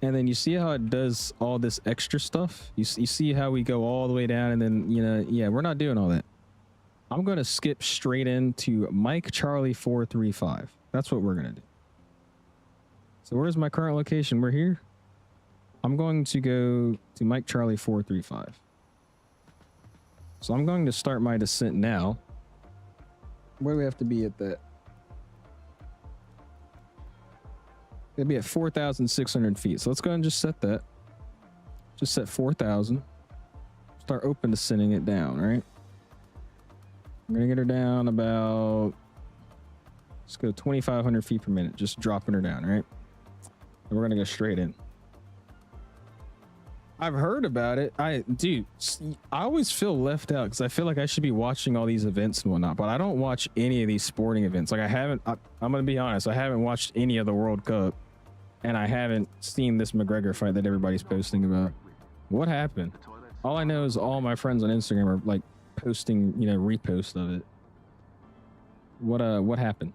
And then you see how it does all this extra stuff. You see how we go all the way down, and then, you know, yeah, we're not doing all that. I'm going to skip straight into Mike Charlie 435. That's what we're going to do. So where's my current location? We're here. I'm going to go to Mike Charlie 435. So I'm going to start my descent now. Where do we have to be at that? It'll be at 4,600 feet. So let's go ahead and just set that. Just set 4,000. Start open descending it down, right? I'm gonna get her down about, let's go 2,500 feet per minute. Just dropping her down, right? And we're gonna go straight in. I've heard about it. Dude, I always feel left out because I feel like I should be watching all these events and whatnot, but I don't watch any of these sporting events. Like I'm gonna be honest, I haven't watched any of the World Cup, and I haven't seen this McGregor fight that everybody's posting about. What happened? All I know is all my friends on Instagram are like posting, you know, reposts of it. What happened?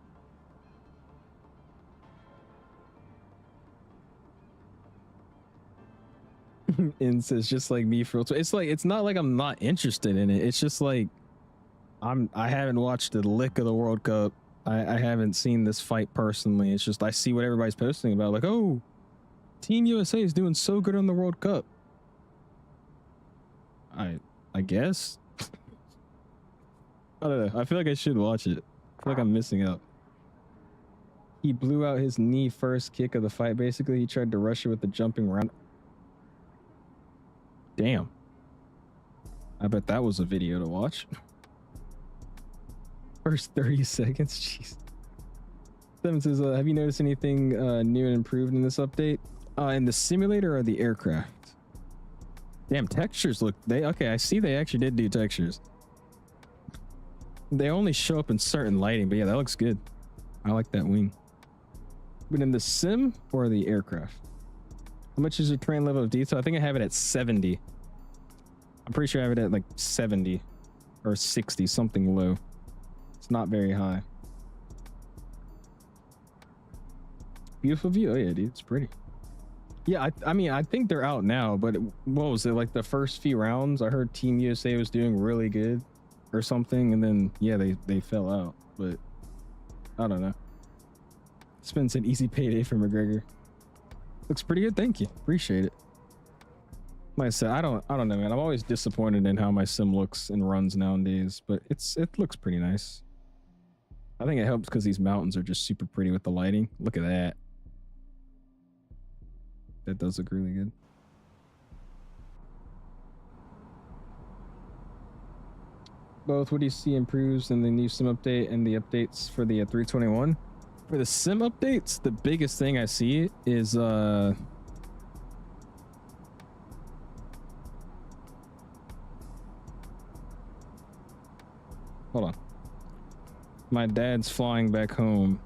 It's just like me for it's like, it's not like I'm not interested in it. It's just like I haven't watched a lick of the World Cup. I haven't seen this fight personally. It's just I see what everybody's posting about, like, oh, Team USA is doing so good on the World Cup. I guess. I don't know. I feel like I should watch it. I feel like I'm missing out. He blew out his knee first kick of the fight. Basically, he tried to rush it with the jumping round. Damn. I bet that was a video to watch. First 30 seconds. Jeez. Seven says, have you noticed anything new and improved in this update? In the simulator or the aircraft? Damn, textures look... Okay, I see they actually did do textures. They only show up in certain lighting, but yeah, that looks good. I like that wing. But in the sim or the aircraft? How much is your terrain level of detail? I think I have it at 70. I'm pretty sure I have it at like 70 or 60, something low. It's not very high. Beautiful view. Oh yeah, dude, it's pretty. Yeah, I mean, I think they're out now, but what was it, like the first few rounds? I heard Team USA was doing really good or something, and then yeah, they fell out. But I don't know. It's been an easy payday for McGregor. Looks pretty good, thank you. Appreciate it. Like I said, I don't know, man. I'm always disappointed in how my sim looks and runs nowadays, but it looks pretty nice. I think it helps because these mountains are just super pretty with the lighting. Look at that. That does look really good. Both, what do you see improves in the new sim update and the updates for the 321? For the sim updates, the biggest thing I see is hold on. My dad's flying back home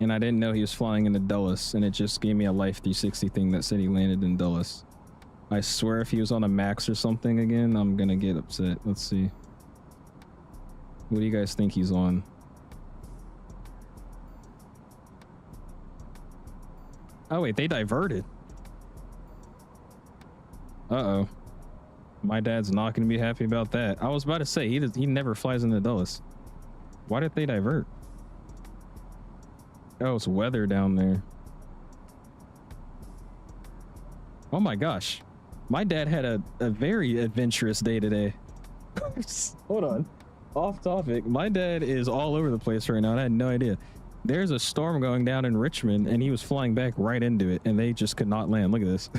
and I didn't know he was flying into Dulles, and it just gave me a Life 360 thing that said he landed in Dulles. I swear if he was on a Max or something again, I'm gonna get upset. Let's see. What do you guys think he's on? Oh wait, they diverted. Uh-oh. My dad's not gonna be happy about that. I was about to say, he never flies into Dulles. Why did they divert? Oh, it's weather down there. Oh my gosh. My dad had a very adventurous day today. Hold on. Off topic. My dad is all over the place right now, and I had no idea. There's a storm going down in Richmond, and he was flying back right into it, and they just could not land. Look at this.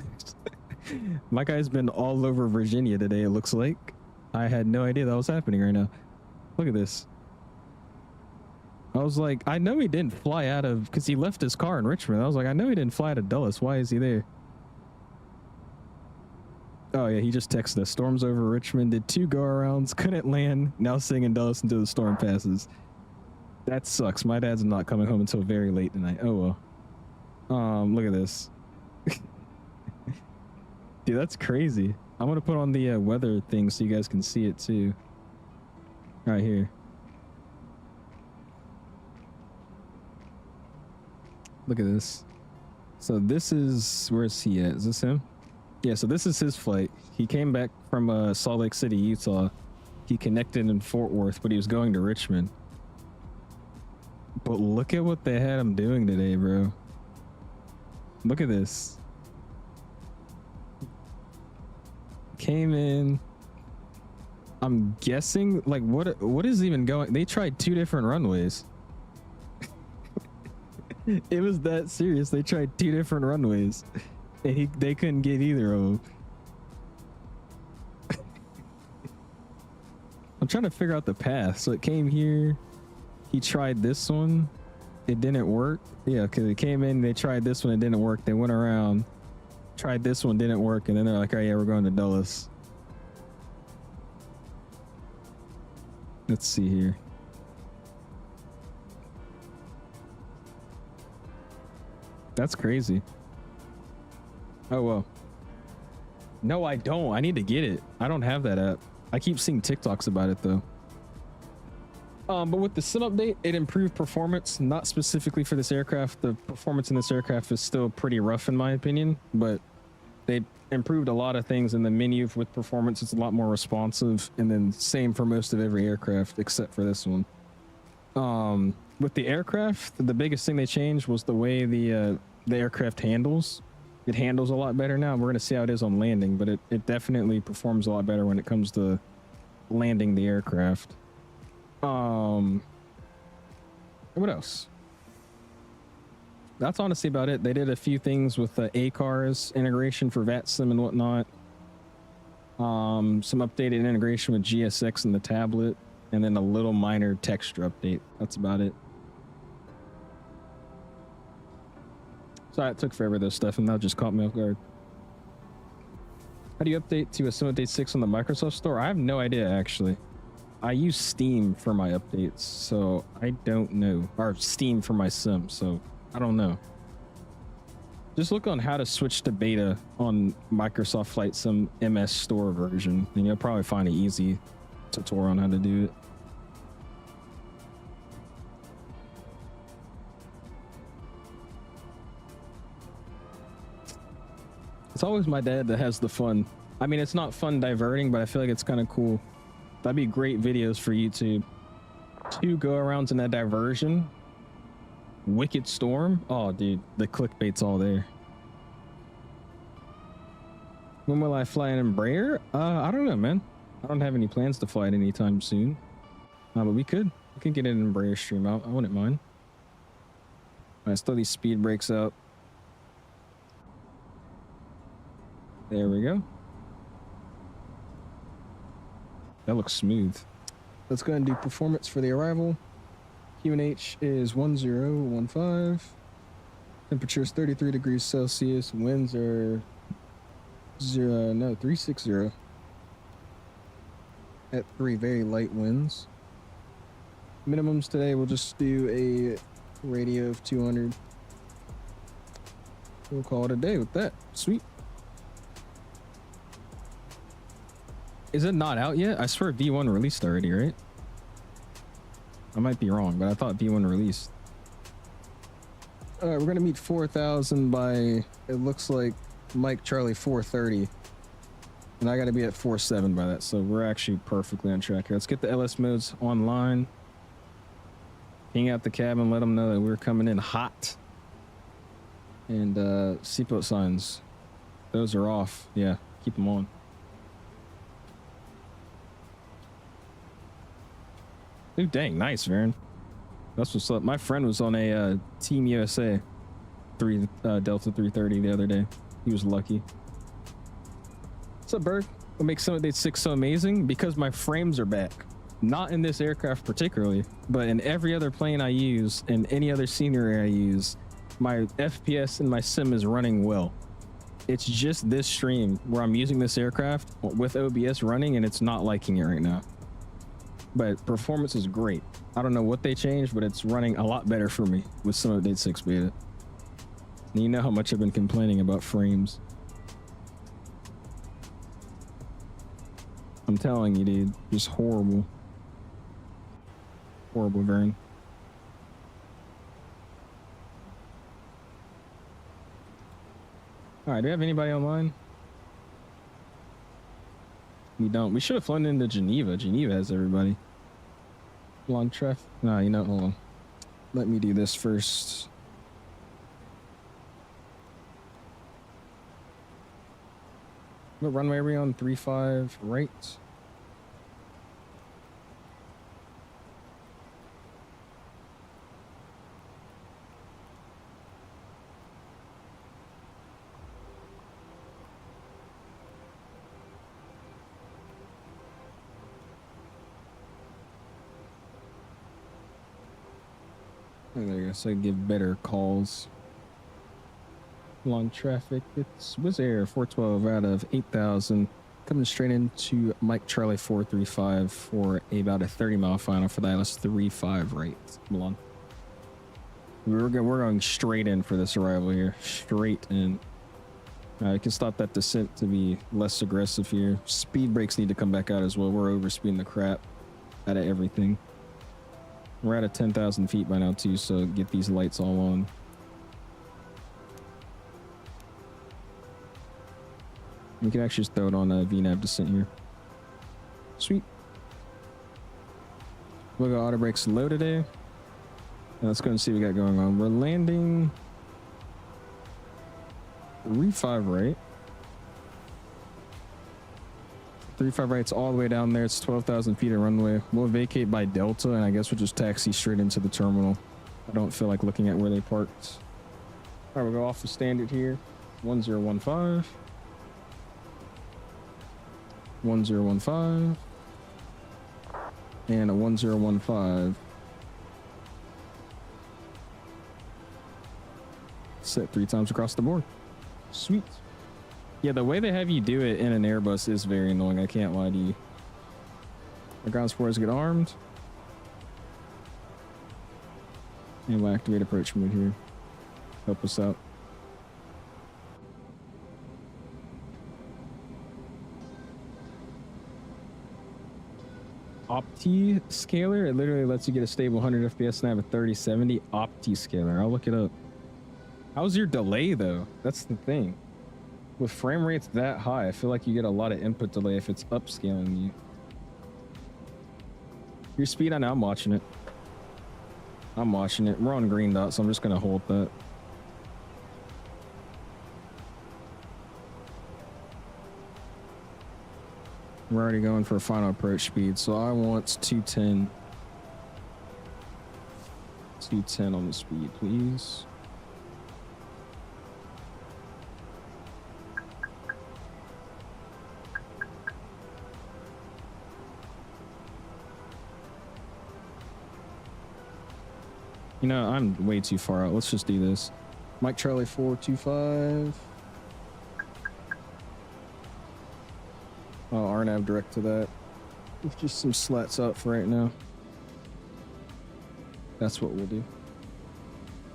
My guy's been all over Virginia today, it looks like. I had no idea that was happening right now. Look at this. I was like, I know he didn't fly out of, because he left his car in Richmond. I was like, I know he didn't fly out of Dulles. Why is he there? Oh yeah, he just texted us. Storm's over Richmond, did 2 go-arounds, couldn't land, now staying in Dulles until the storm passes. That sucks. My dad's not coming home until very late tonight. Oh well. Look at this. Dude, that's crazy. I'm gonna put on the weather thing so you guys can see it too. Right here. Look at this. So this is, where's he at? Is this him? Yeah, so this is his flight. He came back from Salt Lake City, Utah. He connected in Fort Worth, but he was going to Richmond. But look at what they had him doing today, bro. Look at this. Came in. I'm guessing, like, what is even going? They tried 2 different runways. It was that serious. They tried 2 different runways, and they couldn't get either of them. I'm trying to figure out the path. So it came here. He tried this one. It didn't work. Yeah, because it came in. They tried this one. It didn't work. They went around. Tried this one. Didn't work. And then they're like, oh yeah, we're going to Dulles. Let's see here. That's crazy. Oh, well. No, I don't. I need to get it. I don't have that app. I keep seeing TikToks about it, though. But with the sim update, it improved performance, not specifically for this aircraft. The performance in this aircraft is still pretty rough, in my opinion, but they improved a lot of things in the menu with performance. It's a lot more responsive, and then same for most of every aircraft except for this one. With the aircraft, the biggest thing they changed was the way the aircraft handles. It handles a lot better now. We're going to see how it is on landing, but it definitely performs a lot better when it comes to landing the aircraft. What else? That's honestly about it. They did a few things with the ACARS integration for VATSIM and whatnot. Some updated integration with GSX and the tablet, and then a little minor texture update. That's about it. Sorry, it took forever though, Stefan. That just caught me off guard. How do you update to a Sim Update 6 on the Microsoft Store? I have no idea, actually. I use Steam for my updates, so I don't know. Or Steam for my Sim, so I don't know. Just look on how to switch to beta on Microsoft Flight Sim MS Store version, and you'll probably find an easy tutorial on how to do it. It's always my dad that has the fun. I mean, it's not fun diverting, but I feel like it's kind of cool. That'd be great videos for YouTube. 2 go-arounds in that diversion. Wicked Storm. Oh, dude, the clickbait's all there. When will I fly an Embraer? I don't know, man. I don't have any plans to fly it anytime soon. But we could get an Embraer stream out. I wouldn't mind. All right, throw these speed brakes out. There we go. That looks smooth. Let's go ahead and do performance for the arrival. QNH is 1015. Temperature is 33 degrees Celsius. Winds are 360. At 3, very light winds. Minimums today, we'll just do a radio of 200. We'll call it a day with that. Sweet. Is it not out yet? I swear V1 released already, right? I might be wrong, but I thought V1 released. All right, we're gonna meet 4,000 by, it looks like Mike Charlie 430. And I gotta be at 47 by that, so we're actually perfectly on track here. Let's get the LS modes online. Ping out the cabin, let them know that we're coming in hot. And seatbelt signs, those are off. Yeah, keep them on. Ooh, dang, nice, Varen. That's what's up. My friend was on a Team USA Delta 330 the other day. He was lucky. What's up, Berg? What makes 𝐂𝐸 𝐳 so amazing? Because my frames are back. Not in this aircraft particularly, but in every other plane I use and any other scenery I use, my FPS and my sim is running well. It's just this stream where I'm using this aircraft with OBS running and it's not liking it right now. But performance is great. I don't know what they changed, but it's running a lot better for me with 𝐂𝐸 𝐳 6 beta. And you know how much I've been complaining about frames. I'm telling you, dude, just horrible. Horrible, Vern. All right, do we have anybody online? We don't. We should have flown into Geneva. Geneva has everybody. Long traffic. No, you know, hold on. Let me do this first. What runway are we on? 35 right. Oh, there you go. So I give better calls. Long traffic. It's Wizz Air 412 out of 8,000. Coming straight into Mike Charlie 435 for about a 30-mile final for the ILS 35 right. Milan. We're going straight in for this arrival here. Straight in. I can stop that descent to be less aggressive here. Speed brakes need to come back out as well. We're overspeeding the crap out of everything. We're at 10,000 feet by now too, so get these lights all on. We can actually just throw it on a VNAV descent here. Sweet. We'll go auto brakes low today. And let's go and see what we got going on. We're landing 35 right. 35 right's all the way down there. It's 12,000 feet of runway. We'll vacate by Delta, and I guess we'll just taxi straight into the terminal. I don't feel like looking at where they parked. All right, we'll go off the standard here. 1015. 1015. And a 1015. Set 3 times across the board. Sweet. Yeah, the way they have you do it in an Airbus is very annoying. I can't lie to you. Our ground supporters get armed. And we'll activate approach mode here. Help us out. Opti scaler. It literally lets you get a stable 100 FPS and have a 3070 Opti scaler. I'll look it up. How's your delay though? That's the thing. With frame rates that high, I feel like you get a lot of input delay if it's upscaling you. Your speed, I know, I'm watching it. I'm watching it. We're on green dot, so I'm just gonna hold that. We're already going for a final approach speed, so I want 210. 210 on the speed, please. You know, I'm way too far out. Let's just do this. Mike Charlie 425. Oh, RNAV direct to that. With just some slats out for right now. That's what we'll do.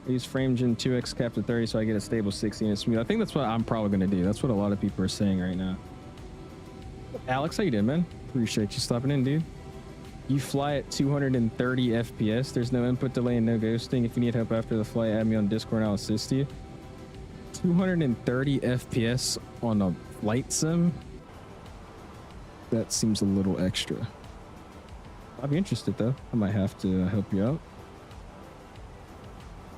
I use frame gen 2x cap to 30 so I get a stable 60 and smooth. I think that's what I'm probably going to do. That's what a lot of people are saying right now. Alex, how you doing, man? Appreciate you stopping in, dude. You fly at 230 FPS. There's no input delay and no ghosting. If you need help after the flight, add me on Discord and I'll assist you. 230 FPS on a flight sim? That seems a little extra. I'd be interested though. I might have to help you out.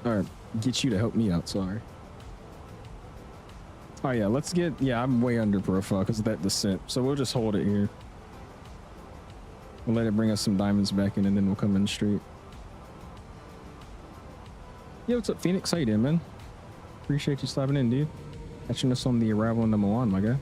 Or get you to help me out, sorry. Oh yeah, let's get, yeah, I'm way under profile because of that descent. So we'll just hold it here. We'll let it bring us some diamonds back in and then we'll come in straight. Yo, what's up, Phoenix? How you doing, man? Appreciate you stopping in, dude. Catching us on the arrival into Milan, my guy.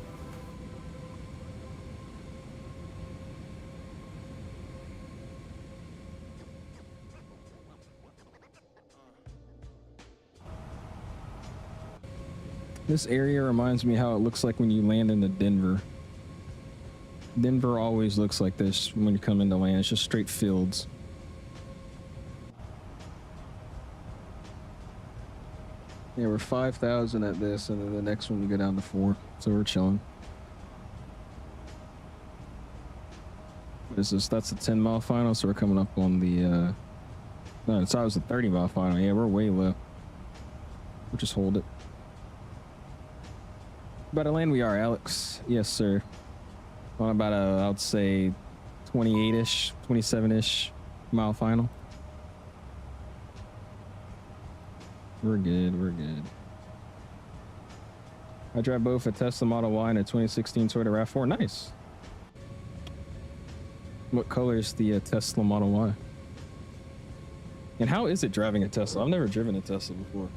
This area reminds me how it looks like when you land into Denver. Denver always looks like this when you come into land. It's just straight fields. Yeah, we're 5,000 at this, and then the next one we go down to 4. So we're chilling. What is this? That's a 10-mile final, so we're coming up on the... No, it's always a 30-mile final. Yeah, we're way low. We'll just hold it. About to land we are, Alex. Yes, sir. On about a, I would say, 28-ish, 27-ish mile final. We're good, we're good. I drive both a Tesla Model Y and a 2016 Toyota RAV4. Nice. What color is the Tesla Model Y? And how is it driving a Tesla? I've never driven a Tesla before.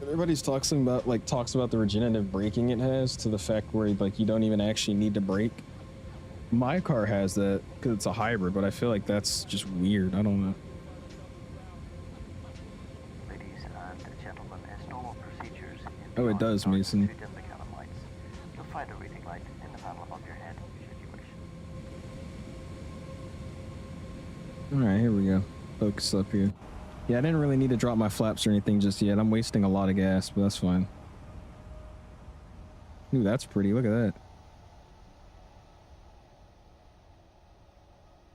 Everybody's talking about the regenerative braking it has, to the fact where like you don't even actually need to brake. My car has that because it's a hybrid, but I feel like that's just weird. I don't know. Ladies and gentlemen, as normal procedures. Oh, it does, Mason. You'll find a reading light in the panel above your head, should you wish. All right, here we go. Focus up here. Yeah, I didn't really need to drop my flaps or anything just yet. I'm wasting a lot of gas, but that's fine. Ooh, that's pretty. Look at that.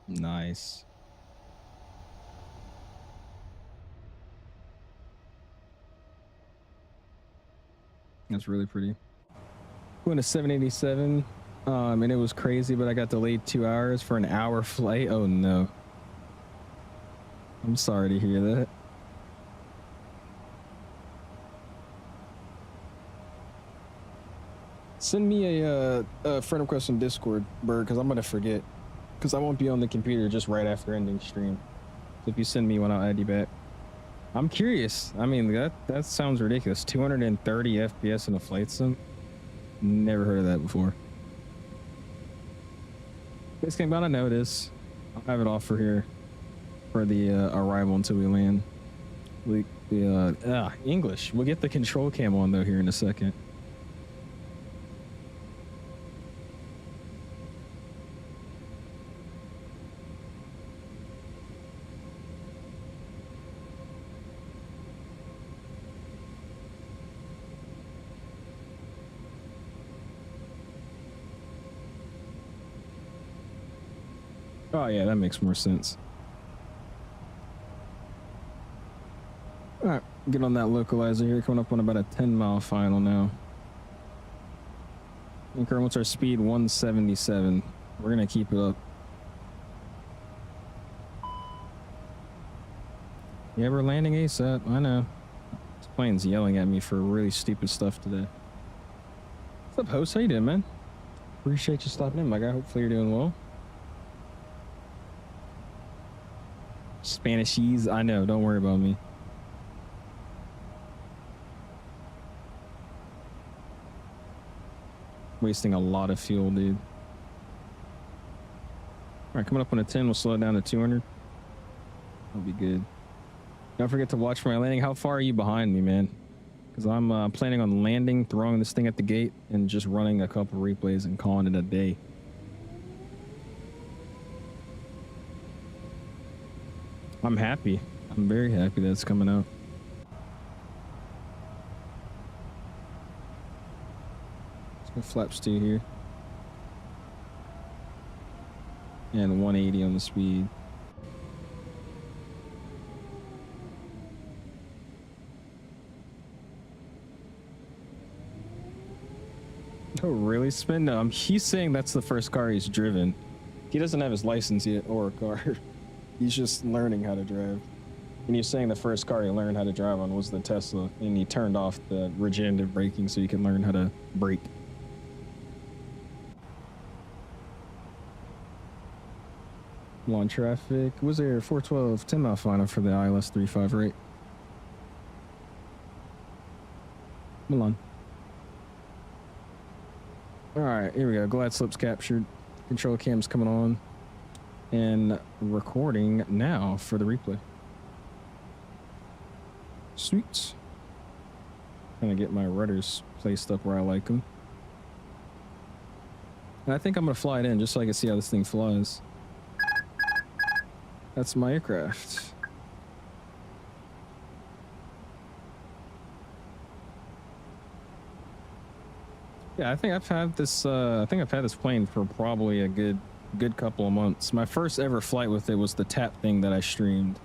Nice. That's really pretty. Went to 787, and it was crazy, but I got delayed 2 hours for an hour flight. Oh no. I'm sorry to hear that. Send me a friend request on Discord, Bird, because I'm gonna forget. Because I won't be on the computer just right after ending stream. So if you send me one, I'll add you back. I'm curious. I mean, that sounds ridiculous. 230 FPS in a flight sim. Never heard of that before. This game, but I know it is. I'll have it off for here. For the arrival until we land. English. We'll get the control cam on though here in a second. Oh yeah, that makes more sense. All right, get on that localizer here. Coming up on about a 10-mile final now. What's our speed? 177. We're gonna keep it up. Yeah, we're landing ASAP. I know. This plane's yelling at me for really stupid stuff today. What's up, host? How you doing, man? Appreciate you stopping in, my guy. Hopefully you're doing well. Spanishese, I know. Don't worry about me. Wasting a lot of fuel, dude. All right, coming up on a 10, we'll slow it down to 200. I'll be good. Don't forget to watch for my landing. How far are you behind me, man? Because I'm planning on landing, throwing this thing at the gate, and just running a couple replays and calling it a day. I'm happy. I'm very happy that it's coming out. Let's go flaps 2 here. And 180 on the speed. Oh, really, Spin? No, he's saying that's the first car he's driven. He doesn't have his license yet or a car. He's just learning how to drive. And he's saying the first car he learned how to drive on was the Tesla, and he turned off the regenerative braking so he could learn how to brake. Long traffic. Was there 412 10 mile final for the ILS 35, right? Milan. All right, here we go. Glide slips captured. Control cam's coming on. And recording now for the replay. Sweet. Trying to get my rudders placed up where I like them. And I think I'm going to fly it in just so I can see how this thing flies. That's my aircraft. Yeah, I think I've had this. I've had this plane for probably a good couple of months. My first ever flight with it was the tap thing that I streamed.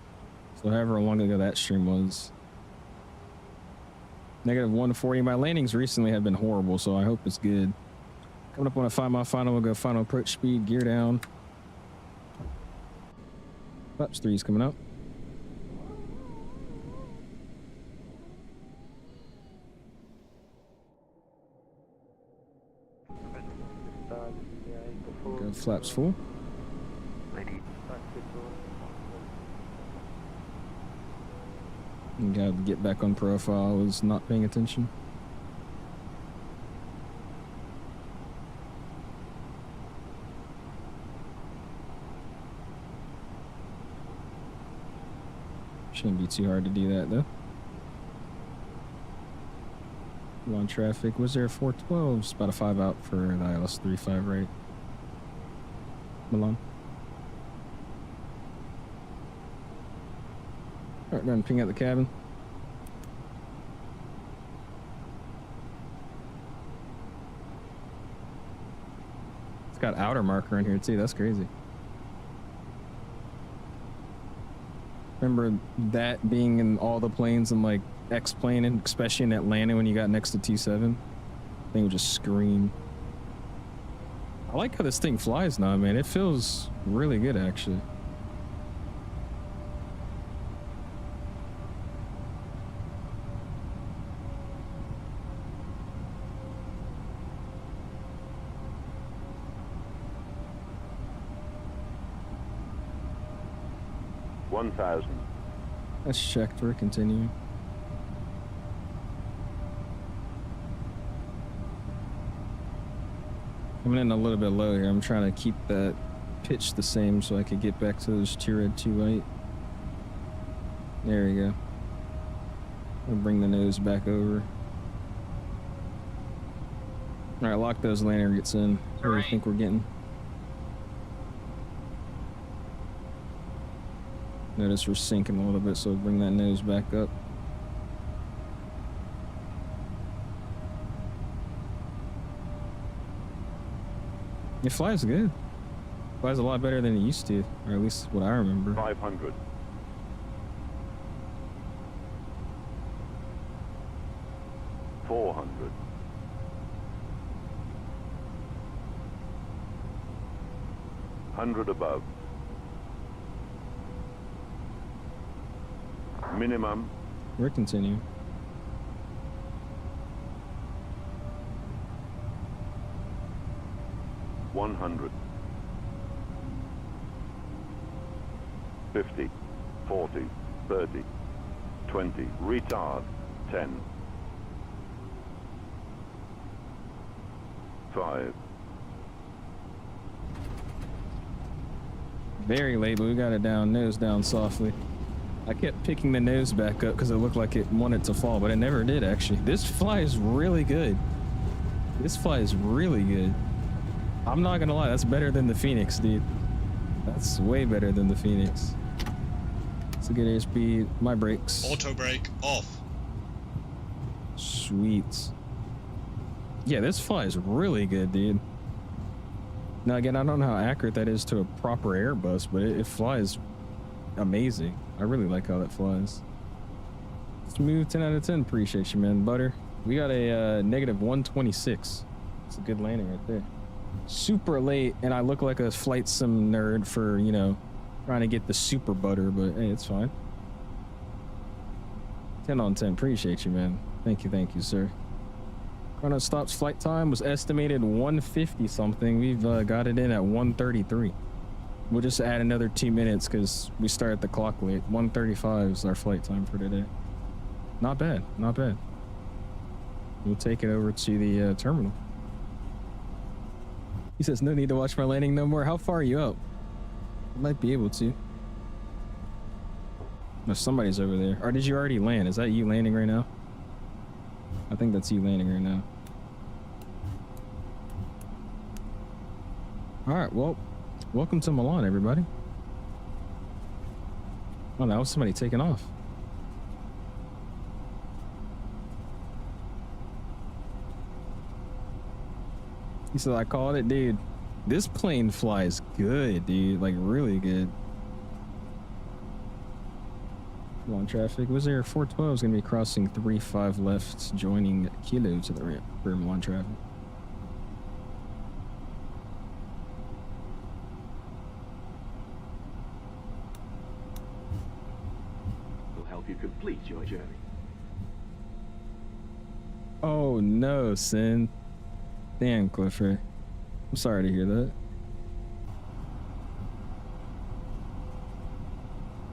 So however long ago that stream was. -140. My landings recently have been horrible, so I hope it's good. Coming up on a 5 mile final, we'll go final approach speed, gear down. Flaps 3 is coming up. Go flaps full. You gotta get back on profile. I was not paying attention. Shouldn't be too hard to do that though. On traffic. Was there a 412? It's about a 5 out for the ILS 35, right? Milan. All right, go ahead and ping out the cabin. It's got outer marker in here too. That's crazy. Remember that being in all the planes and like X-plane, and especially in Atlanta when you got next to T7, thing would just scream. I like how this thing flies now, man. It feels really good, actually. That's checked. We're continuing. Coming in a little bit low here. I'm trying to keep that pitch the same so I could get back to those 2 red, 2 white. There we go. We'll bring the nose back over. All right, lock those lanyard gets in. What do you think we're getting? Notice we're sinking a little bit, so bring that nose back up. It flies good. Flies a lot better than it used to, or at least what I remember. 500. 400. 100 above. Minimum. We're continuing. $100. 50, 40, 30, 20, retard, 10, 5. Very late, but we got it down, nose down softly. I kept picking the nose back up because it looked like it wanted to fall, but it never did actually. This flies really good. This flies really good. I'm not gonna lie, that's better than the Phoenix, dude. That's way better than the Phoenix. It's a good airspeed. My brakes. Auto brake off. Sweet. Yeah, this flies really good, dude. Now again, I don't know how accurate that is to a proper Airbus, but it flies amazing. I really like how that flies. Smooth 10 out of 10. Appreciate you, man. Butter. We got a negative 126. It's a good landing right there. Super late, and I look like a flight sim nerd for, you know, trying to get the super butter, but hey, it's fine. 10 on 10. Appreciate you, man. Thank you, sir. Chrono Stops flight time was estimated 150 something. We've got it in at 133. We'll just add another 2 minutes because we start the clock late. 135 is our flight time for today. Not bad, not bad. We'll take it over to the terminal. He says, no need to watch my landing no more. How far are you up? I might be able to. No, somebody's over there. Or did you already land? Is that you landing right now? I think that's you landing right now. All right, well, welcome to Milan, everybody. Oh, that was somebody taking off. He said, I called it, dude. This plane flies good, dude. Like, really good. Milan traffic. Was there 412 is going to be crossing 35 left, joining Kilo to the ramp for Milan traffic. Will help you complete your journey. Oh, no, Sin. Damn, Clifford. I'm sorry to hear that.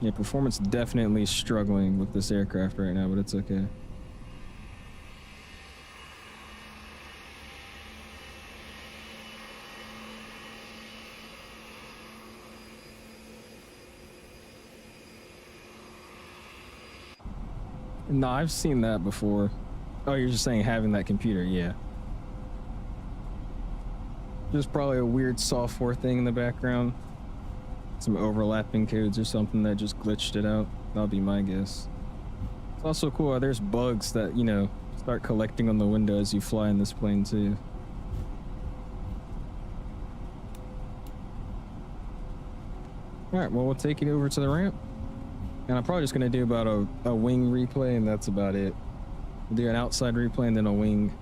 Yeah, performance definitely struggling with this aircraft right now, but it's okay. No, I've seen that before. Oh, you're just saying having that computer, yeah. There's probably a weird software thing in the background. Some overlapping codes or something that just glitched it out. That'll be my guess. It's also cool how there's bugs that, you know, start collecting on the window as you fly in this plane too. Alright, well, we'll take it over to the ramp. And I'm probably just going to do about a wing replay, and that's about it. We'll do an outside replay and then a wing.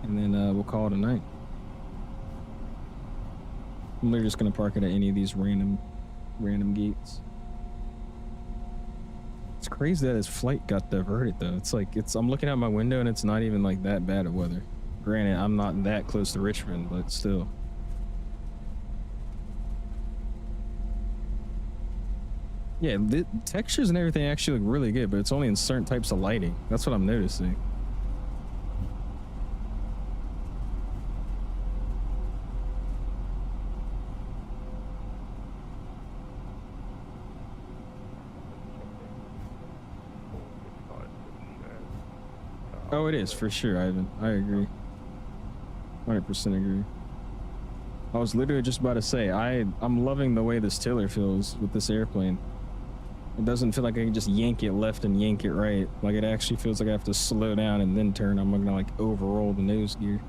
And then we'll call it a night. I'm literally just gonna park it at any of these random gates. It's crazy that his flight got diverted though. It's like I'm looking out my window and it's not even like that bad of weather. Granted, I'm not that close to Richmond, but still. Yeah, the textures and everything actually look really good, but it's only in certain types of lighting. That's what I'm noticing. Oh, it is for sure, Ivan. I agree. 100% agree. I was literally just about to say, I'm loving the way this tiller feels with this airplane. It doesn't feel like I can just yank it left and yank it right. Like, it actually feels like I have to slow down and then turn. I'm gonna like overroll the nose gear.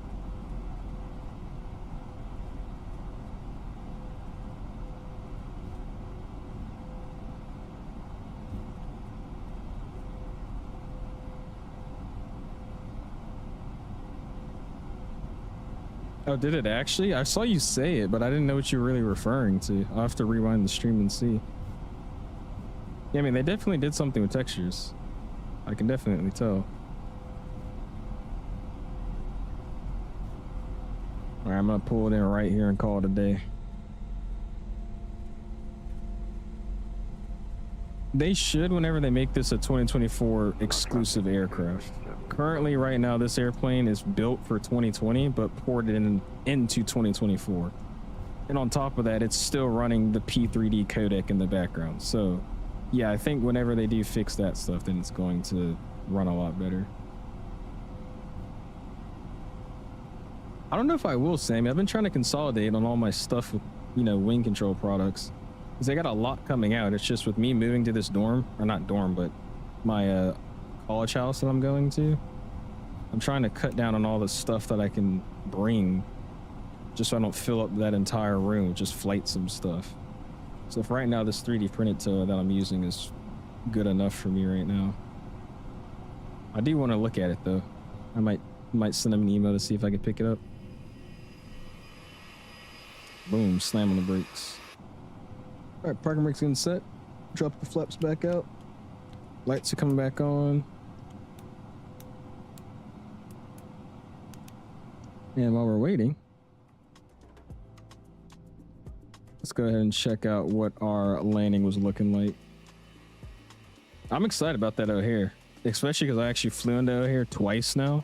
Oh, did it actually? I saw you say it, but I didn't know what you were really referring to. I'll have to rewind the stream and see. Yeah, I mean, they definitely did something with textures. I can definitely tell. All right, I'm gonna pull it in right here and call it a day. They should whenever they make this a 2024 exclusive aircraft. Currently, right now, this airplane is built for 2020, but ported into 2024. And on top of that, it's still running the P3D codec in the background. So yeah, I think whenever they do fix that stuff, then it's going to run a lot better. I don't know if I will, Sammy. I've been trying to consolidate on all my stuff with, you know, wing control products, because they got a lot coming out. It's just with me moving to this dorm, or not dorm, but my college house that I'm going to, I'm trying to cut down on all the stuff that I can bring, just so I don't fill up that entire room with just flights and stuff. So for right now, this 3D printed tow that I'm using is good enough for me right now. I do want to look at it though. I might send them an email to see if I can pick it up. Boom, slam on the brakes. All right, parking brake's getting set. Drop the flaps back out. Lights are coming back on. And while we're waiting, let's go ahead and check out what our landing was looking like. I'm excited about that O'Hare, especially because I actually flew into O'Hare twice now.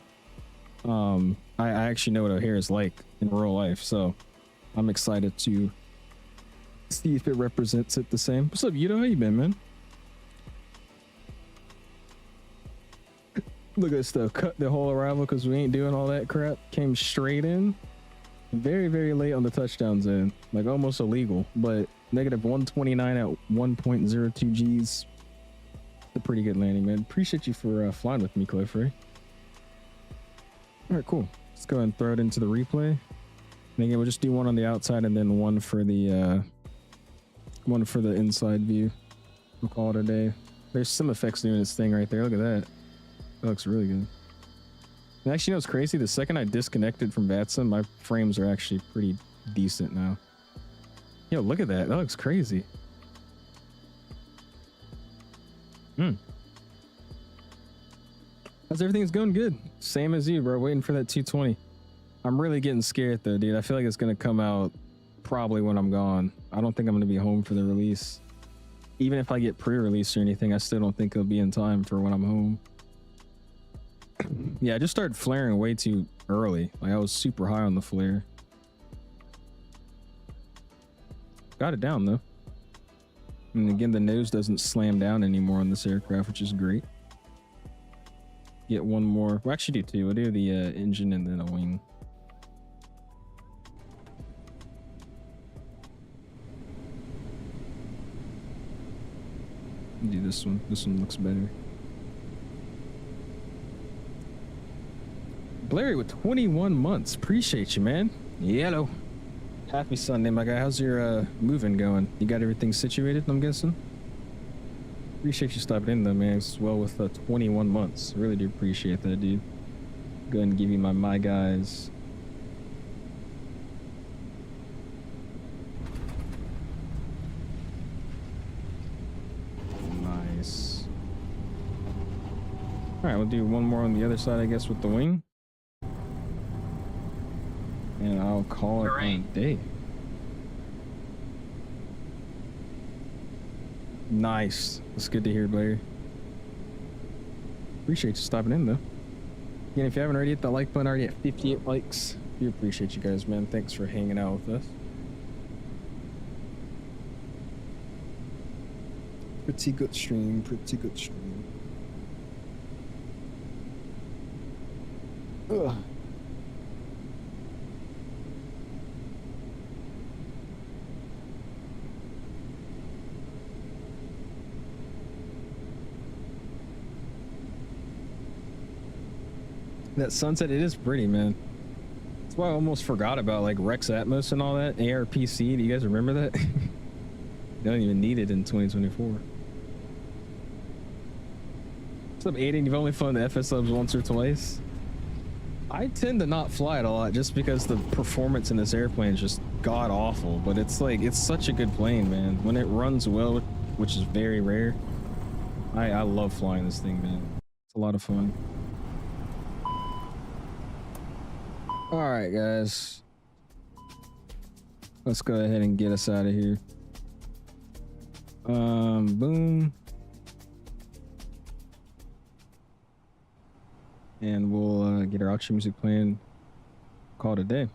I actually know what O'Hare is like in real life, so I'm excited to see if it represents it the same. What's up, Yuto? How you been, man? Look at this stuff. Cut the whole arrival because we ain't doing all that crap. Came straight in. Very, very late on the touchdown zone. Like almost illegal, but negative 129 at 1.02 Gs. A pretty good landing, man. Appreciate you for flying with me, Cliffrey. All right, cool. Let's go ahead and throw it into the replay. And again, we'll just do one on the outside and then one for the inside view. We'll call it a day. There's some effects doing this thing right there. Look at that. That looks really good. And actually, you know what's crazy? The second I disconnected from VATSIM, my frames are actually pretty decent now. Yo, look at that. That looks crazy. How's everything's going? Good. Same as you, bro. Waiting for that 220. I'm really getting scared though, dude. I feel like it's going to come out probably when I'm gone. I don't think I'm going to be home for the release. Even if I get pre-release or anything, I still don't think it'll be in time for when I'm home. Yeah, I just started flaring way too early. Like I was super high on the flare. Got it down though. And again, the nose doesn't slam down anymore on this aircraft, which is great. Get one more. We'll actually do two. We'll do the engine and then a wing. Do this one. This one looks better. Blairy with 21 months. Appreciate you, man. Yellow. Happy Sunday, my guy. How's your moving going? You got everything situated, I'm guessing? Appreciate you stopping in though, man. As well with 21 months. Really do appreciate that, dude. Go ahead and give you my guys. Nice. All right, we'll do one more on the other side, I guess, with the wing. And I'll call it a day. Nice. That's good to hear, Blair. Appreciate you stopping in, though. Again, if you haven't already hit that like button, already at 58 likes. We appreciate you guys, man. Thanks for hanging out with us. Pretty good stream. Pretty good stream. Ugh. That sunset, it is pretty, man. That's why I almost forgot about like Rex Atmos and all that. ARPC, do you guys remember that? They don't even need it in 2024. What's up, Aiden? You've only flown the FSLabs once or twice? I tend to not fly it a lot just because the performance in this airplane is just god awful, but it's like, it's such a good plane, man. When it runs well, which is very rare, I love flying this thing, man. It's a lot of fun. All right, guys. Let's go ahead and get us out of here. Boom. And we'll get our outro music playing. Call it a day.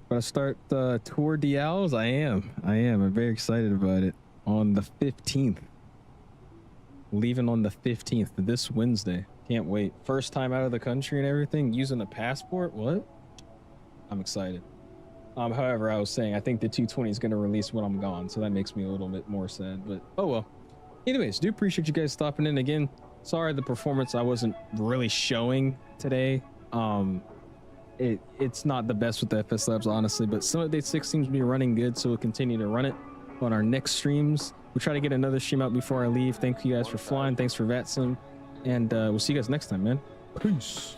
But I start the Tour d'Iaus. I am. I'm very excited about it. On the 15th. leaving on the 15th, this Wednesday. Can't wait. First time out of the country and everything, using a passport. What? I'm excited. However, I was saying I think the 220 is going to release when I'm gone, so that makes me a little bit more sad, but oh well. Anyways, do appreciate you guys stopping in again. Sorry the performance I wasn't really showing today. It's not the best with the FSLabs, honestly, but Summit Day 6 seems to be running good, so we'll continue to run it on our next streams. We'll try to get another stream out before I leave. Thank you guys for flying. Thanks for VATSIM, and we'll see you guys next time, man. Peace.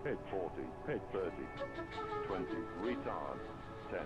Pitch 40, pitch 30, 20, retard, 10.